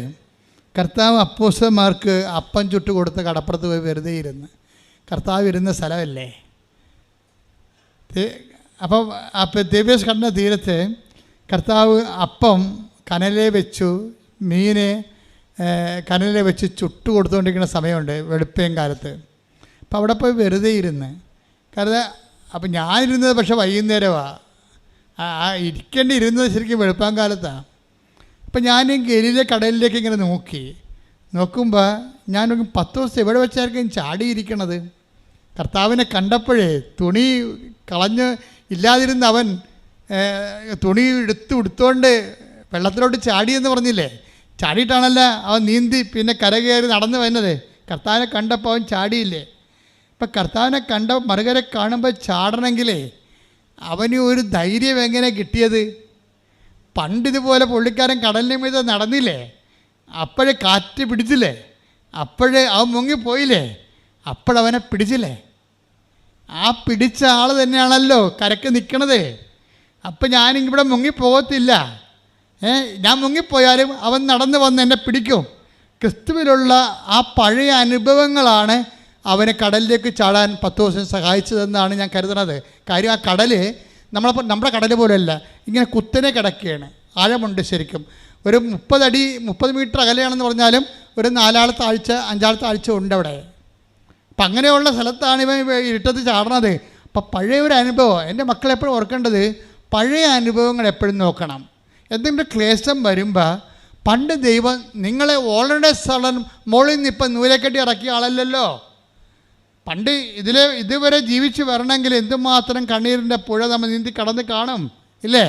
കർത്താവ് അപ്പോസ്തലന്മാർക്ക് അപ്പം ചുട്ട് കൊടുത്ത് കടപ്പുറത്ത് പോയി വെറുതെ ഇരുന്ന്. കർത്താവ് ഇരുന്ന സ്ഥലമല്ലേ. അപ്പം തിബേരിയസ് കടലിൻ്റെ തീരത്ത് കർത്താവ് അപ്പം കനലിൽ വെച്ചു, മീനെ കനലിൽ വെച്ച് ചുട്ട് കൊടുത്തുകൊണ്ടിരിക്കുന്ന സമയമുണ്ട് വെളുപ്പയും കാലത്ത്. അപ്പം അവിടെ പോയി വെറുതെ ഇരുന്ന്. കാരണം അപ്പം ഞാനിരുന്നത് പക്ഷെ വൈകുന്നേരമാണ്. ഇരുന്നത് ശരിക്കും വെളുപ്പാൻ കാലത്താണ്. അപ്പം ഞാൻ ഗലീലെ കടലിലേക്ക് ഇങ്ങനെ നോക്കുമ്പോൾ ഞാൻ 10 ദിവസം എവിടെ വെച്ചായിരിക്കും ചാടിയിരിക്കണത്. കർത്താവിനെ കണ്ടപ്പോഴേ തുണി കളഞ്ഞ് ഇല്ലാതിരുന്ന അവൻ തുണി എടുത്തുകൊണ്ട് വെള്ളത്തിലോട്ട് ചാടിയെന്ന് പറഞ്ഞില്ലേ? ചാടിയിട്ടാണല്ലോ അവൻ നീന്തി പിന്നെ കരകയറി നടന്നു വരുന്നത്. കർത്താവിനെ കണ്ടപ്പോൾ അവൻ ചാടിയില്ലേ? ഇപ്പം കർത്താവിനെ മറുകര കാണുമ്പോൾ ചാടണമെങ്കിലേ അവന് ഒരു ധൈര്യം എങ്ങനെ കിട്ടിയത്? പണ്ടിതുപോലെ പുള്ളിക്കാരൻ കടലിന് മീതെ നടന്നില്ലേ? അപ്പോഴേ കാറ്റ് പിടിച്ചില്ലേ? അപ്പോഴേ അവൻ മുങ്ങിപ്പോയില്ലേ? അപ്പോഴവനെ പിടിച്ചില്ലേ? ആ പിടിച്ച ആൾ തന്നെയാണല്ലോ കരക്ക് നിൽക്കണത്. അപ്പം ഞാനിവിടെ മുങ്ങിപ്പോകത്തില്ല. ഞാൻ മുങ്ങിപ്പോയാലും അവൻ നടന്നു വന്ന് എന്നെ പിടിക്കും. ക്രിസ്തുവിലുള്ള ആ പഴയ അനുഭവങ്ങളാണ് അവനെ കടലിലേക്ക് ചാടാൻ 10 ദിവസം സഹായിച്ചതെന്നാണ് ഞാൻ കരുതുന്നത്. കാര്യം ആ കടൽ നമ്മുടെ കടൽ പോലെയല്ല, ഇങ്ങനെ കുത്തനെ കിടക്കുകയാണ്. ആഴമുണ്ട് ശരിക്കും. ഒരു 30 മീറ്റർ അകലെയാണെന്ന് പറഞ്ഞാലും ഒരു 4 ആൾ താഴ്ച 5 ആൾ താഴ്ച ഉണ്ട് അവിടെ. അപ്പം അങ്ങനെയുള്ള സ്ഥലത്താണ് ഇവൻ ഇരുട്ടത്ത് ചാടണത്. അപ്പം പഴയ ഒരു അനുഭവം എൻ്റെ മക്കളെപ്പോഴും ഓർക്കേണ്ടത്, പഴയ അനുഭവങ്ങൾ എപ്പോഴും നോക്കണം. എന്തെങ്കിലും ക്ലേശം വരുമ്പോൾ പണ്ട് ദൈവം നിങ്ങളെ ഓൾറെഡി സ്ഥലം മുകളിൽ നിന്ന് ഇപ്പം നൂലേക്കെട്ടി ഇറക്കിയ ആളല്ലല്ലോ. പണ്ട് ഇതുവരെ ജീവിച്ച് വരണമെങ്കിൽ എന്തുമാത്രം കണ്ണീരിൻ്റെ പുഴ നമ്മൾ നീന്തി കടന്ന് കാണും ഇല്ലേ?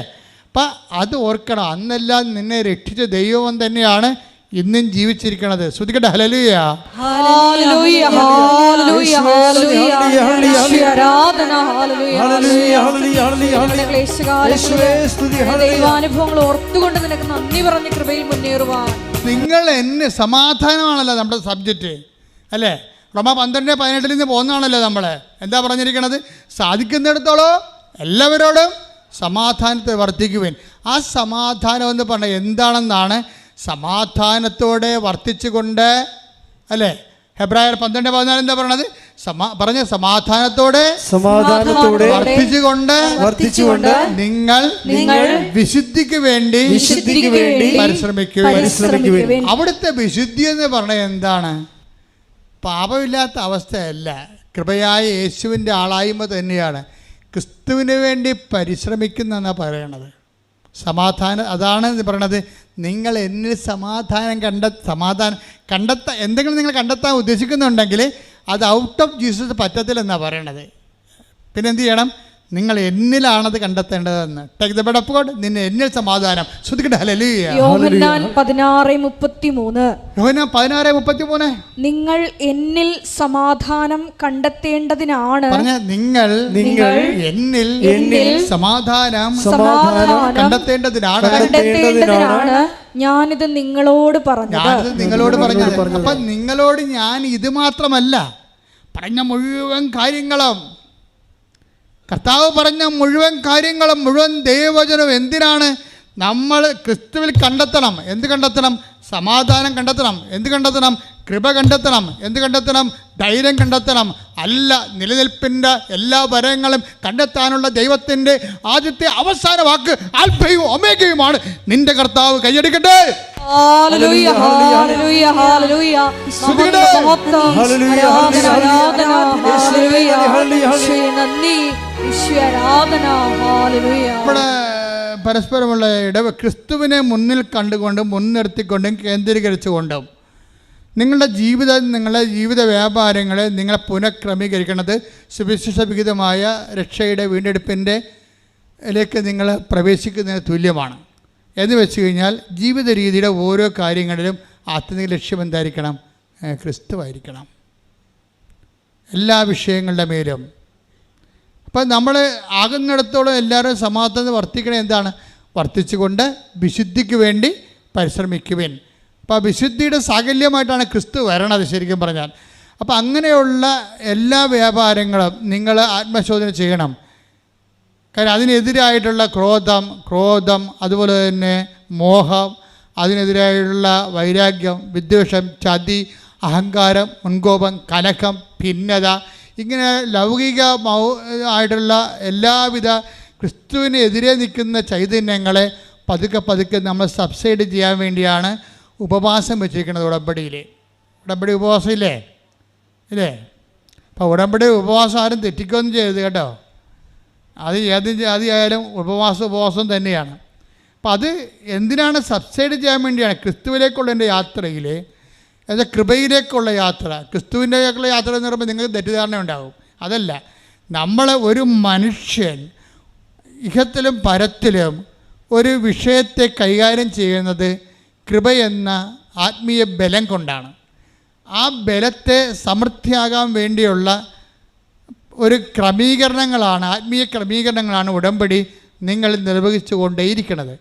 അപ്പം അത് ഓർക്കണം. അന്നെല്ലാം നിന്നെ രക്ഷിച്ച ദൈവം തന്നെയാണ് ഇന്നും ജീവിച്ചിരിക്കണത്. ശ്രദ്ധിക്കട്ടെ. ഹല്ലേലൂയ. അനുഭവങ്ങൾ ഓർത്തുകൊണ്ട് നിനക്ക് നന്ദി പറഞ്ഞ കൃപയിൽ മുന്നേറുവാൻ. നിങ്ങൾ എന്നെ സമാധാനമാണല്ലോ നമ്മുടെ സബ്ജക്റ്റ് അല്ലേ? റോമ 12:18 നിന്ന് പോകുന്നതാണല്ലോ നമ്മൾ. എന്താ പറഞ്ഞിരിക്കണത്? സാധിക്കുന്നിടത്തോളം എല്ലാവരോടും സമാധാനത്തെ വർദ്ധിക്കുവാൻ. ആ സമാധാനം എന്ന് പറഞ്ഞാൽ എന്താണെന്നാണ്? സമാധാനത്തോടെ വർത്തിച്ചുകൊണ്ട് അല്ലേ? ഹെബ്രായർ 12:14 എന്താ പറയണത്? സമാധാനത്തോടെ വർദ്ധിച്ചുകൊണ്ട് നിങ്ങൾ വിശുദ്ധിക്ക് വേണ്ടി പരിശ്രമിക്കുവിൻ. അവിടുത്തെ വിശുദ്ധി എന്ന് പറഞ്ഞാൽ എന്താണ്? പാപമില്ലാത്ത അവസ്ഥയല്ല, കൃപയായ യേശുവിൻ്റെ ആളായ്മ തന്നെയാണ്. ക്രിസ്തുവിന് വേണ്ടി പരിശ്രമിക്കുന്നെന്നാണ് പറയണത്. സമാധാനം അതാണ് പറയണത്. നിങ്ങൾ എന്നിൽ സമാധാനം എന്തെങ്കിലും നിങ്ങൾ കണ്ടെത്താൻ ഉദ്ദേശിക്കുന്നുണ്ടെങ്കിൽ അത് ഔട്ട് ഓഫ് ജീസസ് പറ്റത്തില്ലെന്നാണ് പറയണത്. പിന്നെ എന്ത് ചെയ്യണം? നിങ്ങൾ എന്നിലാണത് കണ്ടെത്തേണ്ടതെന്ന്. Take the word of God, നിന്നെ എന്നിൽ സമാധാനം. ശ്രദ്ധിക്കട്ടെ. ഹല്ലേലൂയ. യോഹന്നാൻ 16:33. യോഹന്നാൻ 16:33. നിങ്ങൾ എന്നിൽ സമാധാനം കണ്ടെത്തേണ്ടതിനാണ്. പറഞ്ഞ നിങ്ങൾ എന്നിൽ സമാധാനം കണ്ടെത്തേണ്ടതിനാണ് ഞാനിത് നിങ്ങളോട് പറഞ്ഞത്. അപ്പൊ നിങ്ങളോട് ഞാൻ ഇത് മാത്രമല്ല പറഞ്ഞ മുഴുവൻ കാര്യങ്ങളും, കർത്താവ് പറഞ്ഞ മുഴുവൻ കാര്യങ്ങളും, മുഴുവൻ ദൈവവചനവും എന്തിനാണ്? നമ്മൾ ക്രിസ്തുവിൽ കണ്ടെത്തണം. എന്ത് കണ്ടെത്തണം? സമാധാനം കണ്ടെത്തണം. എന്ത് കണ്ടെത്തണം? കൃപ കണ്ടെത്തണം. എന്ത് കണ്ടെത്തണം? ധൈര്യം കണ്ടെത്തണം. അല്ല, നിലനിൽപ്പിൻ്റെ എല്ലാ വരങ്ങളും കണ്ടെത്താനുള്ള ദൈവത്തിൻ്റെ ആദ്യത്തെ അവസാന വാക്ക് ആൽഫയും ഒമേഗയുമാണ്. നിന്റെ കർത്താവ് കൈയടിക്കട്ടെ. ഹല്ലേലൂയ, ഹല്ലേലൂയ, ഹല്ലേലൂയ. നമ്മുടെ പരസ്പരമുള്ള ക്രിസ്തുവിനെ മുന്നിൽ കണ്ടുകൊണ്ടും മുൻനിർത്തിക്കൊണ്ടും കേന്ദ്രീകരിച്ചുകൊണ്ടും നിങ്ങളുടെ ജീവിത വ്യാപാരങ്ങളെ നിങ്ങളെ പുനഃക്രമീകരിക്കുന്നത് സുവിശേഷ വിഹിതമായ രക്ഷയുടെ വീണ്ടെടുപ്പിൻ്റെ ലേക്ക് നിങ്ങൾ പ്രവേശിക്കുന്നതിന് തുല്യമാണ്. എന്ന് വെച്ച് കഴിഞ്ഞാൽ ജീവിത രീതിയുടെ ഓരോ കാര്യങ്ങളിലും ആത്യന്തിക ലക്ഷ്യം എന്തായിരിക്കണം? ക്രിസ്തുവായിരിക്കണം എല്ലാ വിഷയങ്ങളുടെ മേലും. അപ്പം നമ്മൾ ആകുന്നിടത്തോളം എല്ലാവരും സമാധാനം വർദ്ധിക്കണേ. എന്താണ്? വർദ്ധിച്ചുകൊണ്ട് വിശുദ്ധിക്ക് വേണ്ടി പരിശ്രമിക്കുവിൻ. അപ്പോൾ വിശുദ്ധിയുടെ സാകല്യമായിട്ടാണ് ക്രിസ്തു വരണത് ശരിക്കും പറഞ്ഞാൽ. അപ്പോൾ അങ്ങനെയുള്ള എല്ലാ വ്യാപാരങ്ങളും നിങ്ങൾ ആത്മശോധന ചെയ്യണം. കാരണം അതിനെതിരായിട്ടുള്ള ക്രോധം, അതുപോലെ തന്നെ മോഹം, അതിനെതിരായിട്ടുള്ള വൈരാഗ്യം, വിദ്വേഷം, ചതി, അഹങ്കാരം, മുൻകോപം, കലഹം, ഭിന്നത, ഇങ്ങനെ ലൗകിക ആയിട്ടുള്ള എല്ലാവിധ ക്രിസ്തുവിനെതിരെ നിൽക്കുന്ന ചൈതന്യങ്ങളെ പതുക്കെ നമ്മൾ സബ്സൈഡ് ചെയ്യാൻ വേണ്ടിയാണ് ഉപവാസം വെച്ചിരിക്കുന്നത്. ഉടമ്പടി ഉപവാസം ഇല്ലേ? അപ്പോൾ ഉടമ്പടി ഉപവാസം ആരും തെറ്റിക്കൊന്നും ചെയ്യരുത് കേട്ടോ. അത് ആയാലും ഉപവാസം തന്നെയാണ്. അപ്പം അത് എന്തിനാണ്? സബ്സൈഡ് ചെയ്യാൻ വേണ്ടിയാണ്. ക്രിസ്തുവിലേക്കുള്ള എൻ്റെ യാത്രയിൽ, എന്നുവെച്ചാൽ കൃപയിലേക്കുള്ള യാത്ര, ക്രിസ്തുവിൻ്റെക്കുള്ള യാത്ര എന്ന് പറയുമ്പോൾ നിങ്ങൾക്ക് തെറ്റിദ്ധാരണ ഉണ്ടാകും. അതല്ല, ഒരു മനുഷ്യൻ ഇഹത്തിലും പരത്തിലും ഒരു വിഷയത്തെ കൈകാര്യം ചെയ്യുന്നത് കൃപയെന്ന ആത്മീയ ബലം കൊണ്ടാണ്. ആ ബലത്തെ സമൃദ്ധിയാകാൻ വേണ്ടിയുള്ള ഒരു ക്രമീകരണങ്ങളാണ്, ആത്മീയ ക്രമീകരണങ്ങളാണ് ഉടമ്പടി നിങ്ങൾ നിർവഹിച്ചു കൊണ്ടേയിരിക്കുന്നത്.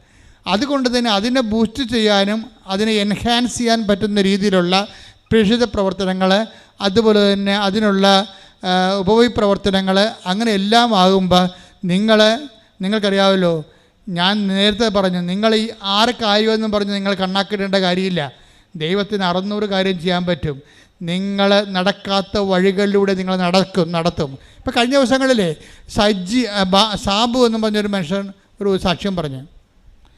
അതുകൊണ്ട് തന്നെ അതിനെ ബൂസ്റ്റ് ചെയ്യാനും അതിനെ എൻഹാൻസ് ചെയ്യാൻ പറ്റുന്ന രീതിയിലുള്ള പ്രേക്ഷിത പ്രവർത്തനങ്ങൾ, അതുപോലെ തന്നെ അതിനുള്ള ഉപവി പ്രവർത്തനങ്ങൾ, അങ്ങനെ എല്ലാം ആകുമ്പോൾ നിങ്ങൾക്കറിയാമല്ലോ, ഞാൻ നേരത്തെ പറഞ്ഞു, നിങ്ങൾ ഈ 6 കാര്യമെന്നും പറഞ്ഞ് നിങ്ങൾ കണ്ണാക്കിടേണ്ട കാര്യമില്ല. ദൈവത്തിന് 600 കാര്യം ചെയ്യാൻ പറ്റും. നിങ്ങൾ നടക്കാത്ത വഴികളിലൂടെ നിങ്ങൾ നടത്തും. ഇപ്പോൾ കഴിഞ്ഞ ദിവസങ്ങളിലെ സാബു എന്നും പറഞ്ഞൊരു മനുഷ്യൻ ഒരു സാക്ഷ്യം പറഞ്ഞു.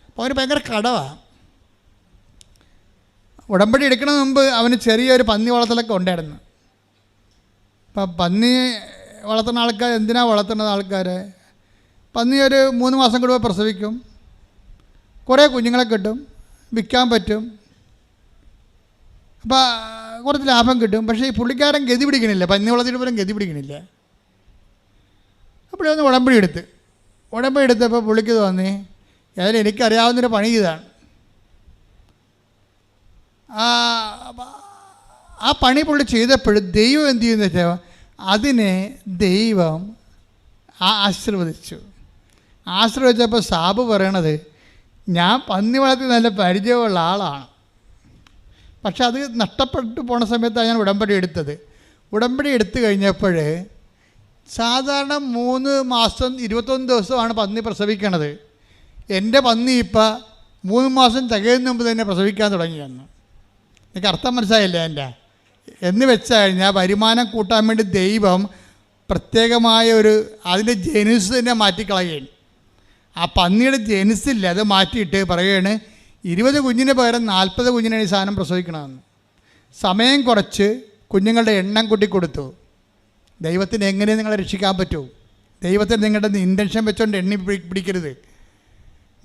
അപ്പോൾ അവന് ഭയങ്കര കടവാണ്. ഉടമ്പടി എടുക്കണ മുമ്പ് അവന് ചെറിയൊരു പന്നി വളർത്തലൊക്കെ ഉണ്ടായിരുന്നു. അപ്പം പന്നി വളർത്തുന്ന ആൾക്കാർ എന്തിനാണ് വളർത്തുന്നത്? ആൾക്കാർ പന്നി ഒരു 3 മാസം കൂടുമ്പോൾ പ്രസവിക്കും, കുറേ കുഞ്ഞുങ്ങളെ കിട്ടും, വിൽക്കാൻ പറ്റും, അപ്പോൾ കുറച്ച് ലാഭം കിട്ടും. പക്ഷേ ഈ പുള്ളിക്കാരൻ ഗതി പിടിക്കണില്ല, പന്നി വളർത്തിയിട്ട് പോലും ഗതി പിടിക്കണില്ല. അപ്പോഴൊന്ന് ഉടമ്പടി എടുത്തപ്പോൾ പുള്ളിക്ക് തോന്നി, ഏതായാലും എനിക്കറിയാവുന്നൊരു പണി ഇതാണ്. ആ പണി പുള്ളി ചെയ്തപ്പോൾ ദൈവം എന്ത് ചെയ്യുന്ന വെച്ചാൽ അതിനെ ദൈവം ആശീർവദിച്ചപ്പോൾ സാബ് പറയണത്, ഞാൻ പന്നി വളർത്തി നല്ല പരിചയമുള്ള ആളാണ്, പക്ഷെ അത് നഷ്ടപ്പെട്ടു പോണ സമയത്താണ് ഞാൻ ഉടമ്പടി എടുത്തു കഴിഞ്ഞപ്പോൾ സാധാരണ 3 മാസം 21 ദിവസമാണ് പന്നി പ്രസവിക്കണത്. എൻ്റെ പന്നി ഇപ്പം 3 മാസം തികയുന്ന മുമ്പ് തന്നെ പ്രസവിക്കാൻ തുടങ്ങിയെന്ന്. എനിക്ക് അർത്ഥം മനസ്സിലായില്ല എൻ്റെ. എന്ന് വെച്ച് കഴിഞ്ഞാൽ വരുമാനം കൂട്ടാൻ വേണ്ടി ദൈവം പ്രത്യേകമായ അതിൻ്റെ ജനുസ് തന്നെ മാറ്റിക്കളയുകയാണ്. ആ പന്നിയുടെ ജനുസില്ല, അത് മാറ്റിയിട്ട് പറയുകയാണ് 20 കുഞ്ഞിന് പകരം 40 കുഞ്ഞിനാണ് ഈ സാധനം പ്രസവിക്കണമെന്ന്. സമയം കുറച്ച് കുഞ്ഞുങ്ങളുടെ എണ്ണം കൂട്ടിക്കൊടുത്തു. ദൈവത്തിന് എങ്ങനെ നിങ്ങളെ രക്ഷിക്കാൻ പറ്റൂ? ദൈവത്തിന് നിങ്ങളുടെ ഇൻറ്റൻഷൻ വെച്ചുകൊണ്ട് എണ്ണി പിടിക്കരുത്.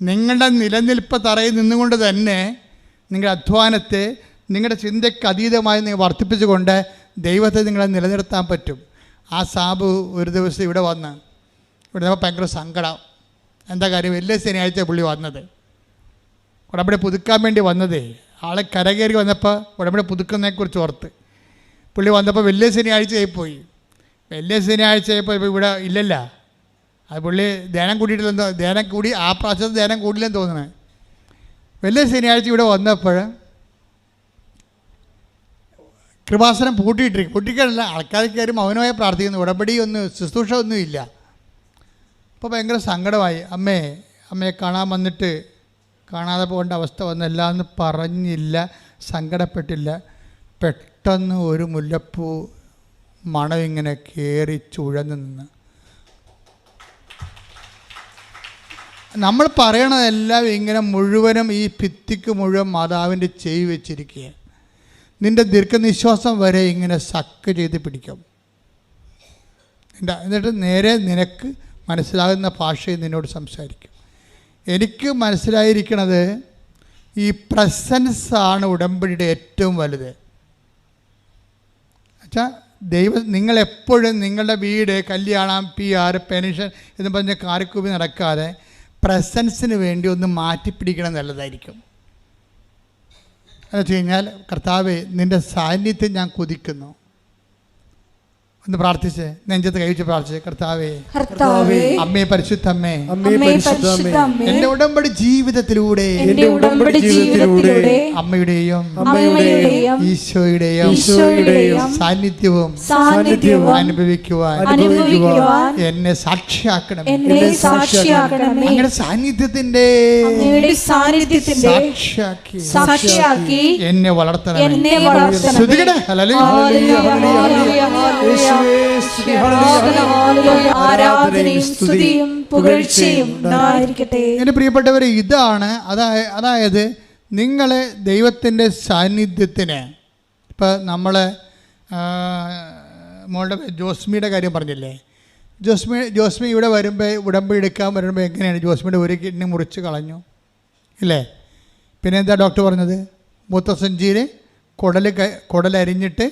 നിങ്ങളുടെ നിലനിൽപ്പ് തറയിൽ നിന്നുകൊണ്ട് തന്നെ നിങ്ങളുടെ അധ്വാനത്തെ നിങ്ങളുടെ ചിന്തയ്ക്ക് അതീതമായി നിങ്ങൾ വർദ്ധിപ്പിച്ചുകൊണ്ട് ദൈവത്തെ നിങ്ങളെ നിലനിർത്താൻ പറ്റും. ആ സാബു ഒരു ദിവസം ഇവിടെ വന്ന് ഇവിടെ നമ്മൾ ഭയങ്കര സങ്കടം. എന്താ കാര്യം? വലിയ ശനിയാഴ്ച പുള്ളി വന്നത്, ഉടമ്പടി പുതുക്കാൻ വേണ്ടി വന്നതേ. ആളെ കരകയറി വന്നപ്പോൾ ഉടമ്പടി പുതുക്കുന്നതിനെക്കുറിച്ച് ഓർത്ത് പുള്ളി വന്നപ്പോൾ വലിയ ശനിയാഴ്ചയായിപ്പോയി. വലിയ ശനിയാഴ്ചയായപ്പോൾ ഇപ്പോൾ ഇവിടെ ഇല്ലല്ല. അത് പുള്ളി ധ്യാനം കൂടിയിട്ടില്ലെന്നോ, ധ്യാനം കൂടി ആ പ്രാവശ്യത്തെ ധ്യാനം കൂടില്ലെന്ന് തോന്നുന്നത്. വലിയ ശനിയാഴ്ച ഇവിടെ വന്നപ്പോൾ കൃപാസനം പൂട്ടിക്കാനല്ല, ആൾക്കാർ കയറി മൗനമായി പ്രാർത്ഥിക്കുന്നു. ഉടമ്പടി ഒന്നും ശുശ്രൂഷ ഒന്നും ഇല്ല. അപ്പോൾ ഭയങ്കര സങ്കടമായി. അമ്മയെ കാണാൻ വന്നിട്ട് കാണാതെ പോകേണ്ട അവസ്ഥ വന്നില്ല എന്ന് പറഞ്ഞില്ല, സങ്കടപ്പെട്ടില്ല. പെട്ടെന്ന് ഒരു മുല്ലപ്പൂ മണം ഇങ്ങനെ കയറി ചുഴന്ന് നിന്ന്. നമ്മൾ പറയണതെല്ലാം ഇങ്ങനെ മുഴുവനും ഈ ഭിത്തിക്ക് മുഴുവൻ മാതാവിൻ്റെ ചെയ് വെച്ചിരിക്കുക. നിൻ്റെ ദീർഘനിശ്വാസം വരെ ഇങ്ങനെ സക്ക് ചെയ്ത് പിടിക്കും. എന്നിട്ട് നേരെ നിനക്ക് മനസ്സിലാകുന്ന ഭാഷയിൽ നിന്നോട് സംസാരിക്കും. എനിക്ക് മനസ്സിലായിരിക്കണത് ഈ പ്രസൻസാണ് ഉടമ്പടിയുടെ ഏറ്റവും വലുത്. വെച്ചാൽ നിങ്ങളെപ്പോഴും നിങ്ങളുടെ വീട്, കല്യാണം, PR, പെൻഷൻ എന്ന് പറഞ്ഞ കാറിക്കൂപ്പി നടക്കാതെ പ്രസൻസിന് വേണ്ടി ഒന്ന് മാറ്റിപ്പിടിക്കണം നല്ലതായിരിക്കും. എന്ന് വെച്ച് കഴിഞ്ഞാൽ, കർത്താവേ നിൻ്റെ സാന്നിധ്യം ഞാൻ കൊതിക്കുന്നു. ഒന്ന് പ്രാർത്ഥിച്ച്, നെഞ്ചത്ത് കൈവച്ച് പ്രാർത്ഥിച്ച്, കർത്താവേ, അമ്മേ പരിശുദ്ധമ്മേ, എൻ്റെ ഉടമ്പടി ജീവിതത്തിലൂടെ അമ്മയുടെയും ഈശോയുടെയും സാന്നിധ്യവും അനുഭവിക്കുവാൻ എന്നെ സാക്ഷിയാക്കണം. അങ്ങനെ സാന്നിധ്യത്തിന്റെ സാക്ഷിയാക്കി എന്നെ വളർത്തണം. എൻ്റെ പ്രിയപ്പെട്ടവരെ, ഇതാണ് അതായത് നിങ്ങളെ ദൈവത്തിൻ്റെ സാന്നിധ്യത്തിന്. ഇപ്പം നമ്മൾ മോളുടെ ജോസ്മിയുടെ കാര്യം പറഞ്ഞില്ലേ, ജോസ്മി ഇവിടെ വരുമ്പോൾ, ഉടമ്പടി എടുക്കാൻ വരുമ്പോൾ എങ്ങനെയാണ് ജോസ്മിയുടെ ഒരു കിഡ്നി മുറിച്ച് കളഞ്ഞു ഇല്ലേ? പിന്നെ എന്താ ഡോക്ടർ പറഞ്ഞത്? മൂത്രസഞ്ചിയിൽ കുടലരിഞ്ഞിട്ട്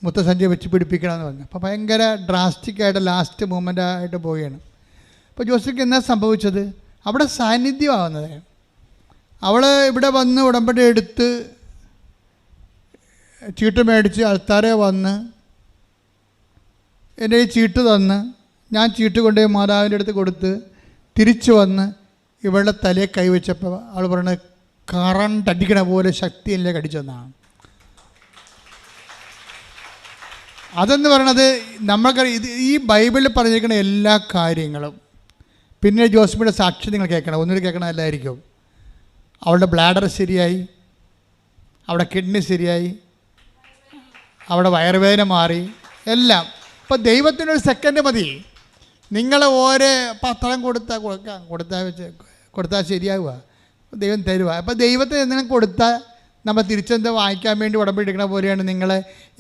മുത്തസഞ്ചി വെച്ച് പിടിപ്പിക്കണമെന്ന് പറഞ്ഞു. അപ്പോൾ ഭയങ്കര ഡ്രാസ്റ്റിക്കായിട്ട് ലാസ്റ്റ് മൂമെൻ്റ് ആയിട്ട് പോവുകയാണ്. അപ്പോൾ ജോസിക്ക് എന്താ സംഭവിച്ചത്? അവിടെ സാന്നിധ്യമാവുന്നത്. അവൾ ഇവിടെ വന്ന് ഉടമ്പടി എടുത്ത് ചീട്ട് മേടിച്ച് ആൾക്കാരെ വന്ന് എൻ്റെ ഈ ചീട്ട് തന്ന്, ഞാൻ ചീട്ട് കൊണ്ടുപോയി മാതാവിൻ്റെ അടുത്ത് കൊടുത്ത് തിരിച്ചു വന്ന് ഇവളുടെ തലയെ കൈവച്ചപ്പോൾ അവൾ പറയുന്നത് കറണ്ട് അടിക്കണ പോലെ ശക്തിയിലേക്ക് അടിച്ചെന്നാണ്. അതെന്ന് പറയണത് നമ്മൾക്ക് ഈ ബൈബിളിൽ പറഞ്ഞിരിക്കുന്ന എല്ലാ കാര്യങ്ങളും. പിന്നെ ജോസ്മിയുടെ സാക്ഷി നിങ്ങൾ കേൾക്കണം, ഒന്നുകൂടി കേൾക്കണമല്ലായിരിക്കും. അവളുടെ ബ്ലാഡർ ശരിയായി, അവിടെ കിഡ്നി ശരിയായി, അവിടെ വയറുവേദന മാറി, എല്ലാം. അപ്പോൾ ദൈവത്തിനൊരു സെക്കൻഡ് മതി. നിങ്ങൾ ഓരോ പത്രം കൊടുത്താൽ ശരിയാവുക, ദൈവം തരുക. അപ്പോൾ ദൈവത്തിന് എന്തെങ്കിലും കൊടുത്താൽ നമ്മൾ തിരിച്ചെന്ത് വാങ്ങിക്കാൻ വേണ്ടി ഉടമ്പെടുക്കണ പോലെയാണ്. നിങ്ങൾ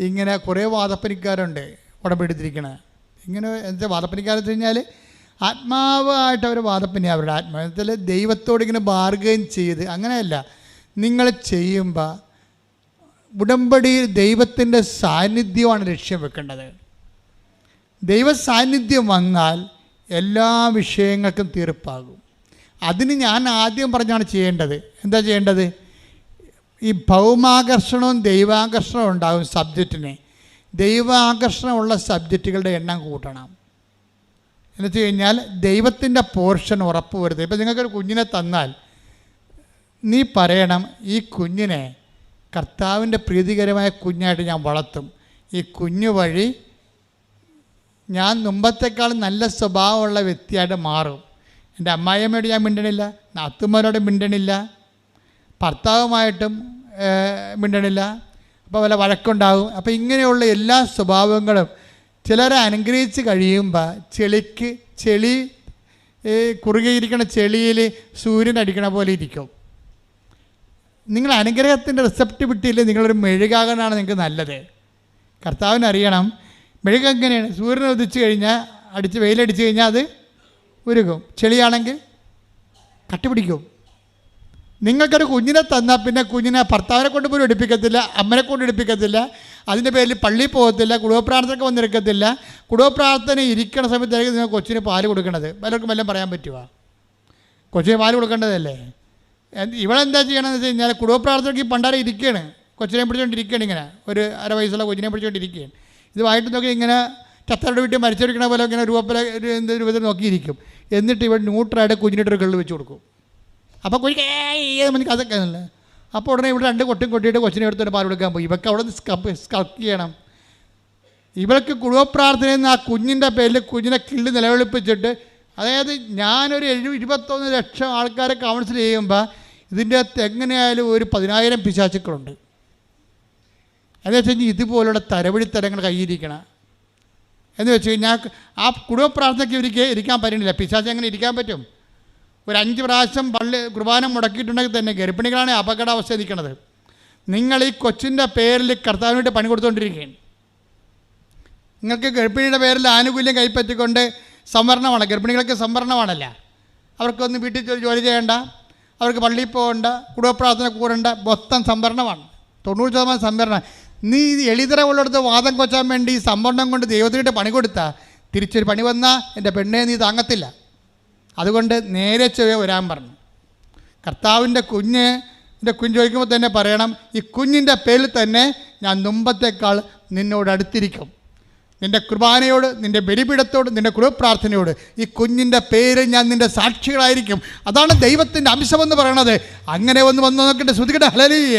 ഇങ്ങനെ കുറേ വാദപ്പനിക്കാരുണ്ട് ഉടമ്പെടുത്തിരിക്കണത്. ഇങ്ങനെ എന്താ വാദപ്പനിക്കാരെന്ന് വെച്ച് കഴിഞ്ഞാൽ ആത്മാവായിട്ട് അവർ വാദപ്പനി, അവരുടെ ആത്മാവത്തിൽ ദൈവത്തോട് ഇങ്ങനെ ബാർഗൈൻ ചെയ്ത്, അങ്ങനെയല്ല. നിങ്ങൾ ചെയ്യുമ്പോൾ ഉടമ്പടിയിൽ ദൈവത്തിൻ്റെ സാന്നിധ്യമാണ് ലക്ഷ്യം വെക്കേണ്ടത്. ദൈവ സാന്നിധ്യം വന്നാൽ എല്ലാ വിഷയങ്ങൾക്കും തീർപ്പാകും. അതിന് ഞാൻ ആദ്യം പറഞ്ഞാണ് ചെയ്യേണ്ടത്. എന്താ ചെയ്യേണ്ടത്? ഈ ഭൗമാകർഷണവും ദൈവാകർഷണവും ഉണ്ടാകും സബ്ജക്റ്റിന്. ദൈവാകർഷണമുള്ള സബ്ജക്റ്റുകളുടെ എണ്ണം കൂട്ടണം. എന്ന് വെച്ച് കഴിഞ്ഞാൽ ദൈവത്തിൻ്റെ പോർഷൻ ഉറപ്പ് വരുന്നത്. ഇപ്പം നിങ്ങൾക്കൊരു കുഞ്ഞിനെ തന്നാൽ നീ പറയണം, ഈ കുഞ്ഞിനെ കർത്താവിൻ്റെ പ്രീതികരമായ കുഞ്ഞായിട്ട് ഞാൻ വളർത്തും. ഈ കുഞ്ഞു വഴി ഞാൻ മുമ്പത്തേക്കാളും നല്ല സ്വഭാവമുള്ള വ്യക്തിയായിട്ട് മാറും. എൻ്റെ അമ്മായിയമ്മയോട് ഞാൻ മിണ്ടണില്ല, നാത്തുമാരോട് മിണ്ടണില്ല, ഭർത്താവുമായിട്ടും മിണ്ടണില്ല. അപ്പോൾ വല്ല വഴക്കുണ്ടാകും. അപ്പോൾ ഇങ്ങനെയുള്ള എല്ലാ സ്വഭാവങ്ങളും ചിലരെ അനുഗ്രഹിച്ച് കഴിയുമ്പോൾ ചെളി കുറുകയിരിക്കണ ചെളിയിൽ സൂര്യൻ അടിക്കണ പോലെ ഇരിക്കും. നിങ്ങൾ അനുഗ്രഹത്തിൻ്റെ റിസപ്റ്റിവിറ്റിയിൽ നിങ്ങളൊരു മെഴുകാകനാണ് നിങ്ങൾക്ക് നല്ലത്. കർത്താവിനറിയണം മെഴുക എങ്ങനെയാണ്. സൂര്യൻ ഉദിച്ച് കഴിഞ്ഞാൽ വെയിലടിച്ച് കഴിഞ്ഞാൽ അത് ഉരുകും. ചെളിയാണെങ്കിൽ കട്ടിപിടിക്കും. നിങ്ങൾക്കൊരു കുഞ്ഞിനെ തന്നാൽ പിന്നെ കുഞ്ഞിനെ ഭർത്താവിനെ കൊണ്ട് പോലും എടുപ്പിക്കത്തില്ല, അമ്മനെ കൊണ്ട് എടുപ്പിക്കത്തില്ല, അതിൻ്റെ പേരിൽ പള്ളിയിൽ പോകത്തില്ല, കുടുംബ പ്രാർത്ഥനയ്ക്ക് വന്നെടുക്കത്തില്ല. കുടുംബ പ്രാർത്ഥന ഇരിക്കണ സമയത്തായിരിക്കും നിങ്ങൾ കൊച്ചിന് പാല് കൊടുക്കണത്. പലർക്കും വല്ലതും പറയാൻ പറ്റുമോ? കൊച്ചിന് പാല് കൊടുക്കേണ്ടതല്ലേ? ഇവളെന്താ ചെയ്യണമെന്ന് വെച്ച് കഴിഞ്ഞാൽ കുടുംബ പ്രാർത്ഥനയ്ക്ക് ഈ പണ്ടാരം ഇരിക്കുകയാണ്, കൊച്ചിനെ പിടിച്ചുകൊണ്ടിരിക്കുകയാണ്, ഇങ്ങനെ ഒരു 6 വയസ്സുള്ള കൊച്ചിനെ പിടിച്ചുകൊണ്ടിരിക്കുകയാണ്. ഇത് വായിട്ട് നോക്കി ഇങ്ങനെ ചത്തരുടെ വീട്ടിൽ മരിച്ചെടുക്കണ പോലെ ഇങ്ങനെ എന്ത് രൂപത്തിൽ നോക്കിയിരിക്കും. എന്നിട്ട് ഇവൾ ന്യൂട്രായിട്ട് കുഞ്ഞിനിട്ടൊരു കള്ള് വെച്ച് കൊടുക്കും. അപ്പോൾ കുഞ്ഞിക്ക് അതൊക്കെ അല്ലേ. അപ്പോൾ ഉടനെ ഇവിടെ 2 കൊട്ടും കൊട്ടിയിട്ട് കൊച്ചിനെ എടുത്തിട്ട് പാൽ കൊടുക്കാൻ പോയി. ഇവർക്ക് അവിടെ നിന്ന് സ്കൾക്ക് ചെയ്യണം. ഇവൾക്ക് കുടുംബ പ്രാർത്ഥനയിൽ നിന്ന് ആ കുഞ്ഞിൻ്റെ പേരിൽ കുഞ്ഞിനെ കിള്ളി നിലവിളിപ്പിച്ചിട്ട്, അതായത് ഞാനൊരു 21 ലക്ഷം ആൾക്കാരെ കൗൺസിൽ ചെയ്യുമ്പോൾ ഇതിൻ്റെ അകത്ത് എങ്ങനെയായാലും ഒരു 10,000 പിശാചുക്കളുണ്ട്. എന്ന് വെച്ച് കഴിഞ്ഞാൽ ഇതുപോലുള്ള തരവഴിത്തരങ്ങൾ കയ്യിരിക്കണം. എന്ന് വെച്ച് കഴിഞ്ഞാൽ ആ കുടുംബ പ്രാർത്ഥനയ്ക്ക് ഇരിക്കാൻ പറ്റുന്നില്ല. പിശാച് എങ്ങനെ ഇരിക്കാൻ പറ്റും? ഒരു 5 പ്രാവശ്യം കുർബാന മുടക്കിയിട്ടുണ്ടെങ്കിൽ തന്നെ ഗർഭിണികളാണ് അപകടാവസ്ഥ നിൽക്കുന്നത്. നിങ്ങൾ ഈ കൊച്ചിൻ്റെ പേരിൽ കർത്താവിന് വേണ്ടി പണി കൊടുത്തുകൊണ്ടിരിക്കുകയാണ്. നിങ്ങൾക്ക് ഗർഭിണിയുടെ പേരിൽ ആനുകൂല്യം കൈപ്പറ്റിക്കൊണ്ട് സംവരണമാണ്. ഗർഭിണികൾക്ക് സംവരണമാണല്ല. അവർക്കൊന്നും വീട്ടിൽ ജോലി ചെയ്യേണ്ട, അവർക്ക് പള്ളിയിൽ പോകേണ്ട, കുടുംബ പ്രാർത്ഥന കൂടേണ്ട, മൊത്തം സംവരണമാണ്. 90% സംവരണം. നീ എളിതര ഉള്ളിടത്ത് വാദം കൊച്ചാൻ വേണ്ടി സംവരണം കൊണ്ട് ദൈവത്തിൻ്റെ പണി കൊടുത്താൽ തിരിച്ചൊരു പണി വന്നാൽ എൻ്റെ പെണ്ണെ നീ താങ്ങത്തില്ല. അതുകൊണ്ട് നേരെ ചെവ്വേ വരാൻ പറഞ്ഞു. കർത്താവിൻ്റെ കുഞ്ഞ് ചോദിക്കുമ്പോൾ തന്നെ പറയണം, ഈ കുഞ്ഞിൻ്റെ പേരിൽ തന്നെ ഞാൻ മുമ്പത്തേക്കാൾ നിന്നോട് അടുത്തിരിക്കും. നിൻ്റെ കുർബാനയോട്, നിൻ്റെ ബലിപീഠത്തോട്, നിൻ്റെ കുടുംബപ്രാർത്ഥനയോട് ഈ കുഞ്ഞിൻ്റെ പേര് ഞാൻ നിൻ്റെ സാക്ഷികളായിരിക്കും. അതാണ് ദൈവത്തിൻ്റെ അംശമെന്ന് പറയണത്. അങ്ങനെ വന്ന് നോക്കട്ടെ, ശ്രുതികട്ടെ. ഹല്ലേലൂയ,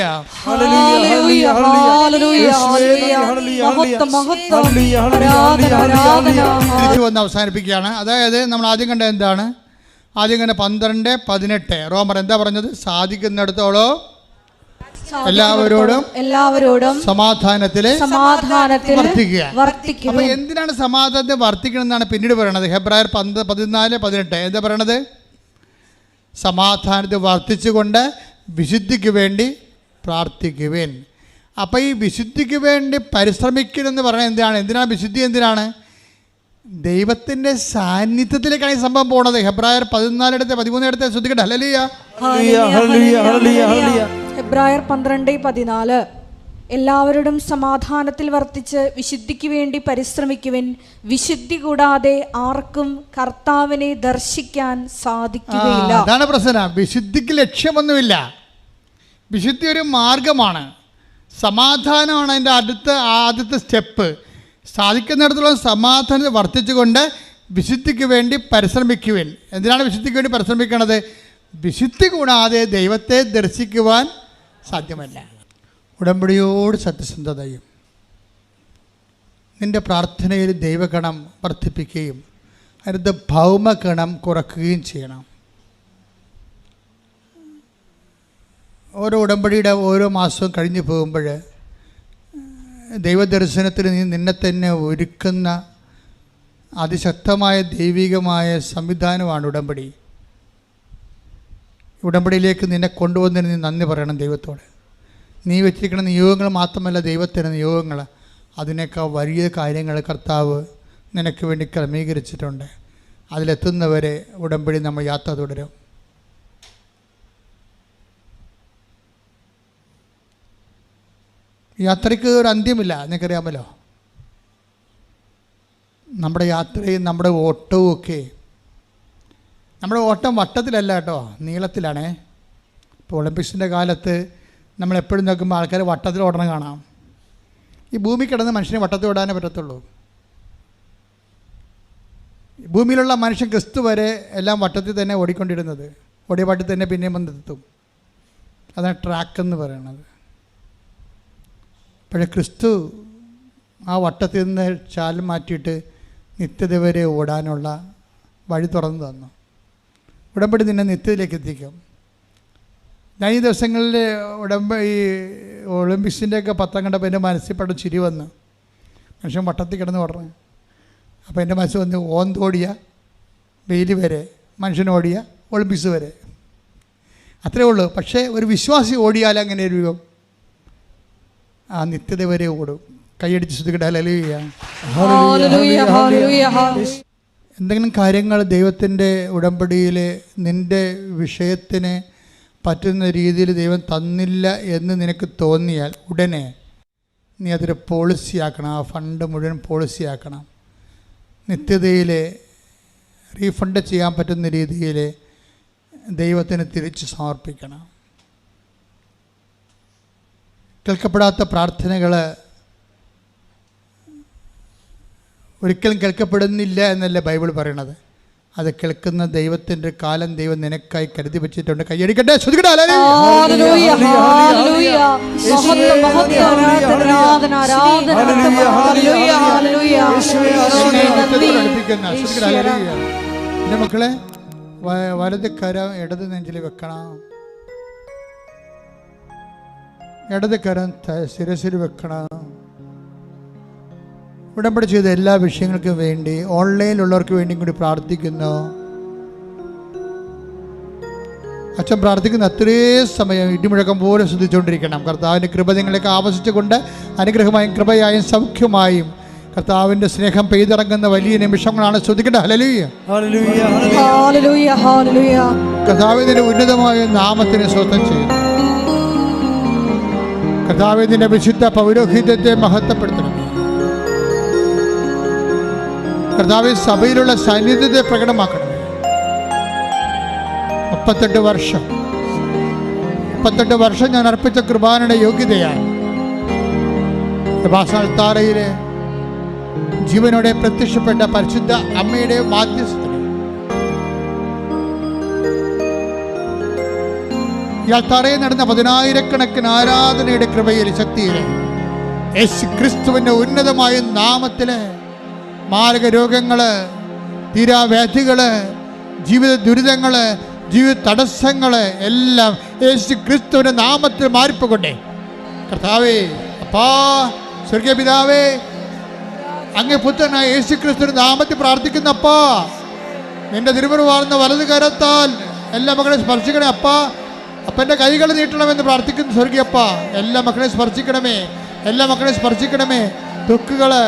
തിരിച്ചു വന്ന് അവസാനിപ്പിക്കുകയാണ്. അതായത് നമ്മൾ ആദ്യം കണ്ട എന്താണ്? ആദ്യം കണ്ട 12:18 റോമർ എന്താ പറഞ്ഞത്? സാധിക്കുന്നിടത്തോളം എല്ലാവരോടും സമാധാനത്തിൽ വർത്തിക്കുക. അപ്പൊ എന്തിനാണ് സമാധാനത്തെ വർത്തിക്കണം എന്നാണ് പിന്നീട് പറയണത്. ഹെബ്രായർ 14:18 എന്താ പറയണത്? സമാധാനത്തെ വർത്തിച്ചുകൊണ്ട് വിശുദ്ധിക്ക് വേണ്ടി പ്രാർത്ഥിക്കുവേൻ. അപ്പം ഈ വിശുദ്ധിക്ക് വേണ്ടി പരിശ്രമിക്കണമെന്ന് പറയുന്നത് എന്തിനാണ് വിശുദ്ധി? എന്തിനാണ്? ദൈവത്തിൻ്റെ സാന്നിധ്യത്തിലേക്കാണ് ഈ സംഭവം പോണത്. ഹെബ്രായർ 14:13 ശ്രദ്ധിക്കട്ടെ. ഹല്ലേലൂയ, ഹെബ്രായർ 12:14 എല്ലാവരോടും സമാധാനത്തിൽ വർത്തിച്ച് വിശുദ്ധിക്ക് വേണ്ടി പരിശ്രമിക്കുവിൻ. വിശുദ്ധി കൂടാതെ ആർക്കും കർത്താവിനെ ദർശിക്കാൻ സാധിക്കുകയില്ല. അതാണ് പ്രശ്നം. വിശുദ്ധിക്ക് ലക്ഷ്യമൊന്നുമില്ല. വിശുദ്ധി ഒരു മാർഗമാണ്. സമാധാനമാണ് അതിൻ്റെ ആദ്യത്തെ സ്റ്റെപ്പ്. സാധിക്കുന്നിടത്തോളം സമാധാനത്തെ വർത്തിച്ചുകൊണ്ട് വിശുദ്ധിക്ക് വേണ്ടി പരിശ്രമിക്കുവിൻ. എന്തിനാണ് വിശുദ്ധിക്ക് വേണ്ടി പരിശ്രമിക്കണത്? വിശുദ്ധി കൂടാതെ ദൈവത്തെ ദർശിക്കുവാൻ സാധ്യമല്ല. ഉടമ്പടിയോട് സത്യസന്ധതയും നിൻ്റെ പ്രാർത്ഥനയിൽ ദൈവഗണം വർദ്ധിപ്പിക്കുകയും അതിൻ്റെ ഭൗമഗണം കുറയ്ക്കുകയും ചെയ്യണം. ഓരോ ഉടമ്പടിയുടെ ഓരോ മാസവും കഴിഞ്ഞു പോകുമ്പോൾ ദൈവദർശനത്തിന് നീ നിന്നെ തന്നെ ഒരുക്കുന്ന അതിശക്തമായ ദൈവികമായ സംവിധാനമാണ് ഉടമ്പടി. ഉടമ്പടിയിലേക്ക് നിന്നെ കൊണ്ടുവന്നതിന് നീ നന്ദി പറയണം ദൈവത്തോട്. നീ വെച്ചിരിക്കുന്ന നിയോഗങ്ങൾ മാത്രമല്ല ദൈവത്തിൻ്റെ നിയോഗങ്ങൾ, അതിനേക്കാൾ വലിയ കാര്യങ്ങൾ കർത്താവ് നിനക്ക് വേണ്ടി ക്രമീകരിച്ചിട്ടുണ്ട്. അതിലെത്തുന്നവരെ ഉടമ്പടി നമ്മൾ യാത്ര തുടരും. യാത്രയ്ക്ക് ഒരു അന്ത്യമില്ല, നിനക്കറിയാമല്ലോ. നമ്മുടെ യാത്രയും നമ്മുടെ ഓട്ടവും ഒക്കെ, നമ്മുടെ ഓട്ടം വട്ടത്തിലല്ല കേട്ടോ, നീളത്തിലാണേ. ഇപ്പോൾ ഒളിമ്പിക്സിൻ്റെ കാലത്ത് നമ്മളെപ്പോഴും നോക്കുമ്പോൾ ആൾക്കാർ വട്ടത്തിൽ ഓടണം കാണാം. ഈ ഭൂമി കിടന്ന് മനുഷ്യനെ വട്ടത്തിൽ ഓടാനേ പറ്റത്തുള്ളൂ. ഭൂമിയിലുള്ള മനുഷ്യൻ ക്രിസ്തു വരെ എല്ലാം വട്ടത്തിൽ തന്നെ ഓടിക്കൊണ്ടിരുന്നത്. ഓടിയ പാട്ടിൽ തന്നെ പിന്നെയും വന്നെത്തും. അതാണ് ട്രാക്ക് എന്ന് പറയുന്നത്. പക്ഷേ ക്രിസ്തു ആ വട്ടത്തിൽ നിന്ന് ചാൽ മാറ്റിയിട്ട് നിത്യത വരെ ഓടാനുള്ള വഴി തുറന്നു തന്നു. ഉടമ്പടി നിന്നെ നിത്യതയിലേക്ക് എത്തിക്കും. ഞാൻ ഈ ദിവസങ്ങളിൽ ഈ ഒളിമ്പിക്സിൻ്റെയൊക്കെ പത്രം കണ്ടപ്പോൾ എൻ്റെ മനസ്സിൽ പെട്ടെന്ന് ചിരി വന്നു. മനുഷ്യൻ വട്ടത്തിൽ കിടന്ന് ഓടണം. അപ്പോൾ എൻ്റെ മനസ്സിൽ വന്ന് ഓന്തോടിയ വെയിൽ വരെ, മനുഷ്യനോടിയ ഒളിമ്പിക്സ് വരെ, അത്രയേ ഉള്ളൂ. പക്ഷേ ഒരു വിശ്വാസി ഓടിയാൽ അങ്ങനെ ഒരു യുഗം ആ നിത്യത വരെ ഓടും. കൈയടിച്ച് ശ്രദ്ധിക്കട്ടെ. ഹല്ലേലൂയ. എന്തെങ്കിലും കാര്യങ്ങൾ ദൈവത്തിൻ്റെ ഉടമ്പടിയിൽ നിൻ്റെ വിഷയത്തിന് പറ്റുന്ന രീതിയിൽ ദൈവം തന്നില്ല എന്ന് നിനക്ക് തോന്നിയാൽ ഉടനെ നീ അതൊരു പോളിസിയാക്കണം. ആ ഫണ്ട് മുഴുവൻ പോളിസിയാക്കണം. നിത്യതയിൽ റീഫണ്ട് ചെയ്യാൻ പറ്റുന്ന രീതിയിൽ ദൈവത്തിന് തിരിച്ച് സമർപ്പിക്കണം. കേൾക്കപ്പെടാത്ത പ്രാർത്ഥനകൾ ഒരിക്കലും കേൾക്കപ്പെടുന്നില്ല എന്നല്ല ബൈബിൾ പറയണത്. അത് കേൾക്കുന്ന ദൈവത്തിൻ്റെ കാലം ദൈവം നിനക്കായി കരുതി വെച്ചിട്ടുണ്ട്. കൈയടിക്കട്ടെ, ശ്രദ്ധിക്കട്ടെ. ഹല്ലേലൂയ, ഹല്ലേലൂയ. മഹത്വം, മഹത്വം, ആരാധന, ആരാധന. ഹല്ലേലൂയ, ഹല്ലേലൂയ. എൻ്റെ മക്കളെ, വലത് കരം ഇടത് നെഞ്ചിൽ വെക്കണം, ഇടത് കരം ശിരസിൽ വെക്കണം. ഉടമ്പടി ചെയ്ത എല്ലാ വിഷയങ്ങൾക്കും വേണ്ടി ഓൺലൈനിലുള്ളവർക്ക് വേണ്ടിയും കൂടി പ്രാർത്ഥിക്കുന്നു. അച്ഛൻ പ്രാർത്ഥിക്കുന്ന അത്രയും സമയം ഇടിമുഴക്കം പോലെ ശ്രദ്ധിച്ചുകൊണ്ടിരിക്കണം. കർത്താവിൻ്റെ കൃപ നിങ്ങളെയൊക്കെ ആവശ്യിച്ചുകൊണ്ട് അനുഗ്രഹമായും കൃപയായും സൗഖ്യമായും കർത്താവിൻ്റെ സ്നേഹം പെയ്തിറങ്ങുന്ന വലിയ നിമിഷങ്ങളാണ്. ശ്രദ്ധിക്കേണ്ടത്. ഹല്ലേലൂയ, ഹല്ലേലൂയ, ഹല്ലേലൂയ. കർത്താവിൻ്റെ ഉന്നതമായ നാമത്തിന് സ്വസ്ഥം ചെയ്യുന്നു. കർത്താവിൻ്റെ വിശുദ്ധ പൗരോഹിത്യത്തെ മഹത്വപ്പെടുത്തണമേ. കർത്താവ് സഭയിലുള്ള സാന്നിധ്യത്തെ പ്രകടമാക്കണമേ. 38 വർഷം ഞാൻ അർപ്പിച്ച കൃപാനയുടെ യോഗ്യതയായി കൃപാസനത്താറയിലെ ജീവനോടെ പ്രത്യക്ഷപ്പെട്ട പരിശുദ്ധ അമ്മയുടെ മാധ്യസ്ഥത ഇയാൾ തറയിൽ നടന്ന 10,000-കണക്കിന് ആരാധനയുടെ കൃപയിൽ ശക്തിയിൽ യേശു ക്രിസ്തുവിൻ്റെ ഉന്നതമായ നാമത്തില് മാരക രോഗങ്ങള്, തീരാവ്യാധികള്, ജീവിത ദുരിതങ്ങള്, ജീവിത തടസ്സങ്ങള് എല്ലാം യേശു ക്രിസ്തുവിൻ്റെ നാമത്തിൽ മാറിപ്പോകട്ടെ. കർത്താവേ, അപ്പാ, സ്വർഗീയ പിതാവേ, അങ്ങേ പുത്രനായ യേശു ക്രിസ്തുവിൻ്റെ നാമത്തിൽ പ്രാർത്ഥിക്കുന്നപ്പാ, നിന്റെ തിരുമുറിവാർന്ന വലത് കരത്താൽ എല്ലാ മക്കളെയും സ്പർശിക്കണേ അപ്പാ. അപ്പൻ്റെ കൈകൾ നീട്ടണമെന്ന് പ്രാർത്ഥിക്കുന്നു സ്വർഗീയപ്പ. എല്ലാ മക്കളെയും സ്പർശിക്കണമേ, എല്ലാ മക്കളെയും സ്പർശിക്കണമേ. ത്വക്കുകള്,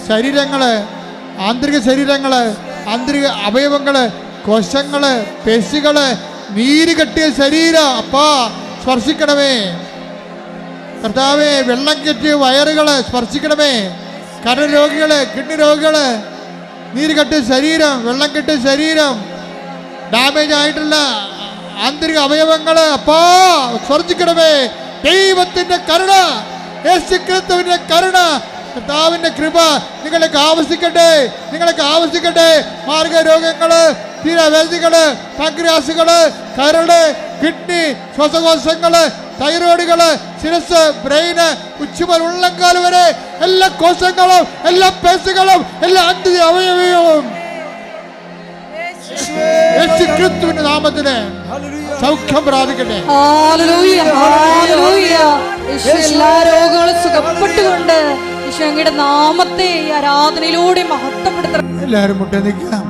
ശരീരങ്ങള്, ആന്തരിക ശരീരങ്ങള്, ആന്തരിക അവയവങ്ങള്, കോശങ്ങള്, പേശികള്, നീര് കെട്ടിയ ശരീരം അപ്പാ സ്പർശിക്കണമേ. കർത്താവേ, വെള്ളം കെട്ടിയ വയറുകള് സ്പർശിക്കണമേ. കരരോഗികള്, കിഡ്നി രോഗികള്, നീര് കെട്ടിയ ശരീരം, വെള്ളം കെട്ടിയ ശരീരം, ഡാമേജ് ആയിട്ടുള്ള ആന്തരിക അവയവങ്ങള് അപ്പാ സ്പർശിക്കണമേ. ദൈവത്തിന്റെ കരുണ, യേശുക്രിസ്തുവിന്റെ കരുണ, കർത്താവിന്റെ കൃപ നിങ്ങൾക്ക് ആവശ്യിക്കട്ടെ, നിങ്ങൾക്ക് ആവശ്യിക്കട്ടെ. മാർഗരോഗങ്ങള്, തീരാവേദികള്, പാൻക്രിയാസുകള്, കരള്, കിഡ്നി, ശ്വാസകോശങ്ങള്, തൈറോയിഡുകള്, ശിരസ്, ബ്രെയിന്, ഉച്ചുമുതൽ ഉള്ളംകാല് വരെ എല്ലാ കോശങ്ങളും, എല്ലാ പേശികളും, എല്ലാ ആന്തരിക അവയവങ്ങളും യേശുക്രിസ്തുവിന്റെ നാമത്തില് സൗഖ്യം പ്രാപിക്കട്ടെ. Hallelujah, hallelujah. യേശു എല്ലാ രോഗങ്ങളും സുഖപ്പെട്ടുകൊണ്ട് യേശു അങ്ങയുടെ നാമത്തെ ഈ ആരാധനയിലൂടെ മഹത്വപ്പെടുത്തണം. എല്ലാവരും മുട്ട നിൽക്കാം,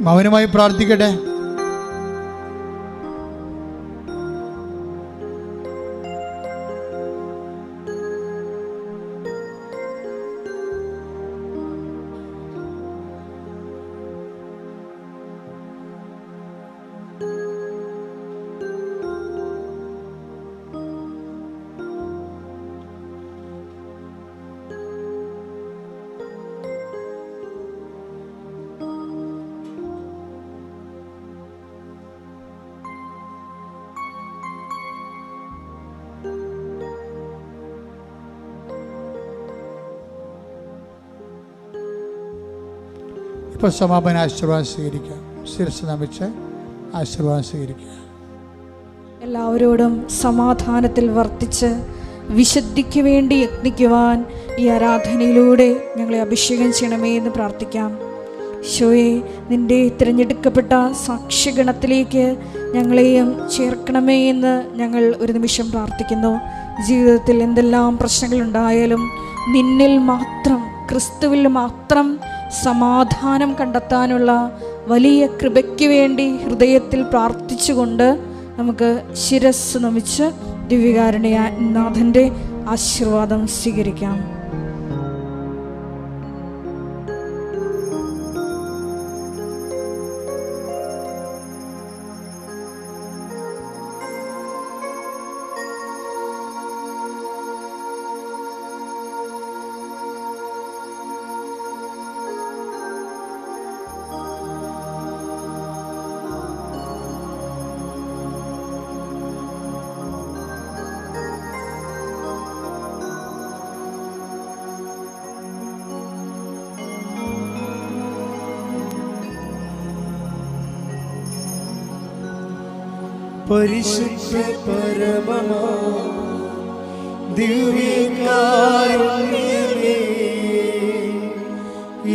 മൗനമായി പ്രാർത്ഥിക്കട്ടെ. ഇപ്പോൾ സമാപന ആശീർവാദം സ്വീകരിക്കാം. ശിരസ് നമിച്ച് ആശീർവാദം സ്വീകരിക്കുക. എല്ലാവരോടും സമാധാനത്തിൽ വർത്തിച്ച് വിശുദ്ധിക്ക് വേണ്ടി യത്നിക്കുവാൻ ഈ ആരാധനയിലൂടെ ഞങ്ങളെ അഭിഷേകം ചെയ്യണമേ എന്ന് പ്രാർത്ഥിക്കാം. ഈശോയെ, നിൻ്റെ തിരഞ്ഞെടുക്കപ്പെട്ട സാക്ഷ്യഗണത്തിലേക്ക് ഞങ്ങളെയും ചേർക്കണമേ എന്ന് ഞങ്ങൾ ഒരു നിമിഷം പ്രാർത്ഥിക്കുന്നു. ജീവിതത്തിൽ എന്തെല്ലാം പ്രശ്നങ്ങളുണ്ടായാലും നിന്നിൽ മാത്രം, ക്രിസ്തുവിൽ മാത്രം സമാധാനം കണ്ടെത്താനുള്ള വലിയ കൃപയ്ക്ക് വേണ്ടി ഹൃദയത്തിൽ പ്രാർത്ഥിച്ചുകൊണ്ട് നമുക്ക് ശിരസ് നമിച്ച് ദിവ്യകാരുണ്യനാഥൻ്റെ ആശീർവാദം സ്വീകരിക്കാം. പരിശുദ്ധ പരമമാ ദിവ്യകാരുണ്യമേ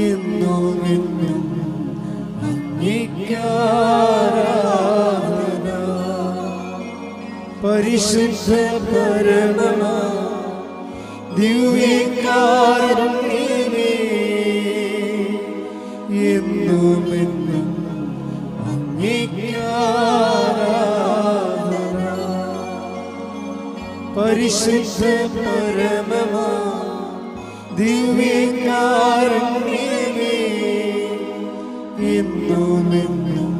എന്നും എന്നും അങ്ങേക്കാരാധന. പരിശുദ്ധ പരമമാ ദിവ്യകാരുണ്യമേ എന്നും എന്നും അങ്ങേക്കാരാധന. പരിശുദ്ധ പരമമാ ദിവ്യകാരുണ്യമേ എന്നും എന്നും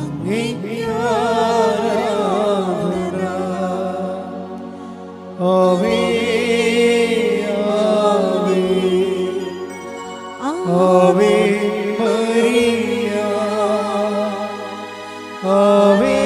അങ്ങേക്കാരാധന. ആവേ ആവേ ആവേ മരിയ ആവേ